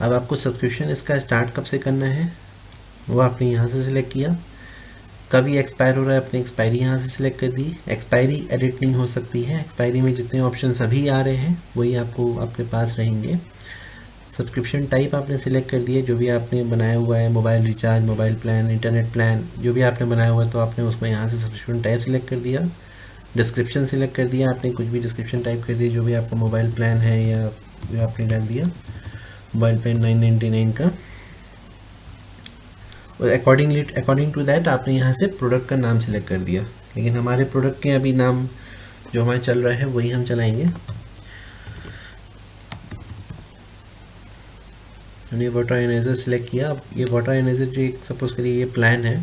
अब आपको सब्सक्रिप्शन इसका स्टार्ट कब से करना है वो आपने यहाँ से सिलेक्ट किया। कभी एक्सपायर हो रहा है, अपनी एक्सपायरी यहाँ से सिलेक्ट कर दी। एक्सपायरी एडिट नहीं हो सकती है, एक्सपायरी में जितने ऑप्शन अभी आ रहे हैं वही आपको आपके पास रहेंगे। सब्सक्रिप्शन टाइप आपने सिलेक्ट कर दिया, जो भी आपने बनाया हुआ है, mobile recharge, mobile plan, internet plan, जो भी आपने बनाया हुआ है तो आपने उसको यहाँ से सब्सक्रिप्शन टाइप सिलेक्ट कर दिया। डिस्क्रिप्शन सिलेक्ट कर दिया, आपने कुछ भी डिस्क्रिप्शन टाइप कर दिया, जो भी आपका मोबाइल प्लान है या जो आपने डाल दिया मोबाइल प्लान 999 का। और अकॉर्डिंग टू दैट आपने यहाँ से प्रोडक्ट का नाम सिलेक्ट कर दिया, लेकिन हमारे प्रोडक्ट के अभी नाम जो हमारे चल रहा है वही हम चलाएंगे। हमने वाटर आयनाइजर सिलेक्ट किया। अब ये वाटर आयनाइजर जो एक सपोज करिए ये प्लान है,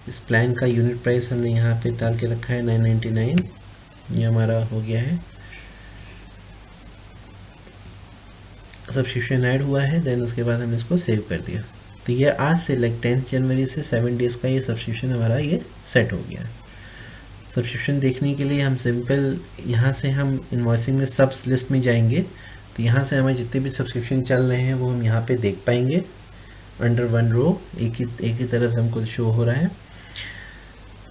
इस प्लान का यूनिट प्राइस हमने यहाँ पे डाल के रखा है 999, ये हमारा हो गया है। सब्सक्रिप्शन ऐड हुआ है, देन उसके बाद हमने इसको सेव कर दिया। तो ये आज से लाइक 10 जनवरी से 7 डेज़ का ये सब्सक्रिप्शन हमारा ये सेट हो गया है। सब्सक्रिप्शन देखने के लिए हम सिंपल यहाँ से हम इनवॉइसिंग में सब्स लिस्ट में जाएंगे, तो यहाँ से हमें जितने भी सब्सक्रिप्शन चल रहे हैं वो हम यहाँ पे देख पाएंगे अंडर वन रो, एक ही तरफ से हमको शो हो रहा है।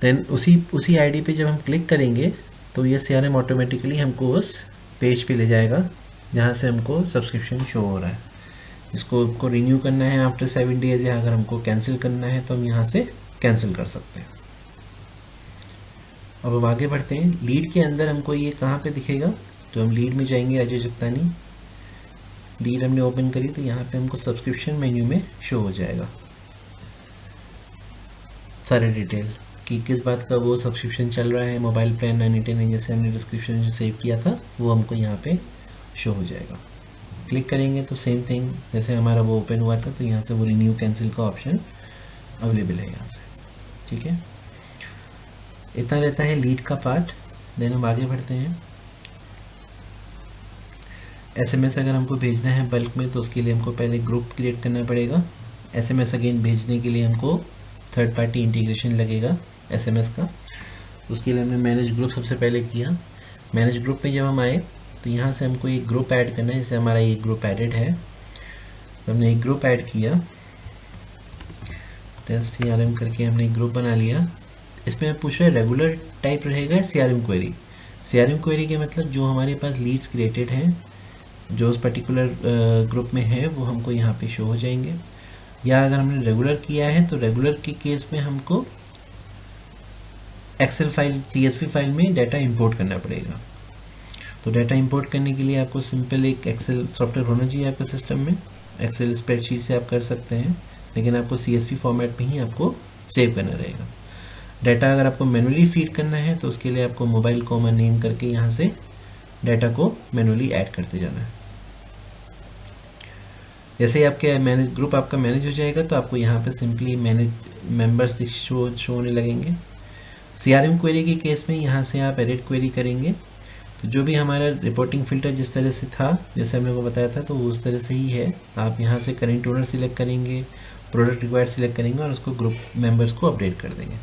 देन उसी आईडी पे जब हम क्लिक करेंगे तो ये CRM ऑटोमेटिकली हमको उस पेज पे ले जाएगा जहाँ से हमको सब्सक्रिप्शन शो हो रहा है। इसको रिन्यू करना है आफ्टर 7 डेज़, या अगर हमको कैंसिल करना है तो हम यहाँ से कैंसिल कर सकते हैं। अब हम आगे बढ़ते हैं। लीड के अंदर हमको ये कहाँ पे दिखेगा, तो हम लीड में जाएंगे, अजय जगतानी लीड हमने ओपन करी तो यहाँ पे हमको सब्सक्रिप्शन मेन्यू में शो हो जाएगा सारे डिटेल कि किस बात का वो सब्सक्रिप्शन चल रहा है। मोबाइल प्लान 999 जैसे हमने डिस्क्रिप्शन जो सेव किया था वो हमको यहाँ पे शो हो जाएगा। क्लिक करेंगे तो सेम थिंग, जैसे हमारा वो ओपन हुआ था तो यहाँ से वो रिन्यू कैंसिल का ऑप्शन अवेलेबल है यहाँ से। ठीक है, इतना रहता है लीड का पार्ट। देन हम आगे बढ़ते हैं। SMS अगर हमको भेजना है बल्क में तो उसके लिए हमको पहले ग्रुप क्रिएट करना पड़ेगा। SMS अगेन भेजने के लिए हमको थर्ड पार्टी इंटीग्रेशन लगेगा SMS का, उसके लिए हमने मैनेज ग्रुप सबसे पहले किया। मैनेज ग्रुप में जब हम आए तो यहाँ से हमको एक ग्रुप ऐड करना है, जैसे हमारा ये ग्रुप एडेड है तो हमने एक ग्रुप ऐड किया, टेस्ट CRM करके हमने एक ग्रुप बना लिया। इसमें पूछ रहे रेगुलर टाइप रहेगा CRM क्वेरी। CRM क्वेरी के मतलब जो हमारे पास लीड्स क्रिएटेड हैं जो उस पर्टिकुलर ग्रुप में है वो हमको यहाँ पे शो हो जाएंगे, या अगर हमने रेगुलर किया है तो रेगुलर के केस में हमको एक्सेल फाइल CSV फाइल में डाटा इंपोर्ट करना पड़ेगा। तो डाटा इंपोर्ट करने के लिए आपको सिंपल एक एक्सेल सॉफ्टवेयर होना चाहिए आपके सिस्टम में। एक्सेल स्प्रेडशीट से आप कर सकते हैं, लेकिन आपको CSV फॉर्मेट में ही आपको सेव करना रहेगा। डाटा अगर आपको मैनुअली फीड करना है तो उसके लिए आपको मोबाइल कॉमन नेम करके यहाँ से डाटा को मैनुअली ऐड करते जाना है। जैसे ही आपके मैनेज ग्रुप आपका मैनेज हो जाएगा तो आपको यहाँ पे सिंपली मैनेज मेंबर्स शो होने लगेंगे। CRM क्वेरी के केस में यहाँ से आप एडिट क्वेरी करेंगे तो जो भी हमारा रिपोर्टिंग फिल्टर जिस तरह से था, जैसे हमने को बताया था, तो वो उस तरह से ही है। आप यहाँ से करेंट ओनर सिलेक्ट करेंगे, प्रोडक्ट रिक्वायर्ड सिलेक्ट करेंगे और उसको ग्रुप मेंबर्स को अपडेट कर देंगे।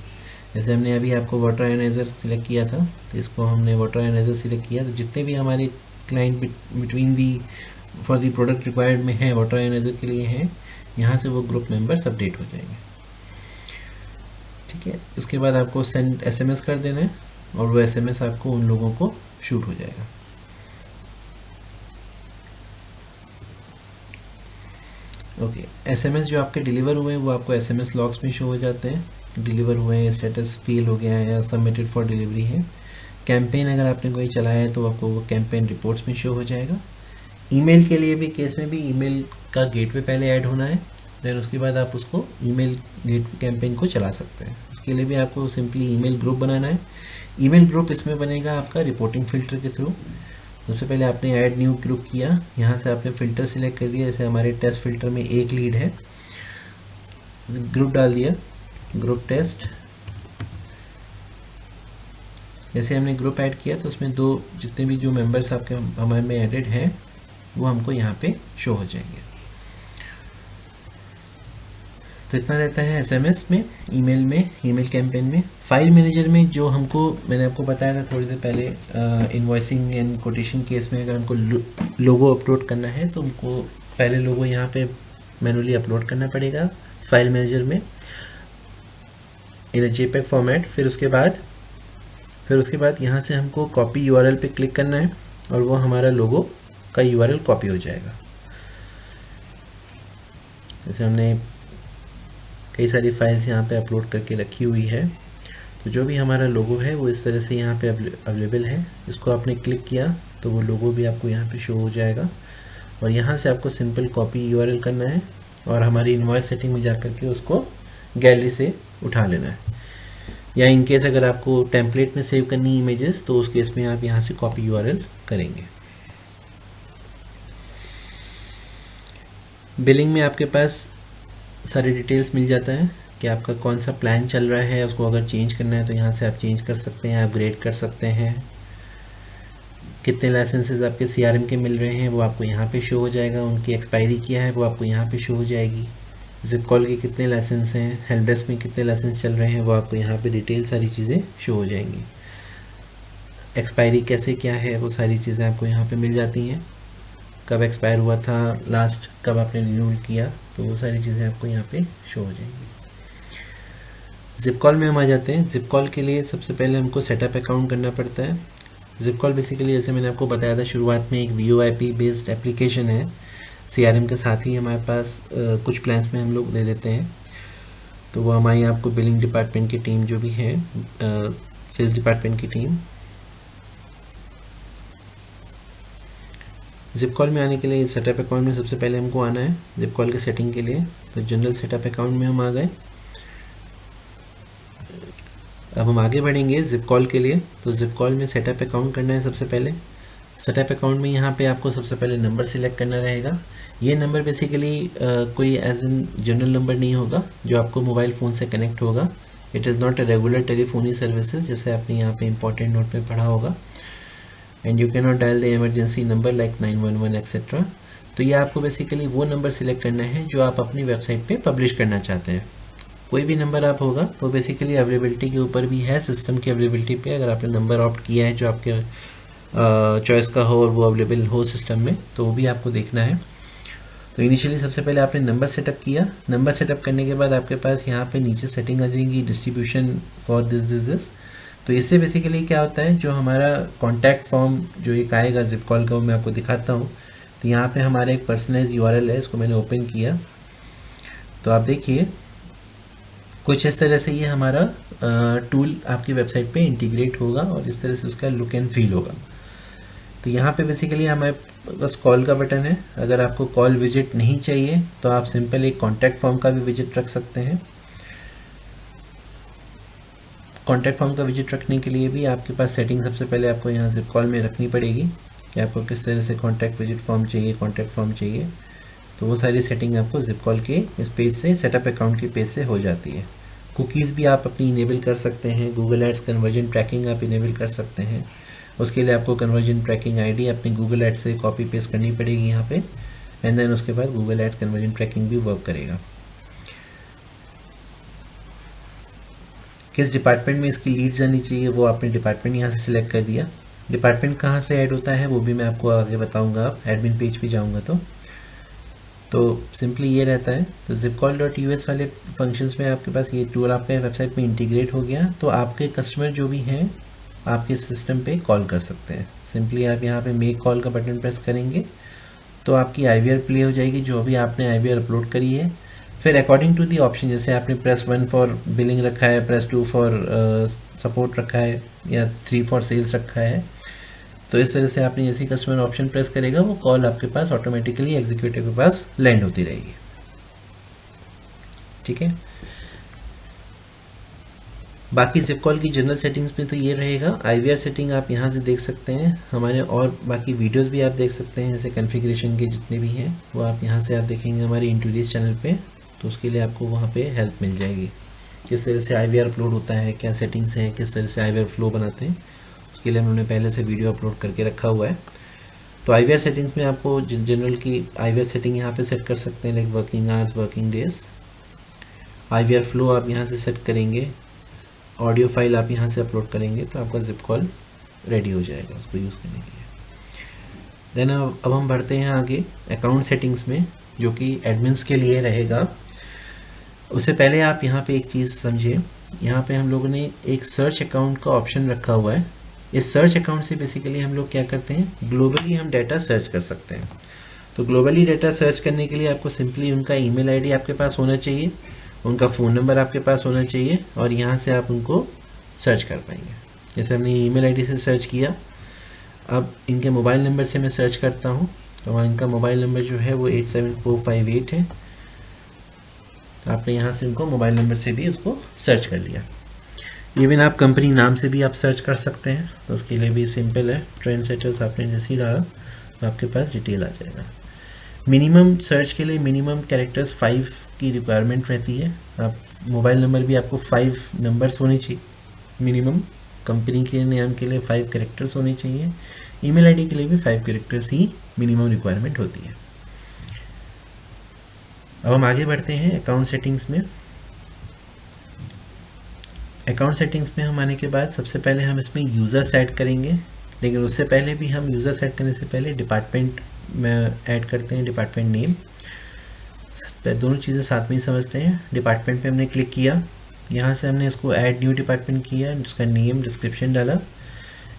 जैसे हमने अभी आपको वाटर आयनाइज़र सिलेक्ट किया था, तो इसको हमने वाटर आयनाइज़र सिलेक्ट किया, तो जितने भी हमारे client between the for the product required में है, वाटर आयनाइज़र के लिए हैं, यहाँ से वो ग्रुप मेंबर्स अपडेट हो जाएंगे। ठीक है, उसके बाद आपको सेंड SMS कर देना है और वो SMS आपको उन लोगों को शूट हो जाएगा। ओके, SMS जो आपके डिलीवर हुए हैं वो आपको SMS लॉग्स में शो हो जाते हैं, डिलीवर हुए हैं, स्टेटस फील हो गया है या सबमिटेड फॉर डिलीवरी है। कैंपेन अगर आपने कोई चलाया है तो आपको वो कैंपेन रिपोर्ट्स में शो हो जाएगा। ईमेल के लिए भी केस में भी ईमेल का गेटवे पहले ऐड होना है, फिर उसके बाद आप उसको ईमेल गेट कैंपेन को चला सकते हैं। उसके लिए भी आपको सिंपली ईमेल ग्रुप बनाना है। ईमेल ग्रुप इसमें बनेगा आपका रिपोर्टिंग फ़िल्टर के थ्रू। सबसे पहले आपने ऐड न्यू ग्रुप किया, यहाँ से आपने फ़िल्टर सिलेक्ट कर दिया, जैसे हमारे टेस्ट फ़िल्टर में एक लीड है, ग्रुप डाल दिया, ग्रुप टेस्ट। जैसे हमने ग्रुप ऐड किया तो उसमें दो जितने भी जो मेंबर्स आपके हमारे में एडेड हैं वो हमको यहाँ पे शो हो जाएंगे। तो इतना रहता है SMS में, ईमेल में, ईमेल कैंपेन में। फाइल मैनेजर में जो हमको मैंने आपको बताया था थोड़ी देर पहले, इनवॉइसिंग एंड कोटेशन केस में अगर हमको लोगो अपलोड करना है तो हमको पहले लोगो यहाँ पे मैनुअली अपलोड करना पड़ेगा फाइल मैनेजर में इन JPEG फॉर्मेट। फिर उसके बाद यहाँ से हमको कॉपी URL पे क्लिक करना है और वो हमारा लोगो का URL कॉपी हो जाएगा। जैसे हमने कई सारी फाइल्स यहाँ पे अपलोड करके रखी हुई है, तो जो भी हमारा लोगो है वो इस तरह से यहाँ पे अवेलेबल है। इसको आपने क्लिक किया तो वो लोगो भी आपको यहाँ पे शो हो जाएगा और यहाँ से आपको सिंपल कॉपी URL करना है और हमारी इनवॉइस सेटिंग में जा करके उसको गैलरी से उठा लेना है। या इन केस अगर आपको टेम्पलेट में सेव करनी इमेजेस तो उस केस में आप यहाँ से कॉपी URL करेंगे। बिलिंग में आपके पास सारे डिटेल्स मिल जाता है कि आपका कौन सा प्लान चल रहा है, उसको अगर चेंज करना है तो यहाँ से आप चेंज कर सकते हैं, अपग्रेड कर सकते हैं। कितने लाइसेंसेस आपके CRM के मिल रहे हैं वो आपको यहाँ पे शो हो जाएगा, उनकी एक्सपायरी क्या है वो आपको यहाँ पे शो हो जाएगी। जिप कॉल के कितने लाइसेंस हैं, हेल्प डेस्क में कितने लाइसेंस चल रहे हैं वो आपको यहाँ पे डिटेल सारी चीज़ें शो हो जाएंगी। एक्सपायरी कैसे क्या है वो सारी चीज़ें आपको यहाँ पे मिल जाती हैं, कब एक्सपायर हुआ था लास्ट, कब आपने रिन्यूअल किया, तो वो सारी चीज़ें आपको यहाँ पे शो हो जाएंगी। जिप कॉल में हम आ जाते हैं। जिप कॉल के लिए सबसे पहले हमको सेटअप अकाउंट करना पड़ता है। जिप कॉल बेसिकली जैसे मैंने आपको बताया था शुरुआत में एक VoIP बेस्ड एप्लीकेशन है, CRM के साथ ही हमारे पास कुछ प्लान्स में हम लोग दे देते हैं। तो वो हमारी आपको बिलिंग डिपार्टमेंट की टीम जो भी है, सेल्स डिपार्टमेंट की टीम। जिप कॉल में आने के लिए सेटअप अकाउंट में सबसे पहले हमको आना है जिप कॉल के सेटिंग के लिए। तो जनरल सेटअप अकाउंट में हम आ गए। अब हम आगे बढ़ेंगे जिप कॉल के लिए। तो जिप कॉल में सेटअप अकाउंट करना है सबसे पहले। सेटअप अकाउंट में यहाँ पे आपको सबसे पहले नंबर सिलेक्ट करना रहेगा। ये नंबर बेसिकली कोई एज एन जनरल नंबर नहीं होगा जो आपको मोबाइल फ़ोन से कनेक्ट होगा। It is not a regular telephony services, जैसे आपने यहाँ पे इंपॉर्टेंट नोट पे पढ़ा होगा। And you can not dial the emergency number like 911 etcetera. तो ये आपको बेसिकली वो नंबर सिलेक्ट करना है जो आप अपनी वेबसाइट पे पब्लिश करना चाहते हैं। कोई भी नंबर आप होगा तो बेसिकली अवेलेबिलिटी के ऊपर भी है, सिस्टम की अवेलेबिलिटी पे अगर आपने नंबर ऑप्ट किया है जो आपके चॉइस का हो और वो अवेलेबल हो सिस्टम में, तो वो भी आपको देखना है। तो इनिशियली सबसे पहले आपने नंबर सेटअप किया। नंबर सेटअप करने के बाद आपके पास यहाँ पे नीचे सेटिंग आ जाएगी, डिस्ट्रीब्यूशन फॉर दिस। तो इससे बेसिकली क्या होता है, जो हमारा कॉन्टैक्ट फॉर्म जो एक आएगा जिप कॉल का वो मैं आपको दिखाता हूँ। तो यहाँ पे हमारा एक पर्सनलाइज URL है, इसको मैंने ओपन किया तो आप देखिए कुछ इस तरह से ये हमारा टूल आपकी वेबसाइट पे इंटीग्रेट होगा और इस तरह से उसका लुक एंड फील होगा। तो यहाँ पे बेसिकली हमारे पास कॉल का बटन है। अगर आपको कॉल विजिट नहीं चाहिए तो आप सिंपल एक कॉन्टैक्ट फॉर्म का भी विजिट रख सकते हैं। कॉन्टैक्ट फॉर्म का विजिट रखने के लिए भी आपके पास सेटिंग सबसे पहले आपको यहाँ जिप कॉल में रखनी पड़ेगी कि आपको किस तरह से कॉन्टैक्ट विजिट फॉर्म चाहिए, कॉन्टैक्ट फॉर्म चाहिए। तो वो सारी सेटिंग आपको जिप कॉल के इस पेज से, सेटअप अकाउंट के पेज से हो जाती है। कुकीज़ भी आप अपनी इनेबल कर सकते हैं। गूगल एड्स कन्वर्जन ट्रैकिंग आप इनेबल कर सकते हैं। उसके लिए आपको कन्वर्जन ट्रैकिंग ID अपनी गूगल एड्स से कॉपी पेस्ट करनी पड़ेगी यहाँ पे, एंड देन उसके बाद गूगल एड्स कन्वर्जन ट्रैकिंग भी वर्क करेगा। किस डिपार्टमेंट में इसकी लीड जानी चाहिए वो आपने डिपार्टमेंट यहाँ से सिलेक्ट कर दिया। डिपार्टमेंट कहाँ से ऐड होता है वो भी मैं आपको आगे बताऊँगा, आप एडमिन पेज पे जाऊँगा तो सिंपली ये रहता है। तो zipcall.us वाले फंक्शंस में आपके पास ये टूल आपके वेबसाइट में इंटीग्रेट हो गया, तो आपके कस्टमर जो भी हैं आपके सिस्टम पे कॉल कर सकते हैं। सिंपली आप यहाँ पे मेक कॉल का बटन प्रेस करेंगे तो आपकी IVR प्ले हो जाएगी जो भी आपने IVR अपलोड करी है। फिर अकॉर्डिंग टू दी ऑप्शन, जैसे आपने प्रेस 1 फॉर बिलिंग रखा है, प्रेस 2 फॉर सपोर्ट रखा है या 3 फॉर सेल्स रखा है, तो इस तरह से आपने जैसे कस्टमर ऑप्शन प्रेस करेगा वो कॉल आपके पास ऑटोमेटिकली एग्जीक्यूटिव के पास लैंड होती रहेगी। ठीक है, बाकी ZipCall की जनरल सेटिंग्स में तो ये रहेगा। IVR सेटिंग आप यहाँ से देख सकते हैं, हमारे और बाकी वीडियोस भी आप देख सकते हैं, जैसे कॉन्फ़िगरेशन के जितने भी हैं वो आप यहाँ से आप देखेंगे हमारे इंट्रोड्यूस चैनल पे, तो उसके लिए आपको वहाँ पे हेल्प मिल जाएगी। किस तरह से IVR अपलोड होता है, क्या सेटिंग्स हैं, किस तरह से IVR फ्लो बनाते हैं, उसके लिए उन्होंने पहले से वीडियो अपलोड करके रखा हुआ है। तो IVR सेटिंग्स में आपको जनरल की IVR सेटिंग यहाँ पे सेट कर सकते हैं, like working hours, working days. IVR flow आप यहाँ से सेट करेंगे, ऑडियो फाइल आप यहाँ से अपलोड करेंगे तो आपका ZipCall रेडी हो जाएगा उसको यूज़ करने के लिए। देन अब हम बढ़ते हैं आगे अकाउंट सेटिंग्स में, जो कि एडमिन्स के लिए रहेगा। उससे पहले आप यहाँ पे एक चीज़ समझिए, यहाँ पे हम लोगों ने एक सर्च अकाउंट का ऑप्शन रखा हुआ है। इस सर्च अकाउंट से बेसिकली हम लोग क्या करते हैं, ग्लोबली हम डाटा सर्च कर सकते हैं। तो ग्लोबली डाटा सर्च करने के लिए आपको सिंपली उनका ईमेल आईडी आपके पास होना चाहिए, उनका फ़ोन नंबर आपके पास होना चाहिए, और यहाँ से आप उनको सर्च कर पाएंगे। जैसे हमने ईमेल आईडी से सर्च किया, अब इनके मोबाइल नंबर से मैं सर्च करता हूँ, तो इनका मोबाइल नंबर जो है वो 87458 है। आपने यहाँ से उनको मोबाइल नंबर से भी उसको सर्च कर लिया। इवन आप कंपनी नाम से भी आप सर्च कर सकते हैं, तो उसके लिए भी सिंपल है, ट्रेंडसेटर्स आपने जैसे ही डाला तो आपके पास डिटेल आ जाएगा। मिनिमम सर्च के लिए मिनिमम कैरेक्टर्स 5 की रिक्वायरमेंट रहती है। आप मोबाइल नंबर भी आपको 5 नंबर्स होने चाहिए मिनिमम, कंपनी के नाम के लिए 5 कैरेक्टर्स होने चाहिए, ईमेल आईडी के लिए भी 5 कैरेक्टर्स ही मिनिमम रिक्वायरमेंट होती है। अब हम आगे बढ़ते हैं अकाउंट सेटिंग्स में। अकाउंट सेटिंग्स में हम आने के बाद सबसे पहले हम इसमें यूज़र सेट करेंगे, लेकिन उससे पहले भी हम यूज़र सेट करने से पहले डिपार्टमेंट में ऐड करते हैं, डिपार्टमेंट नेम। दोनों चीज़ें साथ में ही समझते हैं। डिपार्टमेंट पे हमने क्लिक किया, यहाँ से हमने इसको ऐड न्यू डिपार्टमेंट किया, उसका नेम डिस्क्रिप्शन डाला,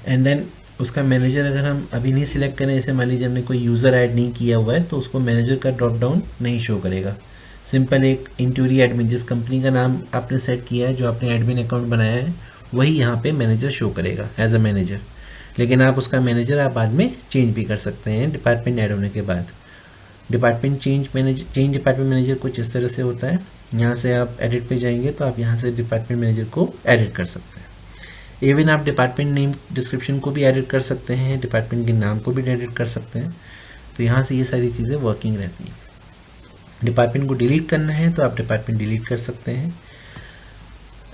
एंड देन उसका मैनेजर अगर हम अभी नहीं सिलेक्ट करें, जैसे मान लीजिए हमने कोई यूज़र ऐड नहीं किया हुआ है तो उसको मैनेजर का ड्रॉप डाउन नहीं शो करेगा। सिंपल एक इंटूरी एडमिन, जिस कंपनी का नाम आपने सेट किया है, जो आपने एडमिन अकाउंट बनाया है, वही यहाँ पे मैनेजर शो करेगा एज अ मैनेजर। लेकिन आप उसका मैनेजर आप बाद में चेंज भी कर सकते हैं डिपार्टमेंट ऐड होने के बाद। डिपार्टमेंट चेंज डिपार्टमेंट मैनेजर कुछ इस तरह से होता है। यहाँ से आप एडिट पे जाएंगे तो आप यहाँ से डिपार्टमेंट मैनेजर को एडिट कर सकते हैं। इवन आप डिपार्टमेंट नेम डिस्क्रिप्शन को भी एडिट कर सकते हैं, डिपार्टमेंट के नाम को भी एडिट कर सकते हैं। तो यहाँ से ये सारी चीज़ें वर्किंग रहती हैं। डिपार्टमेंट को डिलीट करना है तो आप डिपार्टमेंट डिलीट कर सकते हैं।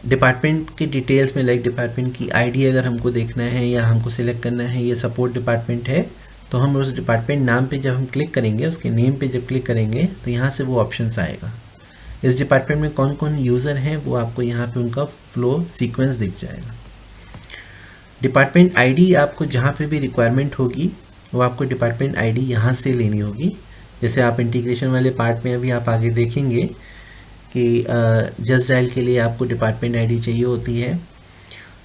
डिपार्टमेंट के डिटेल्स में लाइक डिपार्टमेंट की आईडी अगर हमको देखना है या हमको सिलेक्ट करना है ये सपोर्ट डिपार्टमेंट है, तो हम उस डिपार्टमेंट नाम पे जब हम क्लिक करेंगे, उसके नेम पे जब क्लिक करेंगे तो यहाँ से वो ऑप्शंस आएगा। इस डिपार्टमेंट में कौन कौन यूज़र हैं वो आपको यहाँ पे उनका फ्लो सीक्वेंस दिख जाएगा। डिपार्टमेंट आईडी आपको जहाँ पे भी रिक्वायरमेंट होगी वो आपको डिपार्टमेंट आईडी यहाँ से लेनी होगी। जैसे आप इंटीग्रेशन वाले पार्ट में अभी आप आगे देखेंगे कि जस्ट डायल के लिए आपको डिपार्टमेंट आईडी चाहिए होती है,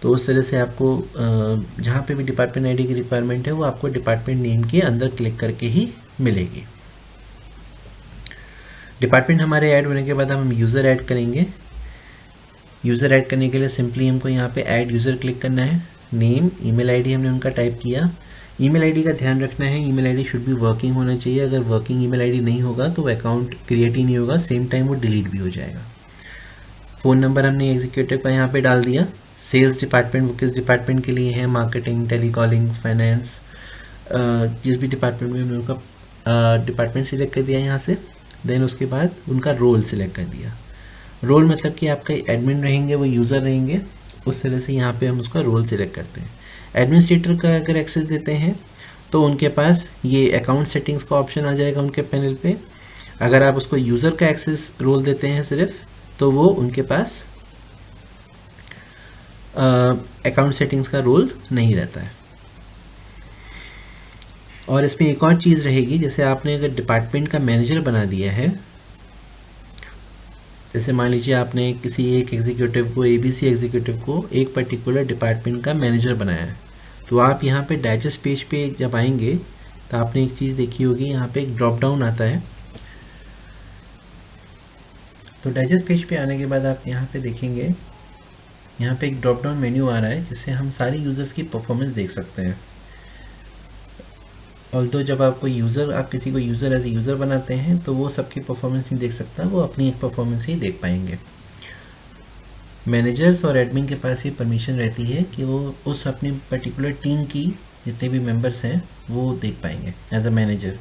तो उस तरह से आपको जहाँ पे भी डिपार्टमेंट आईडी की रिक्वायरमेंट है वो आपको डिपार्टमेंट नेम के अंदर क्लिक करके ही मिलेगी। डिपार्टमेंट हमारे ऐड होने के बाद हम यूज़र ऐड करेंगे। यूज़र ऐड करने के लिए सिंपली हमको यहाँ पे ऐड यूज़र क्लिक करना है। नेम, ईमेल आईडी हमने उनका टाइप किया। ईमेल आईडी का ध्यान रखना है, ईमेल आईडी शुड भी वर्किंग होना चाहिए। अगर वर्किंग ईमेल आईडी नहीं होगा तो अकाउंट क्रिएट ही नहीं होगा, सेम टाइम वो डिलीट भी हो जाएगा। फ़ोन नंबर हमने एग्जीक्यूटिव का यहाँ पे डाल दिया। सेल्स डिपार्टमेंट वो किस डिपार्टमेंट के लिए है, मार्केटिंग, टेलीकॉलिंग, फाइनेंस, जिस भी डिपार्टमेंट में हमने उनका डिपार्टमेंट सिलेक्ट कर दिया यहाँ से। देन उसके बाद उनका रोल सिलेक्ट कर दिया। रोल मतलब कि आपका एडमिन रहेंगे, वो यूज़र रहेंगे, उस तरह से यहाँ पे हम उसका रोल सिलेक्ट करते हैं। एडमिनिस्ट्रेटर का अगर एक्सेस देते हैं तो उनके पास ये अकाउंट सेटिंग्स का ऑप्शन आ जाएगा उनके पैनल पे। अगर आप उसको यूज़र का एक्सेस रोल देते हैं सिर्फ, तो वो उनके पास अकाउंट सेटिंग्स का रोल नहीं रहता है। और इसमें एक और चीज़ रहेगी, जैसे आपने अगर डिपार्टमेंट का मैनेजर बना दिया है, जैसे मान लीजिए आपने किसी एक एग्जीक्यूटिव को, एबीसी एग्जीक्यूटिव को एक पर्टिकुलर डिपार्टमेंट का मैनेजर बनाया है, तो आप यहाँ पे डाइजेस्ट पेज पे जब आएंगे तो आपने एक चीज़ देखी होगी, यहाँ पे एक ड्रॉप डाउन आता है। तो डाइजेस्ट पेज पे आने के बाद आप यहाँ पे देखेंगे, यहाँ पे एक ड्रॉप डाउन मेन्यू आ रहा है जिससे हम सारे यूज़र्स की परफॉर्मेंस देख सकते हैं। ऑल्दो जब आप किसी को यूज़र एज ए यूज़र बनाते हैं तो वो सबकी परफॉर्मेंस नहीं देख सकता, वो अपनी एक परफॉर्मेंस ही देख पाएंगे। मैनेजर्स और एडमिन के पास ये परमिशन रहती है कि वो उस अपनी पर्टिकुलर टीम की जितने भी मेंबर्स हैं वो देख पाएंगे एज अ मैनेजर।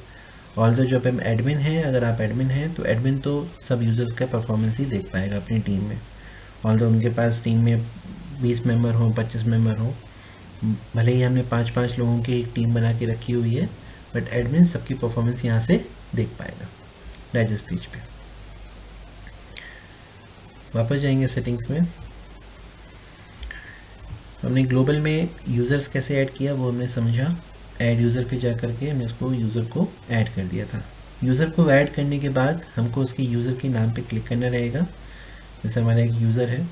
ऑल्दो जब हम एडमिन हैं, अगर आप एडमिन हैं तो एडमिन तो सब यूज़र्स का परफॉर्मेंस ही देख पाएगा अपनी टीम में। ऑल्दो उनके पास टीम में 20 मेंबर हों, 25 मेंबर हों, भले ही हमने 5-5 लोगों की एक टीम बना के रखी हुई है, बट एडमिन सबकी परफॉर्मेंस यहाँ से देख पाएगा डाइजेस्ट पेज पे। वापस जाएंगे सेटिंग्स में। हमने ग्लोबल में यूज़र्स कैसे ऐड किया वो हमने समझा। ऐड यूज़र पे जा करके हमने उसको यूज़र को ऐड कर दिया था। यूज़र को ऐड करने के बाद हमको उसके यूज़र के नाम पे क्लिक करना रहेगा। जैसे हमारा एक यूज़र है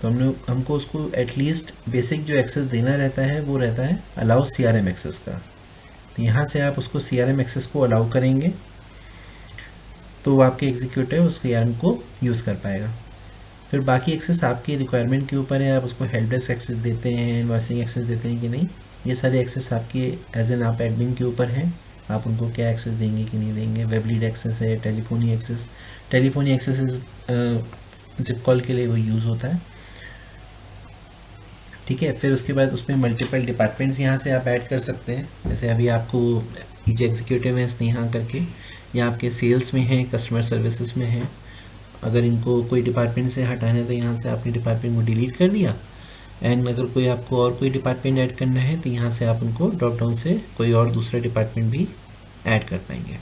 तो हमको उसको एटलीस्ट बेसिक जो एक्सेस देना रहता है वो रहता है अलाउ CRM एक्सेस का। तो यहाँ से आप उसको CRM एक्सेस को अलाउ करेंगे तो आपके एग्जीक्यूटिव उस CRM को यूज़ कर पाएगा। फिर बाकी एक्सेस आपकी रिक्वायरमेंट के ऊपर है, आप उसको हेल्प डेस्क एक्सेस देते हैं, इनवॉइसिंग एक्सेस देते हैं कि नहीं, ये सारे एक्सेस आपके एज एन आप एडमिन के ऊपर हैं, आप उनको क्या एक्सेस देंगे कि नहीं देंगे। वेब लीड एक्सेस है, टेलीफोनी एक्सेस जिप कॉल के लिए वो यूज़ होता है, ठीक है। फिर उसके बाद उसमें मल्टीपल डिपार्टमेंट्स यहाँ से आप ऐड कर सकते हैं। जैसे अभी आपको जो एग्जीक्यूटिव है स्नेहा करके, या आपके सेल्स में है, कस्टमर सर्विसेज में है, अगर इनको कोई डिपार्टमेंट से हटाना है तो यहाँ से आपने डिपार्टमेंट को डिलीट कर दिया। एंड अगर कोई आपको और कोई डिपार्टमेंट ऐड करना है तो यहाँ से आप उनको ड्रॉप डाउन से कोई और दूसरा डिपार्टमेंट भी ऐड कर पाएंगे।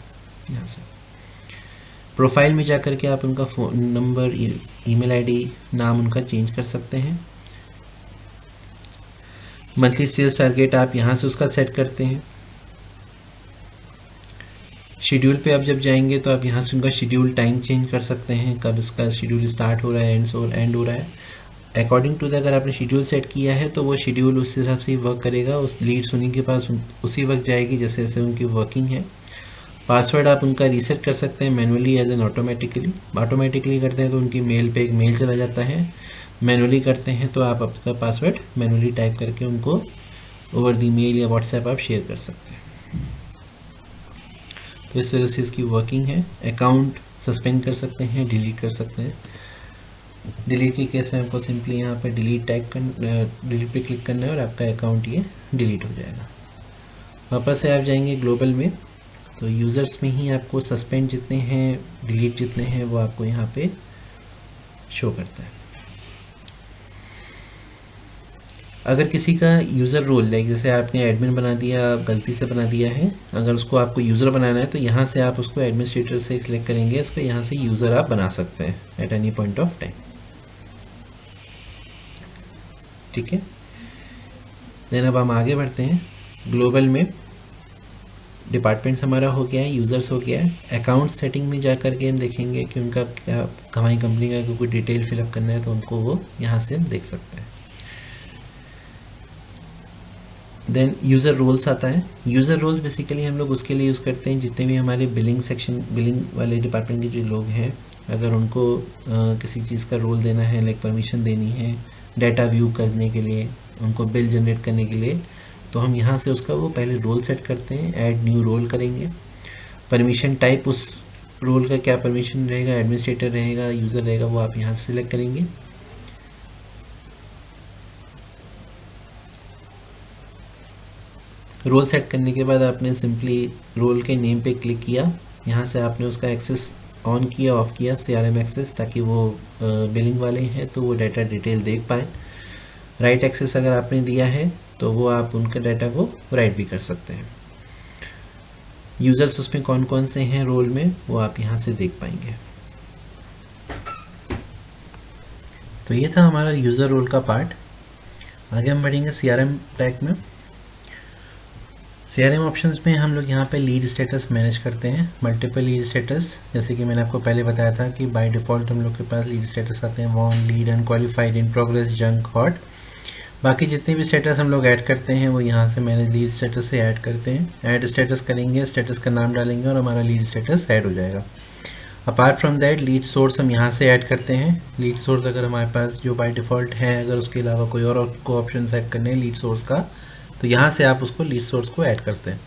यहाँ से प्रोफाइल में जा कर के आप उनका फ़ोन नंबर, ईमेल आईडी, नाम उनका चेंज कर सकते हैं। मंथली सेल्स टारगेट आप यहाँ से उसका सेट करते हैं। शेड्यूल पे आप जब जाएंगे तो आप यहाँ से उनका शेड्यूल टाइम चेंज कर सकते हैं, कब उसका शेड्यूल स्टार्ट हो रहा है, एंड हो रहा है। अकॉर्डिंग टू द अगर आपने शेड्यूल सेट किया है तो वो शेड्यूल उस हिसाब से वर्क करेगा, उस लीड्स उन्हीं के पास उसी वक्त जाएगी जैसे जैसे उनकी वर्किंग है। पासवर्ड आप उनका रीसेट कर सकते हैं मैनुअली एज एन ऑटोमेटिकली करते हैं तो उनकी मेल पे एक मेल चला जाता है, मैनुअली करते हैं तो आप अपना पासवर्ड मैनुअली टाइप करके उनको ओवर द मेल या व्हाट्सएप आप शेयर कर सकते हैं। तो इस तरह से इसकी वर्किंग है। अकाउंट सस्पेंड कर सकते हैं, डिलीट कर सकते हैं। डिलीट के केस में आपको सिंपली यहाँ पर डिलीट पे क्लिक करना है और आपका अकाउंट ये डिलीट हो जाएगा। वापस से आप जाएंगे ग्लोबल में तो यूज़र्स में ही आपको सस्पेंड जितने हैं, डिलीट जितने हैं वो आपको यहाँ पे शो करता है। अगर किसी का यूज़र रोल, लाइक जैसे आपने एडमिन बना दिया, गलती से बना दिया है, अगर उसको आपको यूज़र बनाना है तो यहाँ से आप उसको एडमिनिस्ट्रेटर से सिलेक्ट करेंगे, इसको यहाँ से यूज़र आप बना सकते हैं at any point of time, ठीक है। देन अब हम आगे बढ़ते हैं। ग्लोबल में डिपार्टमेंट्स हमारा हो गया है, यूज़र्स हो गया है। अकाउंट सेटिंग में जा कर के हम देखेंगे कि उनका क्या, हमारी कंपनी का कोई डिटेल फिलअप करना है तो उनको वो यहाँ से हम देख सकते हैं। देन यूज़र रोल्स आता है। यूज़र रोल्स बेसिकली हम लोग उसके लिए यूज़ करते हैं जितने भी हमारे बिलिंग वाले डिपार्टमेंट के जो लोग हैं, अगर उनको किसी चीज़ का रोल देना है, लाइक परमिशन देनी है डाटा व्यू करने के लिए, उनको बिल जनरेट करने के लिए, तो हम यहाँ से उसका वो पहले रोल सेट करते हैं, ऐड न्यू रोल करेंगे। परमिशन टाइप उस रोल का क्या परमिशन रहेगा, एडमिनिस्ट्रेटर रहेगा, यूज़र रहेगा, वो आप यहाँ से सिलेक्ट करेंगे। रोल सेट करने के बाद आपने सिंपली रोल के नेम पे क्लिक किया, यहाँ से आपने उसका एक्सेस ऑन किया, ऑफ किया CRM एक्सेस, ताकि वो बिलिंग वाले हैं तो वो डाटा डिटेल देख पाएँ। राइट एक्सेस अगर आपने दिया है तो वो आप उनका डाटा को राइट भी कर सकते हैं। यूज़र्स उसमें कौन कौन से हैं रोल में वो आप यहाँ से देख पाएंगे। तो ये था हमारा यूज़र रोल का पार्ट। आगे हम बढ़ेंगे CRM टैग में। CRM ऑप्शंस में हम लोग यहाँ पे लीड स्टेटस मैनेज करते हैं, मल्टीपल लीड स्टेटस। जैसे कि मैंने आपको पहले बताया था कि बाय डिफ़ॉल्ट हम लोग के पास लीड स्टेटस आते हैं won, lead, unqualified, in progress, junk, hot. बाकी जितने भी स्टेटस हम लोग ऐड करते हैं वो यहाँ से मैनेज लीड स्टेटस से ऐड करते हैं। ऐड स्टेटस करेंगे, स्टेटस का नाम डालेंगे और हमारा लीड स्टेटस ऐड हो जाएगा। Apart from that lead source हम यहाँ से ऐड करते हैं। लीड सोर्स अगर हमारे पास जो बाय डिफ़ॉल्ट है, अगर उसके अलावा कोई और आपको ऑप्शन ऐड करने हैं लीड सोर्स का, तो यहाँ से आप उसको लीड सोर्स को ऐड करते हैं।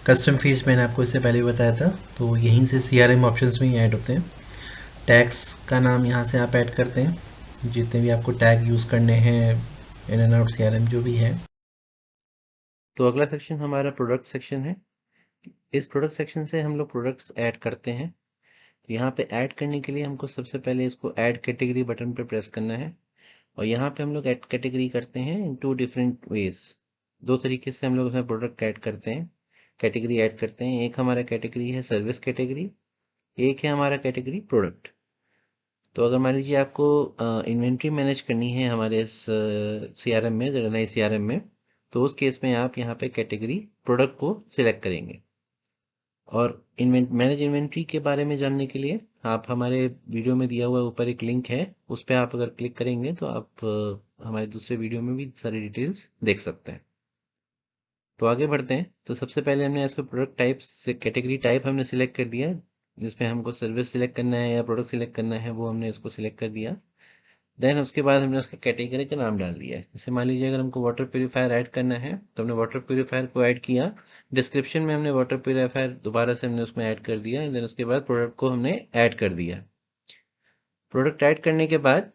कस्टम फील्ड्स मैंने आपको इससे पहले भी बताया था, तो यहीं से CRM ऑप्शंस में ही ऐड होते हैं। टैग्स का नाम यहाँ से आप ऐड करते हैं, जितने भी आपको टैग यूज़ करने हैं, इन एंड आउट CRM जो भी है। तो अगला सेक्शन हमारा प्रोडक्ट सेक्शन है। इस प्रोडक्ट सेक्शन से हम लोग प्रोडक्ट्स ऐड करते हैं। यहाँ पे ऐड करने के लिए हमको सबसे पहले इसको ऐड कैटेगरी बटन पे प्रेस करना है, और यहाँ पे हम लोग ऐड कैटेगरी करते हैं इन 2 डिफरेंट वेज। 2 तरीके से हम लोग उसमें प्रोडक्ट ऐड करते हैं, कैटेगरी ऐड करते हैं। एक हमारा कैटेगरी है सर्विस कैटेगरी, एक है हमारा कैटेगरी प्रोडक्ट। तो अगर मान लीजिए आपको इन्वेंट्री मैनेज करनी है हमारे इस CRM में, नए CRM में, तो उस केस में आप यहाँ पे कैटेगरी प्रोडक्ट को सिलेक्ट करेंगे। और मैनेज इन्वेंट्री के बारे में जानने के लिए आप हमारे वीडियो में दिया हुआ ऊपर एक लिंक है, उस पर आप अगर क्लिक करेंगे तो आप हमारे दूसरे वीडियो में भी सारी डिटेल्स देख सकते हैं। तो आगे बढ़ते हैं। तो सबसे पहले हमने इसको प्रोडक्ट टाइप से कैटेगरी टाइप हमने सिलेक्ट कर दिया, जिसमें हमको सर्विस सिलेक्ट करना है या प्रोडक्ट सिलेक्ट करना है, वो हमने इसको सिलेक्ट कर दिया। देन उसके बाद हमने उसका कैटेगरी का नाम डाल दिया है। जैसे मान लीजिए अगर हमको वाटर प्यूरीफायर ऐड करना है तो हमने वाटर प्यूरीफायर को ऐड किया, डिस्क्रिप्शन में हमने वाटर प्यूरीफायर दोबारा से हमने उसमें ऐड कर दिया। देन उसके बाद प्रोडक्ट को हमने ऐड कर दिया। प्रोडक्ट ऐड करने के बाद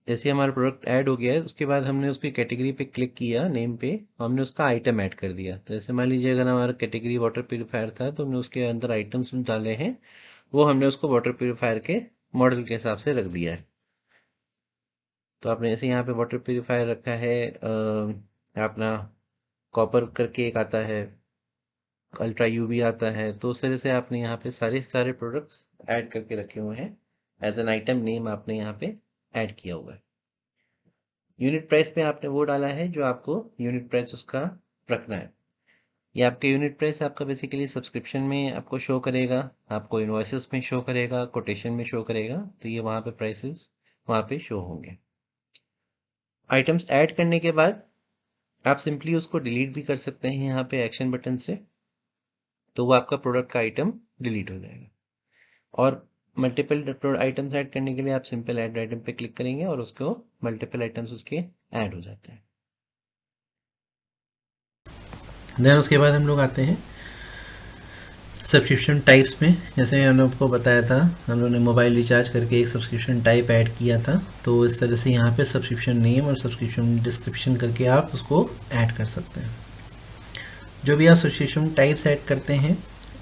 जैसे हमारा प्रोडक्ट ऐड हो गया है, उसके बाद हमने उसकी कैटेगरी पे क्लिक किया, नेम पे, हमने उसका आइटम ऐड कर दिया। तो जैसे मान लीजिए अगर हमारा कैटेगरी वाटर प्यूरीफायर था तो हमने उसके अंदर आइटम्स डाले हैं, वो हमने उसको वाटर प्यूरीफायर के मॉडल के हिसाब से रख दिया है। तो आपने जैसे यहाँ पे वाटर प्यूरीफायर रखा है, अपना कॉपर करके एक आता है, अल्ट्रा यूवी आता है, तो उस तरह से आपने यहाँ पे सारे प्रोडक्ट्स ऐड करके रखे हुए हैं। एज एन आइटम नेम आपने यहाँ पे ऐड किया हुआ है। यूनिट प्राइस पे आपने वो डाला है जो आपको यूनिट प्राइस उसका रखना है। ये आपके यूनिट प्राइस आपका बेसिकली सब्सक्रिप्शन में आपको शो करेगा, आपको इनवॉइसेस में शो करेगा, कोटेशन में शो करेगा, तो ये वहाँ पे प्राइसेस वहाँ पे शो होंगे। आइटम्स ऐड करने के बाद आप सिंपली उसको डिलीट भी कर सकते हैं यहाँ पे एक्शन बटन से, तो वो आपका प्रोडक्ट का आइटम डिलीट हो जाएगा। और मल्टीपल आइटम्स ऐड करने के लिए आप सिंपल ऐड आइटम पे क्लिक करेंगे और उसको मल्टीपल आइटम्स उसके ऐड हो जाते हैं। देन उसके बाद हम लोग आते हैं सब्सक्रिप्शन टाइप्स में। जैसे हमने आपको बताया था, हम लोगों ने मोबाइल रिचार्ज करके एक सब्सक्रिप्शन टाइप ऐड किया था, तो इस तरह से यहाँ पे सब्सक्रिप्शन नेम और सब्सक्रिप्शन डिस्क्रिप्शन करके आप उसको ऐड कर सकते हैं। जो भी आप सब्सक्रिप्शन टाइप्स ऐड करते हैं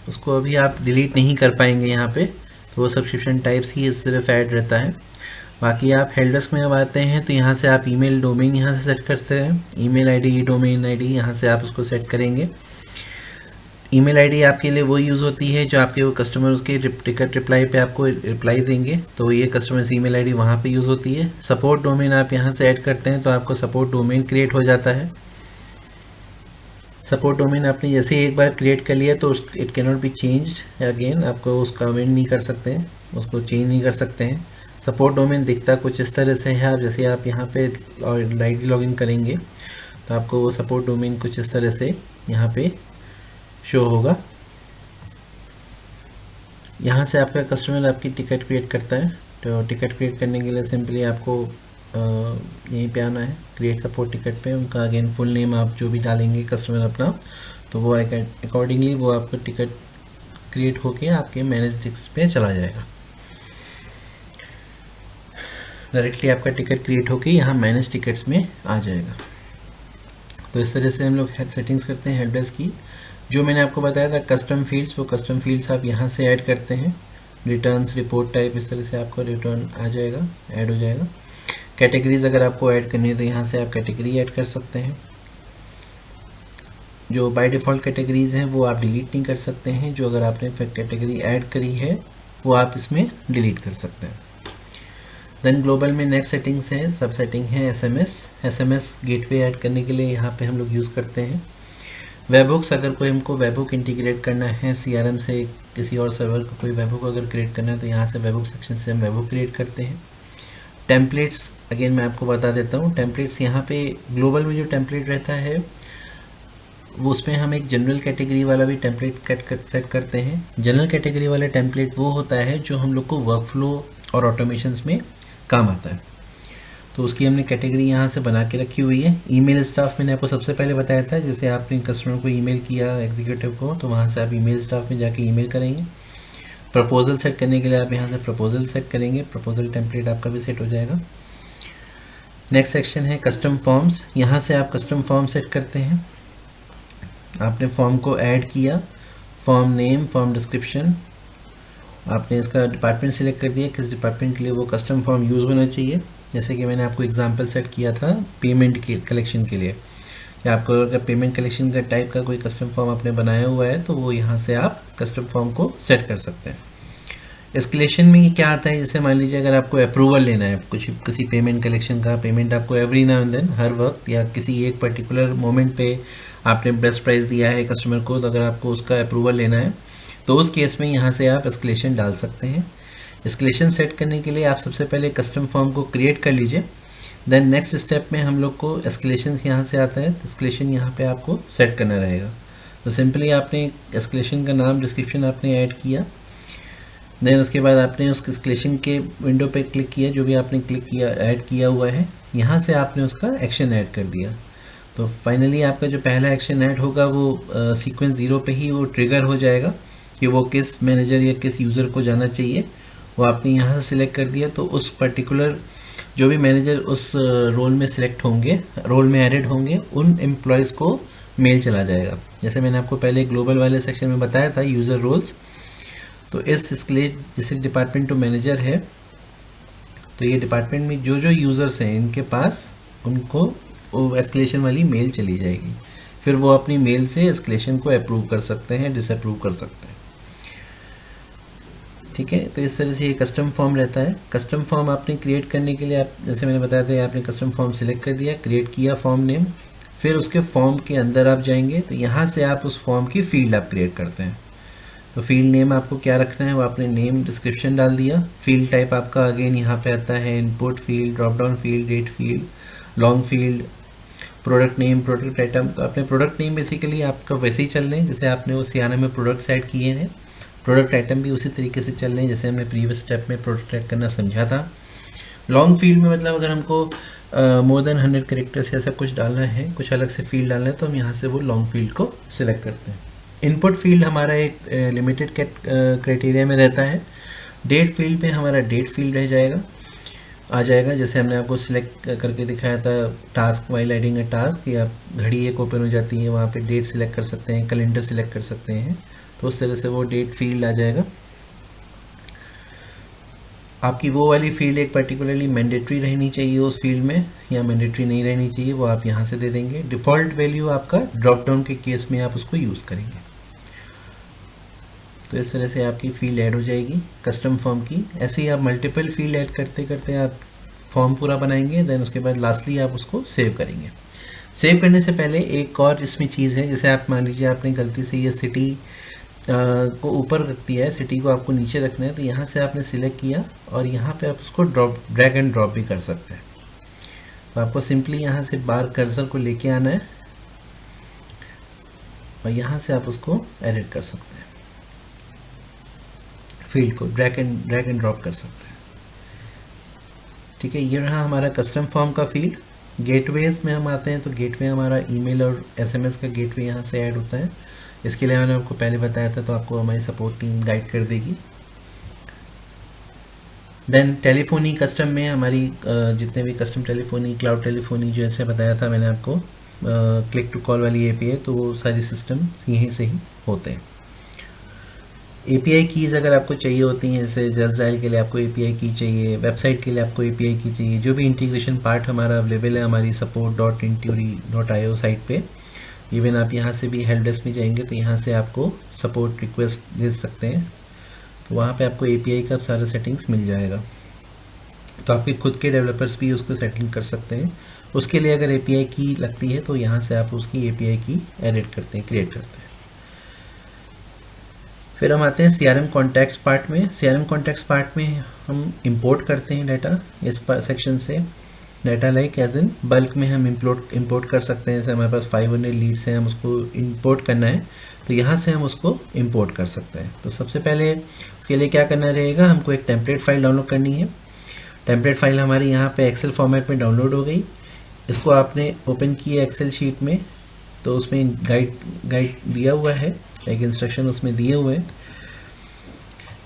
उसको अभी आप डिलीट नहीं कर पाएंगे यहाँ पे, तो वो सब्सक्रिप्शन टाइप्स ही सिर्फ ऐड रहता है। बाकी आप हेल्प डेस्क में अब आते हैं तो यहाँ से आप ईमेल डोमेन यहाँ से सेट करते हैं, ईमेल आईडी, डोमेन आईडी यहाँ से आप उसको सेट करेंगे। ईमेल आईडी आपके लिए वो यूज़ होती है जो आपके वो कस्टमर उसके टिकट रिप्लाई पे आपको रिप्लाई देंगे, तो ये कस्टमर्स ईमेल आईडी वहाँ पे यूज़ होती है। सपोर्ट डोमेन आप यहाँ से ऐड करते हैं तो आपको सपोर्ट डोमेन क्रिएट हो जाता है। सपोर्ट डोमेन आपने जैसे एक बार क्रिएट कर लिया तो it can not be changed again, आपको उसका अमेंड नहीं कर सकते हैं, उसको चेंज नहीं कर सकते हैं। सपोर्ट डोमेन दिखता कुछ इस तरह से है। आप जैसे आप यहाँ पे आईडी लॉगिन करेंगे तो आपको वो सपोर्ट डोमेन कुछ इस तरह से यहाँ पे शो होगा। यहाँ से आपका कस्टमर आपकी टिकट क्रिएट करता है, तो टिकट क्रिएट करने के लिए सिंपली आपको यहीं पे आना है, क्रिएट सपोर्ट टिकट पे। उनका अगेन फुल नेम आप जो भी डालेंगे कस्टमर अपना, तो वो अकॉर्डिंगली वो आपका टिकट क्रिएट होके आपके मैनेज टिकट्स पे चला जाएगा। डायरेक्टली आपका टिकट क्रिएट होके यहाँ मैनेज टिकट्स में आ जाएगा। तो इस तरह से हम लोग सेटिंग्स करते हैं हेल्प डेस्क की। जो मैंने आपको बताया था कस्टम फील्ड्स, वो कस्टम फील्ड्स आप यहाँ से ऐड करते हैं। रिटर्न्स, रिपोर्ट टाइप, इस तरह से आपको रिटर्न आ जाएगा, ऐड हो जाएगा। कैटेगरीज अगर आपको ऐड करनी है तो यहाँ से आप कैटेगरी ऐड कर सकते हैं। जो बाय डिफ़ॉल्ट कैटेगरीज हैं वो आप डिलीट नहीं कर सकते हैं, जो अगर आपने कैटेगरी ऐड करी है वो आप इसमें डिलीट कर सकते हैं। देन ग्लोबल में नेक्स्ट सेटिंग्स है, सब सेटिंग है एसएमएस गेटवे ऐड करने के लिए यहाँ पे हम लोग यूज़ करते हैं। वेबहुक्स, अगर कोई हमको वेबहुक इंटीग्रेट करना है सीआरएम से, किसी और सर्वर को कोई वेबहुक अगर क्रिएट करना है तो यहाँ से वेबहुक सेक्शन से हम वेबहुक क्रिएट करते हैं। टेम्पलेट्स, अगेन मैं आपको बता देता हूँ, टेम्पलेट्स यहाँ पे ग्लोबल में जो टेम्पलेट रहता है वो उसमें हम एक जनरल कैटेगरी वाला भी टेम्पलेट सेट करते हैं। जनरल कैटेगरी वाला टेम्पलेट वो होता है जो हम लोग को वर्कफ्लो और ऑटोमेशंस में काम आता है, तो उसकी हमने कैटेगरी यहाँ से बना के रखी हुई है। ईमेल स्टाफ मैंने आपको सबसे पहले बताया था, जैसे आपने कस्टमर को ईमेल किया एग्जीक्यूटिव को, तो वहाँ से आप ईमेल स्टाफ में जाके ईमेल करेंगे। प्रपोजल सेट करने के लिए आप यहाँ से प्रपोजल सेट करेंगे, प्रपोजल टेम्पलेट आपका भी सेट हो जाएगा। नेक्स्ट सेक्शन है कस्टम फॉर्म्स, यहाँ से आप कस्टम फॉर्म सेट करते हैं। आपने फॉर्म को ऐड किया, फॉर्म नेम, फॉर्म डिस्क्रिप्शन, आपने इसका डिपार्टमेंट सिलेक्ट कर दिया, किस डिपार्टमेंट के लिए वो कस्टम फॉर्म यूज़ होना चाहिए। जैसे कि मैंने आपको एग्जांपल सेट किया था पेमेंट के कलेक्शन के लिए, या आपको अगर पेमेंट कलेक्शन का टाइप का कोई कस्टम फॉर्म आपने बनाया हुआ है तो वो यहाँ से आप कस्टम फॉर्म को सेट कर सकते हैं। एस्केलेशन में ये क्या आता है, जैसे मान लीजिए अगर आपको अप्रूवल लेना है किसी पेमेंट कलेक्शन का, पेमेंट आपको एवरी नाउ एंड देन, हर वक्त या किसी एक पर्टिकुलर मोमेंट पे आपने बेस्ट प्राइस दिया है कस्टमर को, तो अगर आपको उसका अप्रूवल लेना है तो उस केस में यहाँ से आप एस्केलेशन डाल सकते हैं। एस्केलेशन सेट करने के लिए आप सबसे पहले कस्टम फॉर्म को क्रिएट कर लीजिए, देन नेक्स्ट स्टेप में हम लोग को एस्केलेशन यहाँ से आता है, तो एस्केलेशन यहाँ पे आपको सेट करना रहेगा। तो सिंपली आपने एस्केलेशन का नाम, डिस्क्रिप्शन आपने ऐड किया, देन उसके बाद आपने उस एस्केलेशन के विंडो पे क्लिक किया, जो भी आपने क्लिक किया ऐड किया हुआ है, यहाँ से आपने उसका एक्शन ऐड कर दिया। तो फाइनली आपका जो पहला एक्शन ऐड होगा वो सीक्वेंस 0 पे ही वो ट्रिगर हो जाएगा कि वो किस मैनेजर या किस यूज़र को जाना चाहिए, वो आपने यहाँ से सिलेक्ट कर दिया। तो उस पर्टिकुलर जो भी मैनेजर उस रोल में सिलेक्ट होंगे, रोल में एडिड होंगे, उन एम्प्लॉयज़ को मेल चला जाएगा। जैसे मैंने आपको पहले ग्लोबल वाले सेक्शन में बताया था यूज़र रोल्स, तो इसके लिए जैसे डिपार्टमेंट टू मैनेजर है, तो ये डिपार्टमेंट में जो जो यूज़र्स हैं इनके पास उनको वो एस्केलेशन वाली मेल चली जाएगी, फिर वो अपनी मेल से एस्केलेशन को अप्रूव कर सकते हैं, डिसअप्रूव कर सकते हैं। ठीक है, तो इस तरह से ये कस्टम फॉर्म रहता है। कस्टम फॉर्म आपने क्रिएट करने के लिए, आप जैसे मैंने बताया था, आपने कस्टम फॉर्म सिलेक्ट कर दिया, क्रिएट किया फॉर्म नेम, फिर उसके फॉर्म के अंदर आप जाएंगे तो यहाँ से आप उस फॉर्म की फील्ड आप क्रिएट करते हैं। तो फील्ड नेम आपको क्या रखना है, वो आपने नेम डिस्क्रिप्शन डाल दिया। फील्ड टाइप आपका अगेन यहाँ पे आता है input field, drop down field, date field, long field, product name, product item. तो अपने प्रोडक्ट नेम बेसिकली आपका वैसे ही चल रहे हैं जैसे आपने वो सीआरएम में प्रोडक्ट्स ऐड किए हैं, प्रोडक्ट आइटम भी उसी तरीके से चल रहे हैं जैसे हमने प्रीवियस स्टेप में प्रोडक्ट ऐड करना समझा था। लॉन्ग फील्ड में मतलब अगर हमको मोर देन 100 कैरेक्टर्स ऐसा कुछ डालना है, कुछ अलग से फील्ड डालना है, तो हम यहाँ से वो लॉन्ग फील्ड को सिलेक्ट करते हैं। इनपुट फील्ड हमारा एक लिमिटेड क्राइटेरिया में रहता है। डेट फील्ड पे हमारा डेट फील्ड रह जाएगा, आ जाएगा, जैसे हमने आपको सिलेक्ट करके दिखाया था task while adding a task, या घड़ी एक ओपन हो जाती है, वहाँ पे डेट सिलेक्ट कर सकते हैं, कैलेंडर सिलेक्ट कर सकते हैं, तो उस तरह से वो डेट फील्ड आ जाएगा। आपकी वो वाली फील्ड एक पर्टिकुलरली मैंडेटरी रहनी चाहिए उस फील्ड में, या मैंडेटरी नहीं रहनी चाहिए, वो आप यहाँ से दे देंगे। डिफ़ॉल्ट वैल्यू आपका ड्रॉप डाउन के केस में आप उसको यूज़ करेंगे। तो इस तरह से आपकी फील्ड ऐड हो जाएगी कस्टम फॉर्म की। ऐसे ही आप मल्टीपल फील्ड ऐड करते करते आप फॉर्म पूरा बनाएंगे, देन उसके बाद लास्टली आप उसको सेव करेंगे। सेव करने से पहले एक और इसमें चीज़ है, जैसे आप मान लीजिए आपने गलती से ये सिटी को ऊपर रख दिया है, सिटी को आपको नीचे रखना है, तो यहाँ से आपने सिलेक्ट किया और यहाँ पे आप उसको ड्रैग एंड ड्रॉप भी कर सकते हैं। तो आपको सिंपली यहाँ से बार कर्सर को लेके आना है और यहाँ से आप उसको एडिट कर सकते हैं, फील्ड को ड्रैग एंड ड्रॉप कर सकते हैं। ठीक है, ये रहा हमारा कस्टम फॉर्म का फील्ड। गेटवेज में हम आते हैं, तो गेटवे हमारा ईमेल और एसएमएस का गेटवे यहाँ से ऐड होता है। इसके लिए मैंने आपको पहले बताया था, तो आपको हमारी सपोर्ट टीम गाइड कर देगी। देन टेलीफोनी कस्टम में हमारी जितने भी कस्टम टेलीफोनी, क्लाउड टेलीफोनी, जो ऐसे बताया था मैंने आपको, क्लिक टू कॉल वाली एपीआई, तो वो सारी सिस्टम यहीं से ही होते हैं। एपीआई कीज़ अगर आपको चाहिए होती हैं, जैसे जस्ट डायल के लिए आपको एपीआई की चाहिए, वेबसाइट के लिए आपको एपीआई की चाहिए, जो भी इंटीग्रेशन पार्ट हमारा अवेलेबल है हमारी support.inturi.io साइट पे। इवन आप यहाँ से भी हेल्प डेस्क में जाएंगे तो यहाँ से आपको सपोर्ट रिक्वेस्ट दे सकते हैं, तो वहाँ पे आपको एपीआई का सारा सेटिंग्स मिल जाएगा। तो आपके खुद के डेवलपर्स भी उसको सेटिंग कर सकते हैं। उसके लिए अगर API की लगती है तो यहाँ से आप उसकी API की एडिट करते हैं, क्रिएट करते हैं। फिर हम आते हैं CRM कॉन्टैक्ट्स पार्ट में। CRM कॉन्टैक्ट्स पार्ट में हम इंपोर्ट करते हैं डाटा इस सेक्शन से। Data like as in bulk में हम इंपोर्ट कर सकते हैं। जैसे हमारे पास 500 लीड्स हैं, हम उसको इंपोर्ट करना है तो यहाँ से हम उसको इंपोर्ट कर सकते हैं। तो सबसे पहले उसके लिए क्या करना रहेगा, हमको एक टेम्पलेट फाइल डाउनलोड करनी है। टेम्पलेट फाइल हमारी यहाँ पे एक्सेल फॉर्मेट में डाउनलोड हो गई। इसको आपने ओपन किया एक्सेल शीट में तो उसमें गाइड दिया हुआ है, एक इंस्ट्रक्शन उसमें दिए हुए हैं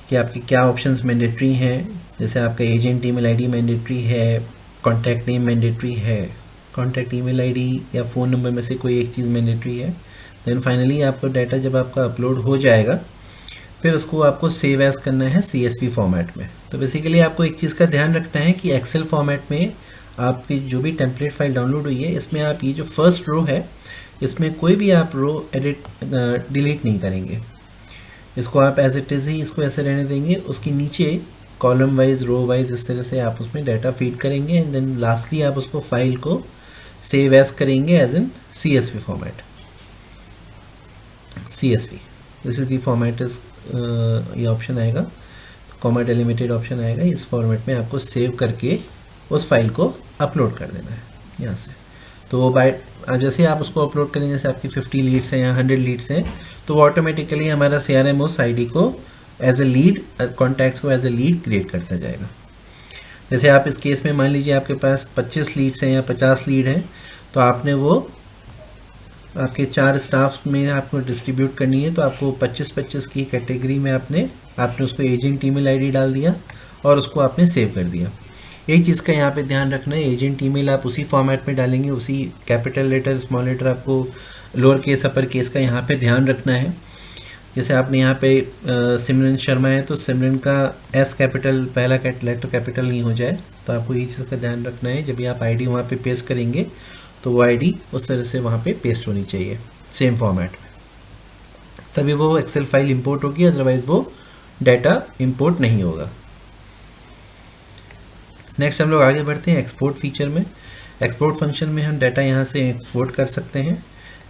कि आपके क्या ऑप्शंस मैंडेटरी हैं। जैसे आपका एजेंट ईमेल आईडी मैंडेटरी है, कॉन्टैक्ट नेम मैंडेटरी है, कॉन्टैक्ट ईमेल आईडी या फ़ोन नंबर में से कोई एक चीज़ मैंडेटरी है। देन फाइनली आपका डाटा जब आपका अपलोड हो जाएगा फिर उसको आपको सेव एज करना है CSV फॉर्मेट में। तो बेसिकली आपको एक चीज़ का ध्यान रखना है कि एक्सेल फॉर्मेट में आपकी जो भी टेम्पलेट फाइल डाउनलोड हुई है इसमें आप ये जो फर्स्ट रो है इसमें कोई भी आप रो डिलीट नहीं करेंगे। इसको आप एज इट इज़ ही इसको ऐसे रहने देंगे। उसके नीचे कॉलम वाइज, रो वाइज इस तरह से आप उसमें डाटा फीड करेंगे एंड देन लास्टली आप उसको फाइल को सेव एज करेंगे as in CSV format. CSV this is the format is ये ऑप्शन आएगा, कॉमा डेलिमिटेड ऑप्शन आएगा। इस फॉर्मेट में आपको सेव करके उस फाइल को अपलोड कर देना है यहाँ से। तो बाय जैसे आप उसको अपलोड करेंगे, जैसे आपकी 50 लीड्स हैं या 100 लीड्स हैं तो वो ऑटोमेटिकली हमारा CRM उस ID को एज ए लीड, कॉन्टैक्ट्स को एज ए लीड क्रिएट करता जाएगा। जैसे आप इस केस में मान लीजिए आपके पास 25 लीड्स हैं या 50 लीड हैं तो आपने वो आपके 4 स्टाफ्स में आपको डिस्ट्रीब्यूट करनी है। तो आपको 25-25 की कैटेगरी में आपने उसको एजेंट ईमेल आईडी डाल दिया और उसको आपने सेव कर दिया। एक चीज़ का यहाँ पे ध्यान रखना है, एजेंट ईमेल आप उसी फॉर्मेट में डालेंगे, उसी कैपिटल लेटर स्मॉल लेटर आपको लोअर केस अपर केस का यहाँ पे ध्यान रखना है। जैसे आपने यहाँ पे सिमरन शर्मा है तो सिमरन का S कैपिटल पहला लेटर कैपिटल नहीं हो जाए। तो आपको ये चीज़ का ध्यान रखना है, जब भी आप ID वहाँ पे पेस्ट करेंगे तो वो ID उस तरह से वहाँ पे पेस्ट होनी चाहिए सेम फॉर्मेट में, तभी वो एक्सेल फाइल इंपोर्ट होगी, अदरवाइज़ वो डाटा इंपोर्ट नहीं होगा। नेक्स्ट हम लोग आगे बढ़ते हैं एक्सपोर्ट फीचर में। एक्सपोर्ट फंक्शन में हम डाटा यहाँ से एक्सपोर्ट कर सकते हैं।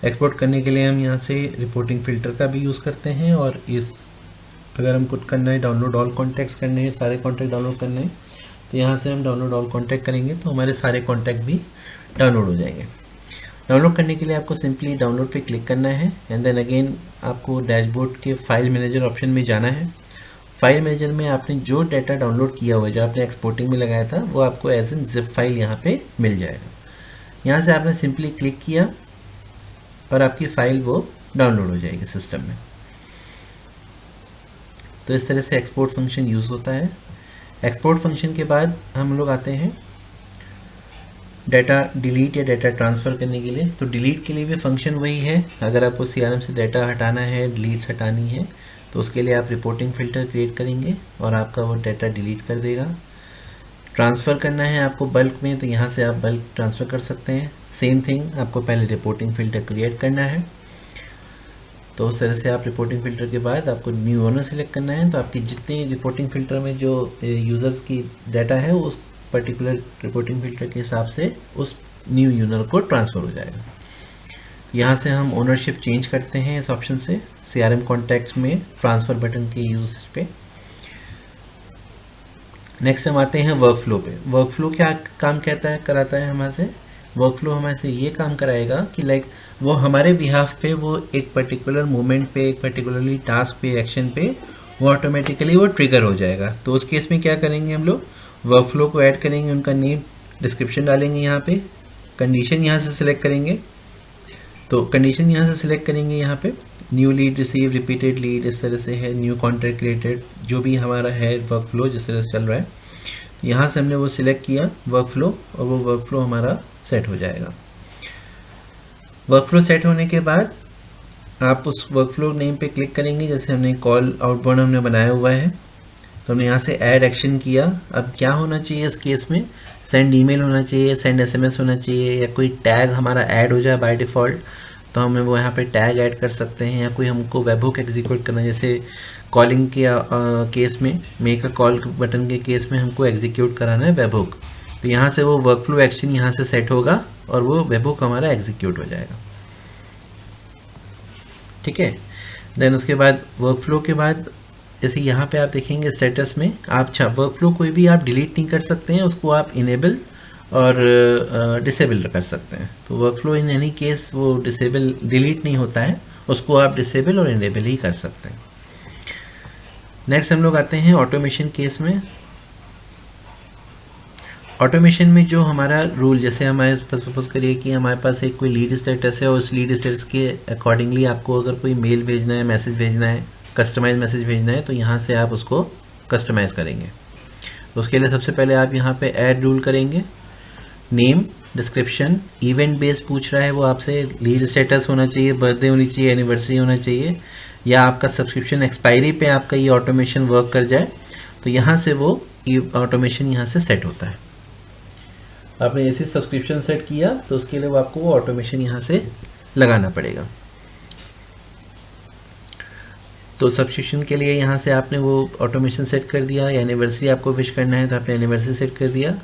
एक्सपोर्ट करने के लिए हम यहाँ से रिपोर्टिंग फ़िल्टर का भी यूज़ करते हैं और अगर हम कुछ करना है डाउनलोड ऑल कॉन्टैक्ट्स करने हैं, सारे कॉन्टैक्ट डाउनलोड करने हैं तो यहाँ से हम डाउनलोड ऑल कॉन्टैक्ट करेंगे तो हमारे सारे कॉन्टैक्ट भी डाउनलोड हो जाएंगे। डाउनलोड करने के लिए आपको सिंपली डाउनलोड पे क्लिक करना है एंड देन अगेन आपको डैशबोर्ड के फाइल मैनेजर ऑप्शन में जाना है। फाइल मैनेजर में आपने जो डाटा डाउनलोड किया हुआ है, जो आपने एक्सपोर्टिंग में लगाया था, वो आपको एज एन जिप फाइल यहाँ पे मिल जाएगा। यहाँ से आपने सिंपली क्लिक किया और आपकी फ़ाइल वो डाउनलोड हो जाएगी सिस्टम में। तो इस तरह से एक्सपोर्ट फंक्शन यूज़ होता है। एक्सपोर्ट फंक्शन के बाद हम लोग आते हैं डाटा डिलीट या डाटा ट्रांसफ़र करने के लिए। तो डिलीट के लिए भी फंक्शन वही है। अगर आपको CRM से डाटा हटाना है, डिलीट्स हटानी है, तो उसके लिए आप रिपोर्टिंग फ़िल्टर क्रिएट करेंगे और आपका वो डाटा डिलीट कर देगा। ट्रांसफ़र करना है आपको बल्क में, तो यहाँ से आप बल्क ट्रांसफ़र कर सकते हैं। सेम थिंग, आपको पहले रिपोर्टिंग फ़िल्टर क्रिएट करना है। तो उस तरह से आप रिपोर्टिंग फ़िल्टर के बाद आपको न्यू ओनर सेलेक्ट करना है। तो आपकी जितने रिपोर्टिंग फ़िल्टर में जो यूज़र्स की डाटा है उस पर्टिकुलर रिपोर्टिंग फ़िल्टर के हिसाब से उस न्यू यूज़र को ट्रांसफ़र हो जाएगा। यहाँ से हम ओनरशिप चेंज करते हैं इस ऑप्शन से CRM कॉन्टैक्ट्स में ट्रांसफ़र बटन के यूज पे। नेक्स्ट हम आते हैं वर्कफ्लो पे। वर्कफ्लो क्या काम कराता है हमारे से? वर्कफ्लो हमारे से ये काम कराएगा कि लाइक वो हमारे बिहाफ पे वो एक पर्टिकुलर मोमेंट पे, एक पर्टिकुलरली टास्क पे, एक्शन पे वो ऑटोमेटिकली वो ट्रिगर हो जाएगा। तो उस केस में क्या करेंगे, हम लोग वर्कफ्लो को ऐड करेंगे, उनका नेम डिस्क्रिप्शन डालेंगे, यहाँ पे कंडीशन यहाँ से सिलेक्ट करेंगे। तो कंडीशन यहाँ से सिलेक्ट करेंगे, यहाँ पे new lead receive, repeated lead, इस तरह से है, न्यू कॉन्ट्रैक्ट क्रिएटेड, जो भी हमारा है वर्कफ्लो जिस तरह से चल रहा है, यहाँ से हमने वो सिलेक्ट किया वर्कफ्लो और वो वर्कफ्लो हमारा सेट हो जाएगा। वर्कफ्लो सेट होने के बाद आप उस वर्कफ्लो नेम पे क्लिक करेंगे। जैसे हमने कॉल आउटबाउंड हमने बनाया हुआ है तो हमने यहाँ से ऐड एक्शन किया। अब क्या होना चाहिए इस केस में, सेंड ईमेल होना चाहिए, सेंड SMS होना चाहिए, या कोई टैग हमारा ऐड हो जाए बाय डिफ़ॉल्ट। तो हमें वो यहाँ पे टैग ऐड कर सकते हैं, या कोई हमको वेबहुक एग्जीक्यूट करना है, जैसे कॉलिंग के केस में, मेक अ कॉल बटन के केस में हमको एग्जीक्यूट कराना है वेबहुक, तो यहाँ से वो वर्कफ्लो एक्शन यहाँ से सेट होगा और वो वेबहुक हमारा एग्जीक्यूट हो जाएगा। ठीक है, देन उसके बाद वर्कफ्लो के बाद जैसे यहाँ पे आप देखेंगे स्टेटस में, आप वर्कफ्लो कोई भी आप डिलीट नहीं कर सकते हैं, उसको आप इनेबल और डिसेबल कर सकते हैं। तो वर्कफ्लो इन एनी केस वो डिसेबल डिलीट नहीं होता है, उसको आप डिसेबल और इनेबल ही कर सकते हैं। नेक्स्ट हम लोग आते हैं ऑटोमेशन केस में। ऑटोमेशन में जो हमारा रूल, जैसे हमारे पास सपोज करिए कि हमारे पास एक कोई लीड स्टेटस है और उस लीड स्टेटस के अकॉर्डिंगली आपको अगर कोई मेल भेजना है, मैसेज भेजना है, कस्टमाइज मैसेज भेजना है, तो यहाँ से आप उसको कस्टमाइज़ करेंगे। तो उसके लिए सबसे पहले आप यहाँ पे ऐड रूल करेंगे, नेम, डिस्क्रिप्शन, इवेंट बेस्ड पूछ रहा है वो आपसे, लीड स्टेटस होना चाहिए, बर्थडे होनी चाहिए, एनिवर्सरी होना चाहिए, या आपका सब्सक्रिप्शन एक्सपायरी पे आपका ये ऑटोमेशन वर्क कर जाए, तो यहाँ से वो ऑटोमेशन यहाँ से सेट होता है। आपने जैसे सब्सक्रिप्शन सेट किया तो उसके लिए वो आपको वो ऑटोमेशन यहाँ से लगाना पड़ेगा। तो सब्सक्रिप्शन के लिए यहाँ से आपने वो ऑटोमेशन सेट कर दिया, या एनिवर्सरी आपको विश करना है तो आपने एनिवर्सरी सेट कर दिया।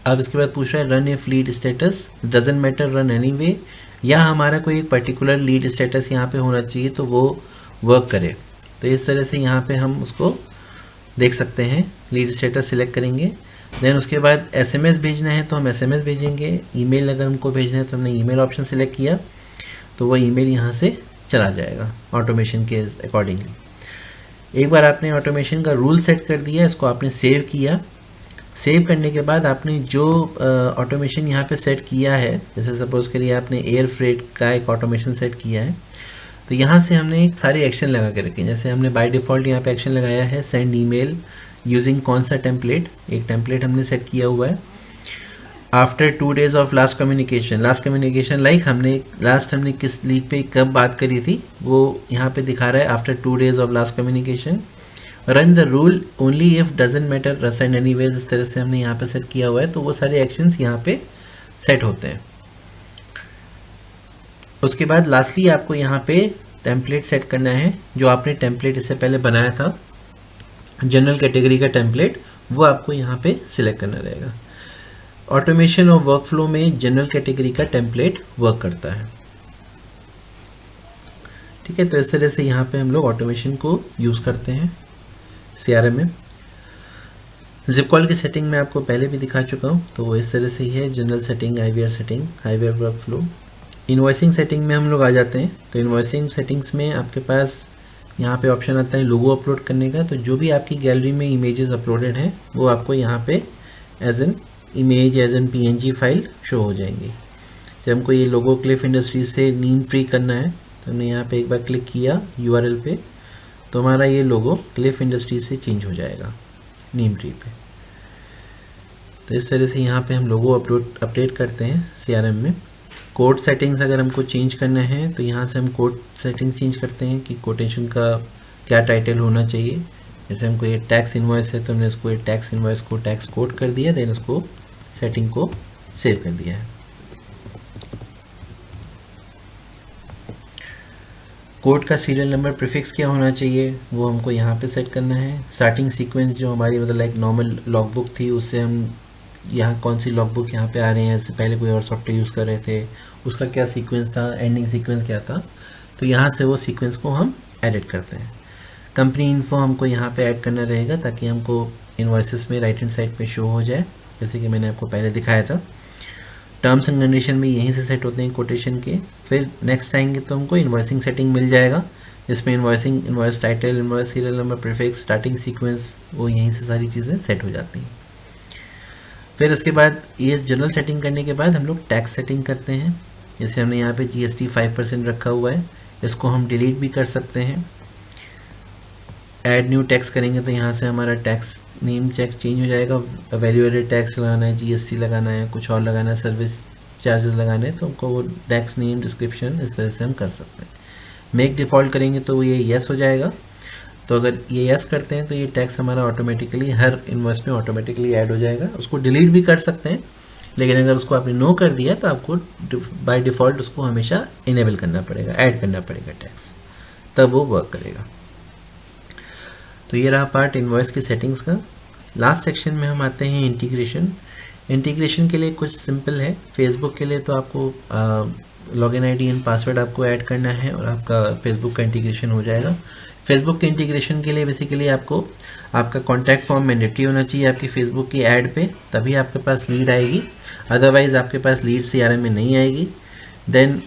अब इसके बाद पूछ रहा है run if lead status doesn't matter run anyway, या हमारा कोई एक पर्टिकुलर लीड स्टेटस यहाँ पे होना चाहिए तो वो वर्क करे। तो इस तरह से यहाँ पे हम उसको देख सकते हैं, लीड स्टेटस सिलेक्ट करेंगे। देन उसके बाद एसएमएस भेजना है तो हम एसएमएस भेजेंगे, ईमेल अगर हमको भेजना है तो हमने ईमेल ऑप्शन सेलेक्ट किया तो वो ईमेल यहाँ से चला जाएगा ऑटोमेशन के अकॉर्डिंगली। एक बार आपने ऑटोमेशन का रूल सेट कर दिया, इसको आपने सेव किया। सेव करने के बाद आपने जो ऑटोमेशन यहाँ पे सेट किया है, जैसे सपोज करिए आपने एयर फ्रेट का एक ऑटोमेशन सेट किया है, तो यहाँ से हमने एक सारे एक्शन लगा के रखे। जैसे हमने बाय डिफ़ॉल्ट यहाँ पे एक्शन लगाया है सेंड ईमेल यूजिंग कौन सा टेम्पलेट, एक टेम्पलेट हमने सेट किया हुआ है। After 2 days of last communication like हमने किस लीड पे कब बात करी थी वो यहाँ पे दिखा रहा है, after 2 days of last communication. Run the rule only if doesn't matter run anyways, इस तरह से हमने यहाँ पे सेट किया हुआ है, तो वो सारे एक्शंस यहाँ पे सेट होते हैं। उसके बाद लास्टली आपको यहाँ पे टेम्पलेट सेट करना है, जो आपने टेम्पलेट इससे पहले बनाया था जनरल कैटेगरी का टेम्पलेट, वो आपको यहाँ पे सिलेक्ट करना रहेगा। ऑटोमेशन और वर्कफ्लो में जनरल कैटेगरी का टेम्पलेट वर्क करता है। ठीक है, तो इस तरह से यहाँ पे हम लोग ऑटोमेशन को यूज़ करते हैं CRM में। जिप कॉल की सेटिंग में आपको पहले भी दिखा चुका हूँ, तो वो इस तरह से ही है, general setting, IVR setting, IVR workflow. Invoicing setting में हम लोग आ जाते हैं। तो इन्वॉइसिंग सेटिंग्स में आपके पास यहाँ पे ऑप्शन आता है लोगो अपलोड करने का। तो जो भी आपकी गैलरी में इमेजेस अपलोडेड हैं वो आपको यहाँ पे as an image, as an PNG file show हो जाएंगी। जब हमको ये लोगो क्लिफ इंडस्ट्रीज से नीम ट्री करना है तो हमने यहाँ पे एक बार क्लिक किया URL पे, तो हमारा ये लोगो क्लिफ इंडस्ट्रीज से चेंज हो जाएगा नीम ट्री पे। तो इस तरह से यहाँ पे हम लोगो अपडेट करते हैं CRM में। कोड सेटिंग्स अगर हमको चेंज करना है तो यहाँ से हम कोड सेटिंग्स चेंज करते हैं कि कोटेशन का क्या टाइटल होना चाहिए। जैसे हमको ये टैक्स इनवॉइस है तो हमने इसको टैक्स इनवॉइस को टैक्स कोड कर दिया, देन उसको सेटिंग को सेव कर दिया है। कोड का सीरियल नंबर प्रीफिक्स क्या होना चाहिए वो हमको यहाँ पे सेट करना है। स्टार्टिंग सीक्वेंस जो हमारी मतलब लाइक नॉर्मल लॉगबुक थी उससे हम यहाँ कौन सी लॉगबुक यहाँ पे आ रहे हैं, इससे पहले कोई और सॉफ्टवेयर यूज़ कर रहे थे उसका क्या सीक्वेंस था, एंडिंग सीक्वेंस क्या था, तो यहाँ से वो सीक्वेंस को हम एडिट करते हैं। कंपनी इन्फो हमको यहाँ पे ऐड करना रहेगा ताकि हमको इनवॉइसेस में राइट हैंड साइड पे शो हो जाए, जैसे कि मैंने आपको पहले दिखाया था। टर्म्स एंड कंडीशन में यहीं से सेट होते हैं कोटेशन के। फिर नेक्स्ट आएंगे तो हमको इन्वॉइसिंग सेटिंग मिल जाएगा, जिसमें invoicing, invoice title, invoice serial number, prefix, starting sequence, वो यहीं से सारी चीज़ें सेट हो जाती हैं। फिर उसके बाद ये जनरल सेटिंग करने के बाद हम लोग टैक्स सेटिंग करते हैं। जैसे हमने यहाँ पे GST 5% रखा हुआ है, इसको हम डिलीट भी कर सकते हैं। ऐड न्यू टैक्स करेंगे तो यहाँ से हमारा टैक्स नेम चेंज हो जाएगा। वैल्यू एडेड टैक्स लगाना है, GST लगाना है, कुछ और लगाना है, सर्विस चार्जेस लगाने हैं, तो हमको वो टैक्स नेम डिस्क्रिप्शन इस तरह से हम कर सकते हैं। मेक डिफ़ॉल्ट करेंगे तो ये येस हो जाएगा। तो अगर ये येस करते हैं तो ये टैक्स हमारा ऑटोमेटिकली हर इनवॉइस में ऑटोमेटिकली ऐड हो जाएगा। उसको डिलीट भी कर सकते हैं, लेकिन अगर उसको आपने नो कर दिया तो आपको बाय डिफ़ॉल्ट उसको हमेशा इनेबल करना पड़ेगा, ऐड करना पड़ेगा टैक्स, तब वो वर्क करेगा। तो ये रहा पार्ट इनवॉइस की सेटिंग्स का। लास्ट सेक्शन में हम आते हैं इंटीग्रेशन। इंटीग्रेशन के लिए कुछ सिंपल है। फेसबुक के लिए तो आपको लॉगिन आईडी एंड पासवर्ड आपको ऐड करना है और आपका फेसबुक का इंटीग्रेशन हो जाएगा। फेसबुक के इंटीग्रेशन के लिए बेसिकली आपको आपका कॉन्टैक्ट फॉर्म मैंडेटरी होना चाहिए आपकी फेसबुक की ऐड पे, तभी आपके पास लीड आएगी, अदरवाइज़ आपके पास लीड CRM में नहीं आएगी। Then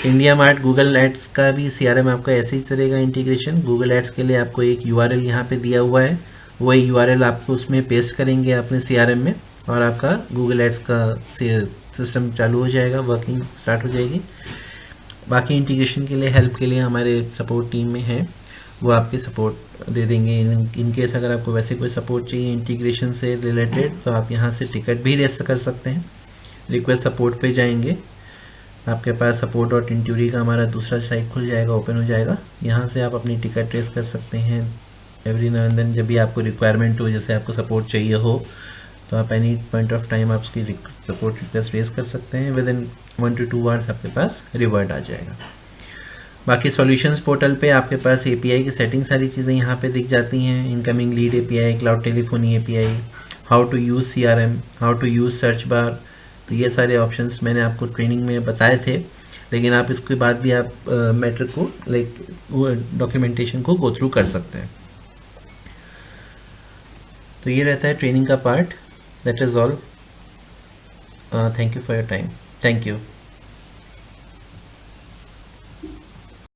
IndiaMART Google ads का भी CRM आपका ऐसे ही चलेगा इंटीग्रेशन। गूगल एड्स के लिए आपको एक URL यहाँ पे दिया हुआ है, वही URL आपको उसमें पेस्ट करेंगे अपने CRM में और आपका गूगल एड्स का सिस्टम चालू हो जाएगा, वर्किंग स्टार्ट हो जाएगी। बाकी इंटीग्रेशन के लिए हेल्प के लिए हमारे सपोर्ट टीम में है, वो आपके सपोर्ट दे देंगे। इन केस अगर आपको वैसे कोई सपोर्ट चाहिए इंटीग्रेशन से रिलेटेड तो आप यहाँ से टिकट भी रेस कर सकते हैं। रिक्वेस्ट सपोर्ट पे जाएंगे, आपके पास support.inturi का हमारा दूसरा साइट खुल जाएगा, ओपन हो जाएगा। यहाँ से आप अपनी टिकट रेस कर सकते हैं एवरी नाउ एंड देन, जब भी आपको रिक्वायरमेंट हो, जैसे आपको सपोर्ट चाहिए हो तो आप एनी पॉइंट ऑफ टाइम आप उसकी सपोर्ट रिक्वेस्ट रेस कर सकते हैं। विद इन 1 to 2 आवर्स आपके पास रिवर्ट आ जाएगा। बाकी सॉल्यूशंस पोर्टल पे आपके पास API की सेटिंग सारी चीज़ें यहाँ पे दिख जाती हैं। Incoming lead API, cloud telephony API, how to use CRM, how to use search bar, तो ये सारे ऑप्शंस मैंने आपको ट्रेनिंग में बताए थे, लेकिन आप इसके बाद भी आप मैटर को वो डॉक्यूमेंटेशन को गो थ्रू कर सकते हैं। तो ये रहता है ट्रेनिंग का part. That is all. Thank you for your time. Thank you.